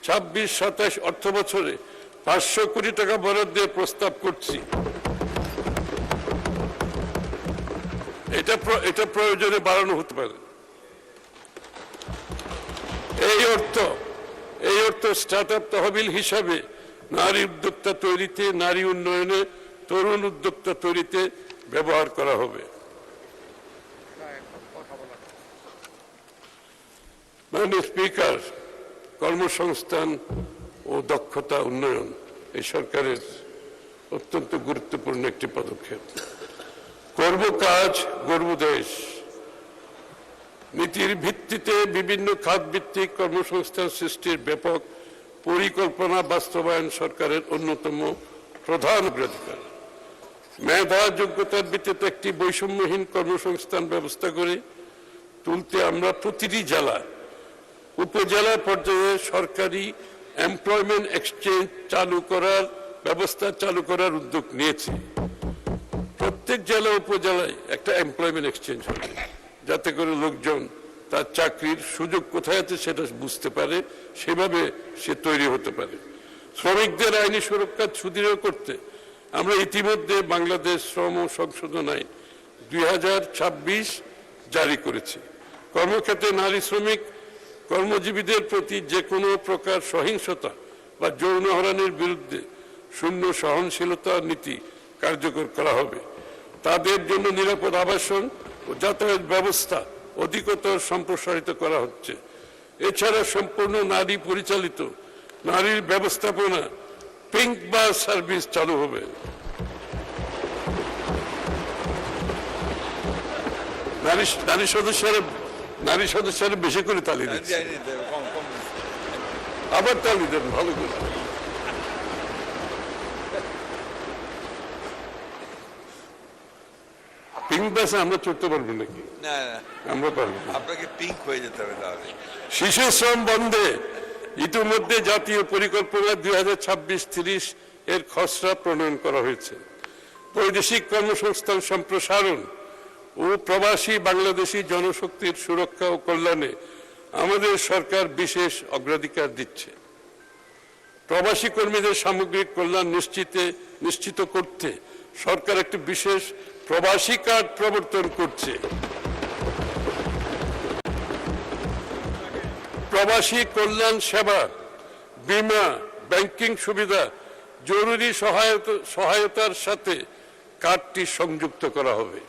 ২৬-২৭ অর্থ বছরে ৫০০ কোটি টাকা বরাদ্দের প্রস্তাব করছি। এটা প্রয়োজনে বাড়ানো হতে পারে। এই অর্থ স্টার্টআপ তহবিল হিসাবে নারী উদ্যোক্তা তৈরিতে, নারী উন্নয়নে, তরুণ উদ্যোক্তা তৈরিতে ব্যবহার করা হবে। মাননীয় স্পিকার, কর্মসংস্থান ও দক্ষতা উন্নয়ন এই সরকারের অত্যন্ত গুরুত্বপূর্ণ একটি পদক্ষেপ। করব কাজ, গড়ব দেশ নীতির ভিত্তিতে বিভিন্ন খাতভিত্তিক কর্মসংস্থান সৃষ্টির ব্যাপক পরিকল্পনা বাস্তবায়ন সরকারের অন্যতম প্রধান অগ্রাধিকার। মেধা যোগ্যতার ভিত্তিতে একটি বৈষম্যহীন কর্মসংস্থান ব্যবস্থা করে তুলতে আমরা প্রতিটি জেলা, উপজেলা পর্যায়ে সরকারি এমপ্লয়মেন্ট এক্সচেঞ্জ ব্যবস্থা চালু করার উদ্যোগ নিয়েছি। প্রত্যেক জেলা উপজেলায় একটা এমপ্লয়মেন্ট এক্সচেঞ্জ হবে, যাতে করে লোকজন তার চাকরির সুযোগ কোথায় আছে সেটা বুঝতে পারে, সেভাবে সে তৈরি হতে পারে। শ্রমিকদের আইনি সুরক্ষা সুদৃঢ় করতে আমরা ইতিমধ্যে বাংলাদেশ শ্রম সংশোধন আইন ২০২৬ জারি করেছি। কর্মক্ষেত্রে নারী শ্রমিক কর্মজীবীদের প্রতি যে কোনো প্রকার সহিংসতা বা যৌন হয়রানির বিরুদ্ধে শূন্য সহনশীলতা নীতি কার্যকর করা হবে। তাদের জন্য নিরাপদ আবাসন ও যাতায়াত ব্যবস্থা অধিকতর সম্প্রসারিত করা হচ্ছে। এছাড়া সম্পূর্ণ নারী পরিচালিত নারীর ব্যবস্থাপনা পিঙ্ক বাস সার্ভিস চালু হবে। নারী সদস্যরা বেশি করে তালি দিচ্ছে, আবার তালি দেন ভালো করে। পিঙ্ক বাসে আমরা চড়তে পারবো নাকি? না, আমরা পারবো, আপনাকে পিঙ্ক হয়ে যেতে হবে তাহলে। শিশু শ্রম বন্ধে ইতিমধ্যে জাতীয় পরিকল্পনা ২০২৬-৩০ এর খসড়া প্রণয়ন করা হয়েছে। বৈদেশিক কর্মসংস্থান সম্প্রসারণ ও প্রবাসী বাংলাদেশী জনশক্তির সুরক্ষা ও কল্যাণে আমাদের সরকার বিশেষ অগ্রাধিকার দিচ্ছে। প্রবাসী কর্মীদের সামগ্রিক কল্যাণ নিশ্চিত করতে সরকার একটি বিশেষ প্রবাসী কার্ড প্রবর্তন করছে। প্রবাসী কল্যাণ সেবা, বীমা, ব্যাংকিং সুবিধা, জরুরি সহায়তার সাথে কার্ডটি সংযুক্ত করা হবে।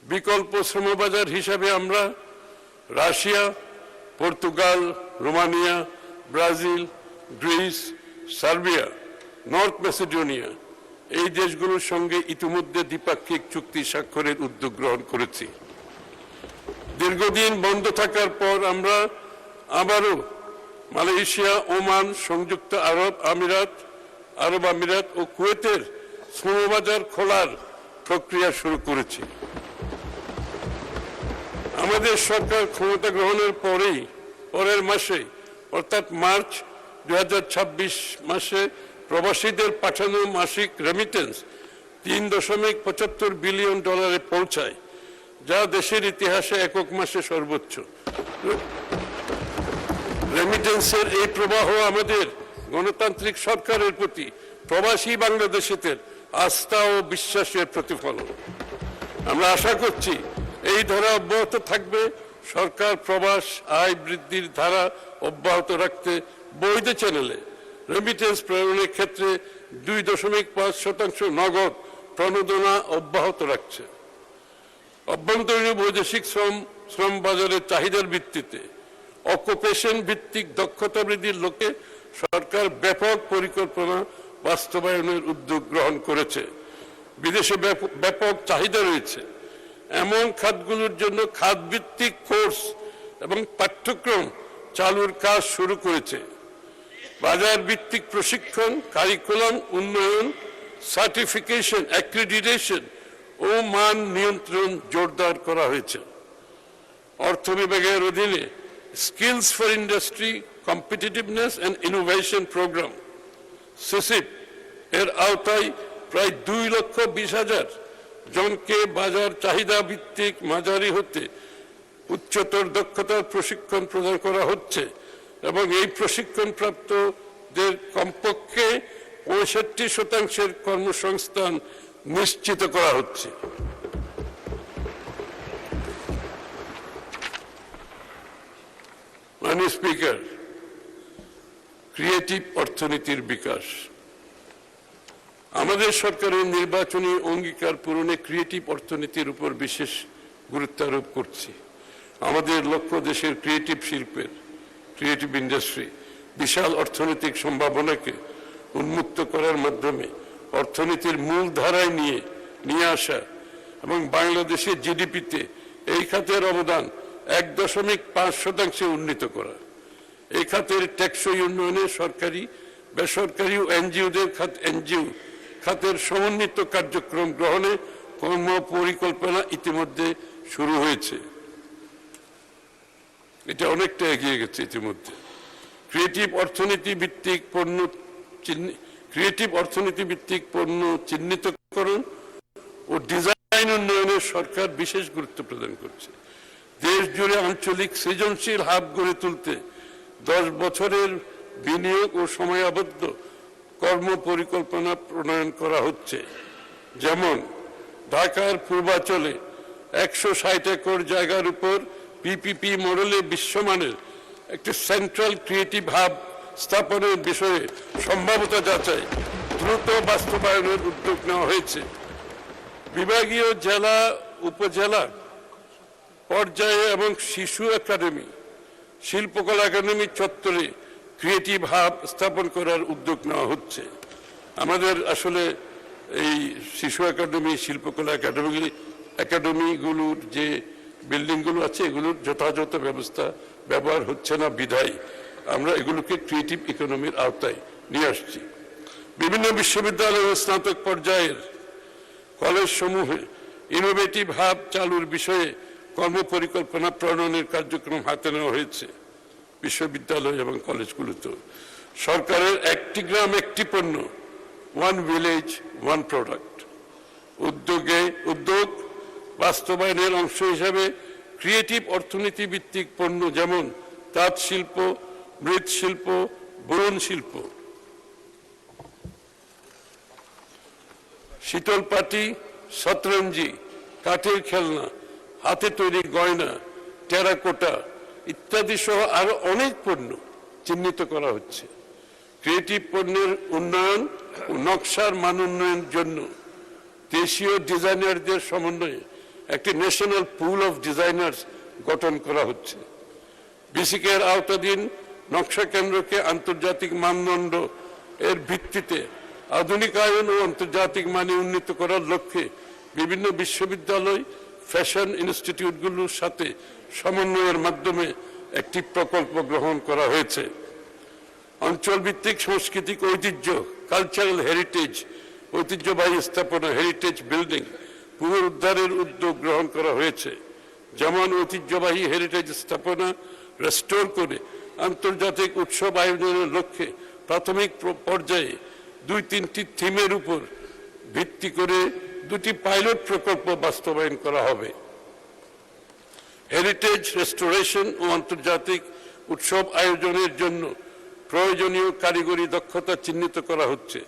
বিকল্প শ্রমবাজার হিসাবে আমরা Russia, Portugal, Romania, Brazil, Greece, Serbia, north Macedonia এই দেশগুলোর সঙ্গে ইতিমধ্যে দ্বিপাক্ষিক চুক্তি স্বাক্ষরের উদ্যোগ গ্রহণ করেছি। দীর্ঘদিন বন্ধ থাকার পর আমরা আবারও মালয়েশিয়া, ওমান, সংযুক্ত আরব আমিরাত ও কুয়েতের শ্রমবাজার খোলার প্রক্রিয়া শুরু করেছি। আমাদের সরকার ক্ষমতা গ্রহণের পরের মাসে অর্থাৎ মার্চ 2026 মাসে প্রবাসীদের পাঠানো মাসিক রেমিটেন্স $3.75 বিলিয়ন পৌঁছায়, যা দেশের ইতিহাসে একক মাসে সর্বোচ্চ। রেমিটেন্সের এই প্রবাহ আমাদের গণতান্ত্রিক সরকারের প্রতি প্রবাসী বাংলাদেশিদের আস্থা ও বিশ্বাসের প্রতিফলন। আমরা আশা করছি এই ধারা অব্যাহত থাকবে। সরকার প্রবাস আয় বৃদ্ধির ধারা অব্যাহত রাখতে বৈধ চ্যানেলে রেমিটেন্স প্রেরণের ক্ষেত্রে 2.5% নগদ প্রণোদনা অব্যাহত রাখছে। অভ্যন্তরীণ বৈদেশিক শ্রম বাজারের চাহিদার ভিত্তিতে অকুপেশন ভিত্তিক দক্ষতা বৃদ্ধির লক্ষ্যে সরকার ব্যাপক পরিকল্পনা বাস্তবায়নের উদ্যোগ গ্রহণ করেছে। বিদেশে ব্যাপক চাহিদা রয়েছে এমন খাতগুলোর জন্য খাতভিত্তিক কোর্স এবং পাঠ্যক্রম চালুর কাজ শুরু করেছে। বাজার ভিত্তিক প্রশিক্ষণ, কারিকুলাম উন্নয়ন, সার্টিফিকেশন, অ্যাক্রিডিটেশন ও মান নিয়ন্ত্রণ জোরদার করা হয়েছে। অর্থ বিভাগের অধীনে skills for industry, competitiveness and innovation programme SICIP এর আওতায় প্রায় 2,20,000 জনকে বাজার চাহিদা ভিত্তিক মাঝারি হতে উচ্চতর দক্ষতার প্রশিক্ষণ প্রদান করা হচ্ছে এবং এই প্রশিক্ষণপ্রাপ্তদের কমপক্ষে 65% কর্মসংস্থান নিশ্চিত করা হচ্ছে। মাননীয় স্পিকার, ক্রিয়েটিভ অর্থনীতির বিকাশ। আমাদের সরকারের নির্বাচনী অঙ্গীকার পূরণে ক্রিয়েটিভ অর্থনীতির উপর বিশেষ গুরুত্ব আরোপ করছি। আমাদের লক্ষ্য দেশের ক্রিয়েটিভ শিল্পের, ক্রিয়েটিভ ইন্ডাস্ট্রি বিশাল অর্থনৈতিক সম্ভাবনাকে উন্মুক্ত করার মাধ্যমে অর্থনীতির মূল ধারায় নিয়ে আসা এবং বাংলাদেশের জিডিপিতে এই খাতের অবদান 1.5% উন্নীত করা। এই খাতের টেকসই উন্নয়নে সরকারি, বেসরকারি ও এনজিও খাতের সমন্বিত কার্যক্রম গ্রহণে কর্ম পরিকল্পনা ইতিমধ্যে শুরু হয়েছে। এটা অনেকটা এগিয়ে গেছে ইতিমধ্যে। ক্রিয়েটিভ অর্থনীতি ভিত্তিক পণ্য চিহ্নিতকরণ ও ডিজাইন উন্নয়নে সরকার বিশেষ গুরুত্ব প্রদান করছে। দেশ জুড়ে আঞ্চলিক সৃজনশীল হাব গড়ে তুলতে 10 বছরের বিনিয়োগ ও সময়াবদ্ধ কর্ম পরিকল্পনা প্রণয়ন করা হচ্ছে। যেমন ঢাকার পূর্বাঞ্চলে 160 একর জায়গার উপর পিপিপি মডেলে বিশ্বমানের একটি সেন্ট্রাল ক্রিয়েটিভ হাব স্থাপনের বিষয়ে সম্ভাব্যতা যাচাই দ্রুত বাস্তবায়নের উদ্যোগ নেওয়া হয়েছে। বিভাগীয়, জেলা, উপজেলা পর্যায়ে এবং শিশু একাডেমি, শিল্পকলা একাডেমি চত্বরে ক্রিয়েটিভ হাব স্থাপন করার উদ্যোগ নেওয়া হচ্ছে। আমাদের আসলে এই শিশু একাডেমি, শিল্পকলা একাডেমিগুলোর যে বিল্ডিংগুলো আছে এগুলোর যথাযথ ব্যবহার হচ্ছে না বিধায় আমরা এগুলোকে ক্রিয়েটিভ ইকোনমির আওতায় নিয়ে আসছি। বিভিন্ন বিশ্ববিদ্যালয় ও স্নাতক পর্যায়ের কলেজ সমূহে ইনোভেটিভ হাব চালুর বিষয়ে কর্মপরিকল্পনা প্রণয়নের কার্যক্রম হাতে নেওয়া হয়েছে। বিশ্ববিদ্যালয় এবং কলেজগুলোতে সরকারের একটি গ্রাম একটি পণ্য, ওয়ান ভিলেজ ওয়ান প্রোডাক্ট উদ্যোগ বাস্তবায়নের অংশ হিসাবে ক্রিয়েটিভ অর্থনীতি ভিত্তিক পণ্য যেমন তাঁত শিল্প, মৃৎশিল্প, বুনন শিল্প, শীতলপাটি, শতরঞ্জি, কাঠের খেলনা, হাতে তৈরি গয়না, টেরাকোটা ইত্যাদি সহ আরো অনেক পণ্য চিহ্নিত করা হচ্ছে। ক্রিয়েটিভ পণ্যের উন্নয়ন ও নকশার মান উন্নয়নের জন্য দেশীয় ডিজাইনারদের সমন্বয়ে একটি ন্যাশনাল পুল অফ ডিজাইনার্স গঠন করা হচ্ছে। বিসিকে এর আওতাধীন নকশা কেন্দ্রকে আন্তর্জাতিক মানদণ্ড এর ভিত্তিতে আধুনিকায়ন ও আন্তর্জাতিক মানে উন্নীত করার লক্ষ্যে বিভিন্ন বিশ্ববিদ্যালয়, ফ্যাশন ইনস্টিটিউটগুলোর সাথে সমন্বয়ের মাধ্যমে একটি প্রকল্প গ্রহণ করা হয়েছে। অঞ্চলভিত্তিক সাংস্কৃতিক ঐতিহ্য, কালচারাল হেরিটেজ, ঐতিহ্যবাহী স্থাপনা, হেরিটেজ বিল্ডিং পুনরুদ্ধারের উদ্যোগ গ্রহণ করা হয়েছে। যেমন ঐতিহ্যবাহী হেরিটেজ স্থাপনা রেস্টোর করে আন্তর্জাতিক উৎসব আয়োজনের লক্ষ্যে প্রাথমিক পর্যায়ে 2-3টি থিমের উপর ভিত্তি করে 2টি পাইলট প্রকল্প বাস্তবায়ন করা হবে। হেরিটেজ রেস্টোরেশন ও আন্তর্জাতিক উৎসব আয়োজনের জন্য প্রয়োজনীয় কারিগরি দক্ষতা চিহ্নিত করা হচ্ছে।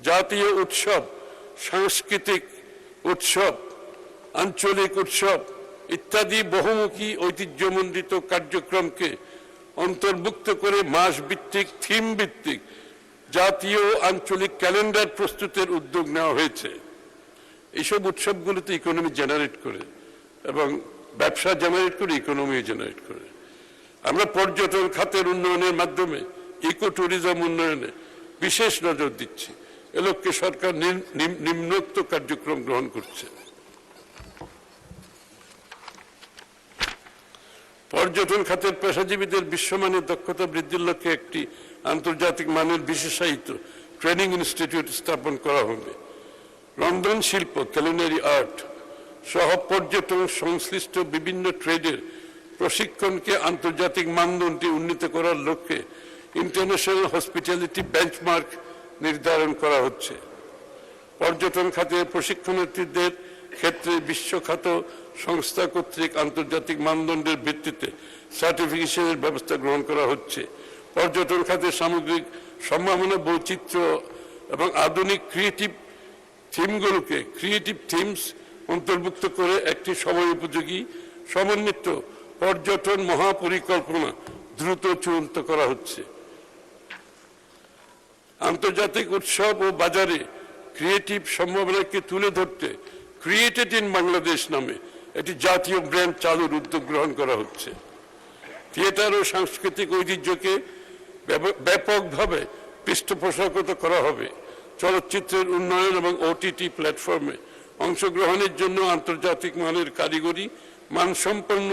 জাতীয় উৎসব, সাংস্কৃতিক উৎসব, আঞ্চলিক উৎসব ইত্যাদি বহুমুখী ঐতিহ্যমণ্ডিত কার্যক্রমকে অন্তর্ভুক্ত করে মাস ভিত্তিক, থিম ভিত্তিক জাতীয় আঞ্চলিক ক্যালেন্ডার প্রস্তুতের উদ্যোগ নেওয়া হয়েছে। এইসব উৎসবগুলোতে ইকোনমি জেনারেট করে এবং ব্যবসা জেনারেট করে, ইকোনমি জেনারেট করে। আমরা পর্যটন খাতের উন্নয়নের মাধ্যমে ইকো ট্যুরিজম উন্নয়নে বিশেষ নজর দিচ্ছি। এ লক্ষ্যে সরকার নিম্নোক্ত কার্যক্রম গ্রহণ করছে। পর্যটন খাতের পেশাজীবীদের বিশ্বমানের দক্ষতা বৃদ্ধির লক্ষ্যে একটি আন্তর্জাতিক মানের বিশেষায়িত ট্রেনিং ইনস্টিটিউট স্থাপন করা হবে। রন্ধন শিল্প, কুলিনারি আর্ট সহ পর্যটন সংশ্লিষ্ট বিভিন্ন ট্রেডের প্রশিক্ষণকে আন্তর্জাতিক মানদণ্ডে উন্নীত করার লক্ষ্যে ইন্টারন্যাশনাল হসপিটালিটি বেঞ্চমার্ক নির্ধারণ করা হচ্ছে। পর্যটন খাতে প্রশিক্ষণার্থীদের ক্ষেত্রে বিশ্বখ্যাত সংস্থা কর্তৃক আন্তর্জাতিক মানদণ্ডের ভিত্তিতে সার্টিফিকেশনের ব্যবস্থা গ্রহণ করা হচ্ছে। পর্যটন খাতের সামগ্রিক সম্ভাবনা, বৈচিত্র্য এবং আধুনিক ক্রিয়েটিভ থিমগুলোকে ক্রিয়েটিভ থিমস অন্তর্ভুক্ত করে একটি সময়োপযোগী সমন্বিত পর্যটন মহাপরিকল্পনা দ্রুত চূড়ান্ত করা হচ্ছে। আন্তর্জাতিক উৎসব ও বাজারে ক্রিয়েটিভ সম্ভাবনাকে তুলে ধরতে ক্রিয়েটেড ইন বাংলাদেশ নামে একটি জাতীয় ব্র্যান্ড চালুর উদ্যোগ গ্রহণ করা হচ্ছে। থিয়েটার ও সাংস্কৃতিক ঐতিহ্যকে ব্যাপকভাবে পৃষ্ঠপোষকতা করা হবে। চলচ্চিত্রের উন্নয়ন এবং OTT প্ল্যাটফর্মে অংশগ্রহণের জন্য আন্তর্জাতিক মানের কারিগরি মানসম্পন্ন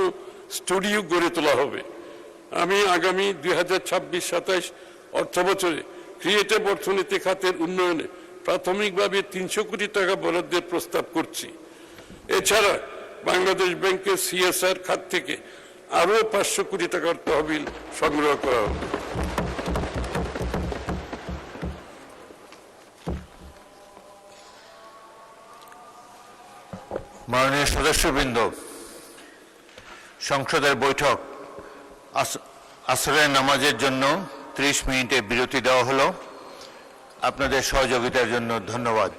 স্টুডিও গড়ে তোলা হবে। আমি আগামী 2026-27 অর্থবছরে ক্রিয়েটিভ অর্থনীতি খাতের উন্নয়নে প্রাথমিকভাবে 300 কোটি টাকা বরাদ্দের প্রস্তাব করছি। এছাড়া বাংলাদেশ ব্যাংকের CSR খাত থেকে আরও 500 কোটি টাকার তহবিল সংগ্রহ করা হবে। মাননীয় সদস্যবৃন্দ, সংসদের বৈঠক আসরের নামাজের জন্য 30 মিনিটের বিরতি দেওয়া হলো। আপনাদের সহযোগিতার জন্য ধন্যবাদ।